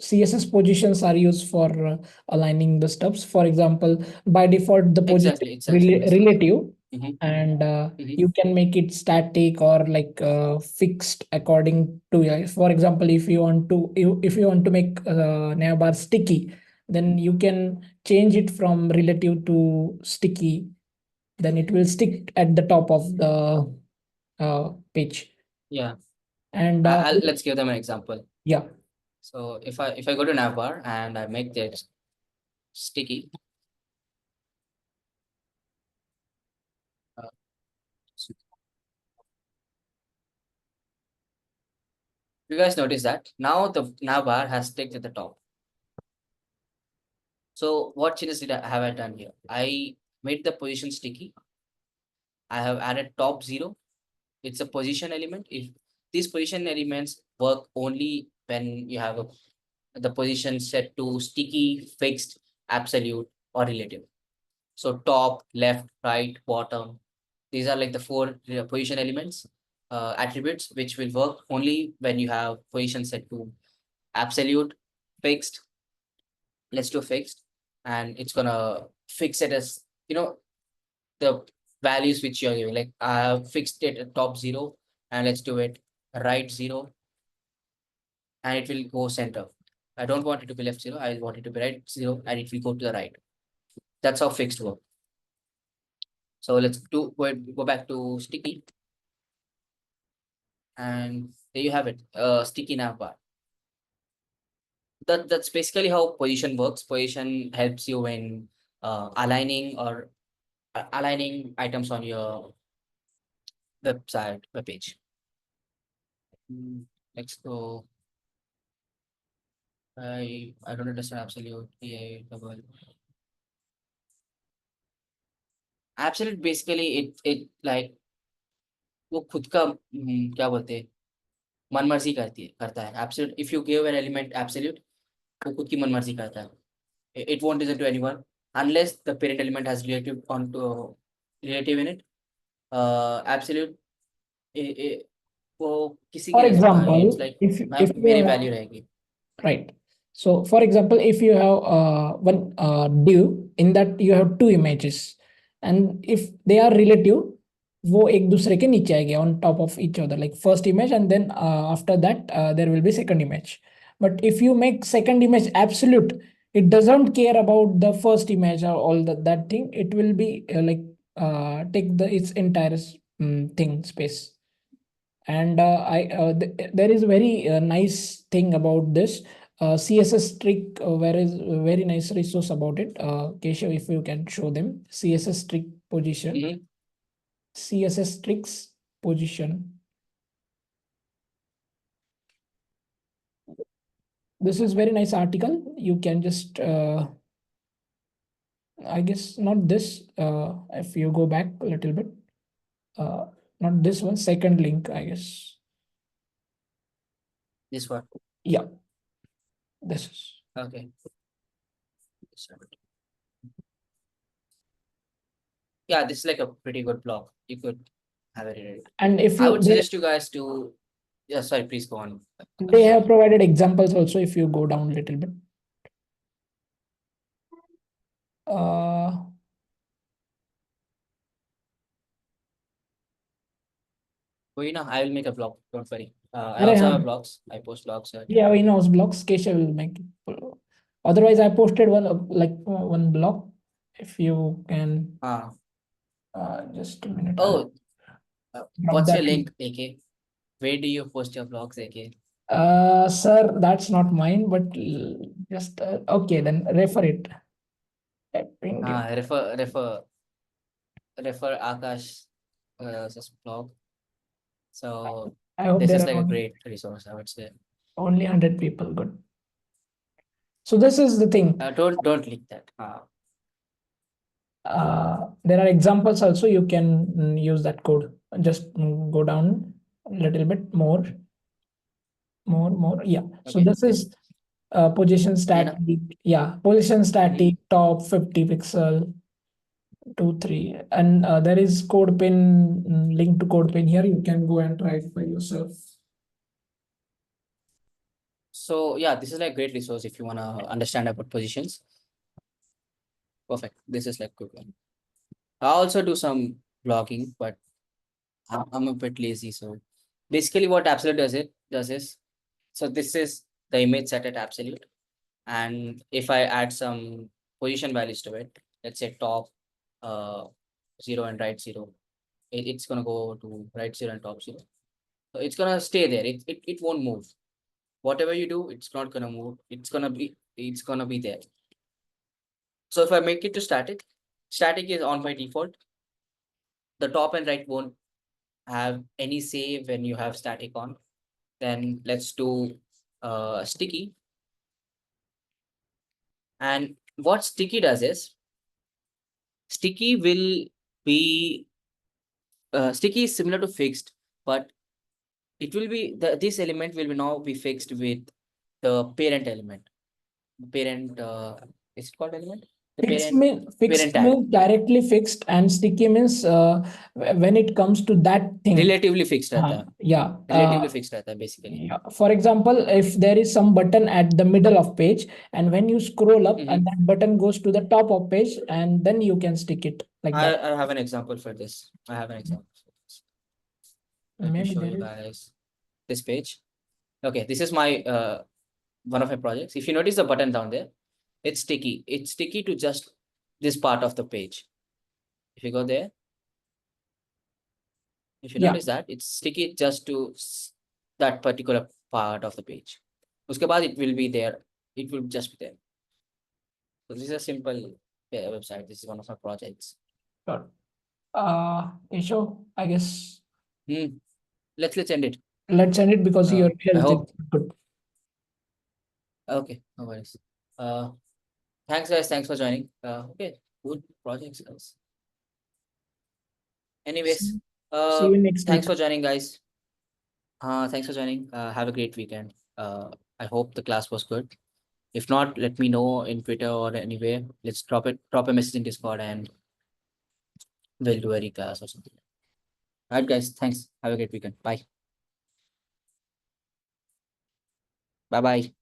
CSS positions are used for aligning the stuffs. For example, by default, the position Exactly. relative, Mhm. and you can make it static or like fixed according to. For example, if you want to make navbar sticky, then you can change it from relative to sticky. Then it will stick at the top of the page. Yeah. And Let's give them an example. yeah. So if I go to navbar and I make that sticky, uh, you guys notice that now the navbar has sticked at the top. So what changes have I done here? I made the position sticky. I have added top 0. It's a position element. If these position elements work only when you have the position set to sticky, fixed, absolute, or relative. So top, left, right, bottom. These are like the 4 position elements, attributes, which will work only when you have position set to absolute, fixed. Let's do fixed, and it's gonna fix it as the values which you're giving. Like I have fixed it at top 0, and let's do it right 0, and it will go center. I don't want it to be left 0. I want it to be right 0, and it will go to the right. That's how fixed work. So let's go back to sticky, and there you have it. Sticky navbar. That's basically how position works. Position helps you in aligning or aligning items on your web page. Let's go. I don't understand absolute. Double. Absolute basically it like वो खुद का क्या बोलते हैं मनमर्जी करता है absolute. If you give an element absolute, वो खुद की मनमर्जी करता है. It won't listen to anyone unless the parent element has relative in it. Absolute वो किसी के For नहीं सकता. It's example, like if you मेरी have, value रहेगी. right. So for example, if you have one div, in that you have two images, and if they are relative, वो एक दूसरे के नीचे आएंगे on top of each other, like first image, and then after that there will be second image. But if you make second image absolute, it doesn't care about the first image or all that thing. It will be like take its entire thing space. And there is a very nice thing about this CSS trick, where is a very nice resource about it. Keshav, if you can show them CSS trick position. CSS tricks position. This is very nice article. You can just I guess not this. If you go back a little bit, not this one, second link, I guess. This one. Yeah, this is. Okay. Yeah, this is like a pretty good blog. You could have it read. And if I you, would suggest you guys to. Yeah, sorry, please go on. they have provided examples also. If you go down a little bit. Uh, I will make a blog. Don't worry. I अरे also हाँ, have blogs. I post blogs. yeah, we know blogs. Keshav will make it. Otherwise, I posted one one blog. If you can, just a minute. Oh, Drop what's that your link. link, AK? Where do you post your blogs, AK? Sir, that's not mine, but just okay, then refer it. I pinged you. Refer Akash blog. So I hope this there is are like a great resource, I would say. only 100 people. Good. So this is the thing. Don't link that. There are examples also. You can use that code. Just go down a little bit more. Yeah. So Okay. this is position static. Yeah, position static, top 50 pixel, 2, 3. And there is code pin, link to code pin here. You can go and try it by yourself. So yeah, this is like great resource if you want to understand about positions. Perfect. This is like good one. I also do some blogging, but I'm a bit lazy. So basically what Absolute does is, so this is the image set at Absolute. And if I add some position values to it, let's say top uh 0 and right 0, it's gonna go to right 0 and top 0. So it's gonna stay there. It won't move. Whatever you do, it's not gonna move. It's gonna be there. So if I make it to static, static is on by default. The top and right won't have any say when you have static on. Then let's do sticky. And what sticky does is, sticky will be sticky is similar to fixed, but it will be this element will now be fixed with the parent element. Parent is it called element? The parent Fixed tag. means directly fixed, and sticky means when it comes to that thing. Relatively fixed रहता है. Yeah. Relatively fixed रहता है basically. Yeah. For example, if there is some button at the middle of page, and when you scroll up, and that button goes to the top of page, and then you can stick it like that. I have an example for this. I have an example for this. Let me Maybe show there you is. guys this page. Okay, this is my one of my projects. If you notice the button down there, it's sticky. It's sticky to just this part of the page. If you go there, if you Yeah. notice that, it's sticky just to that particular part of the page. Uske baad it will be there. It will just be there. So this is a simple website. This is one of my projects. Sure. Keshav, I guess Let's end it. let's end it because your I health is hope. good. Okay, no worries. Thanks guys. Thanks for joining. Okay, good projects, guys. Anyways, See you next thanks week. for joining, guys. Thanks for joining. Have a great weekend. I hope the class was good. If not, let me know in Twitter or anywhere. Let's drop a message in Discord and we'll do a reclass or something. All right, guys. Thanks. Have a great weekend. Bye. Bye bye.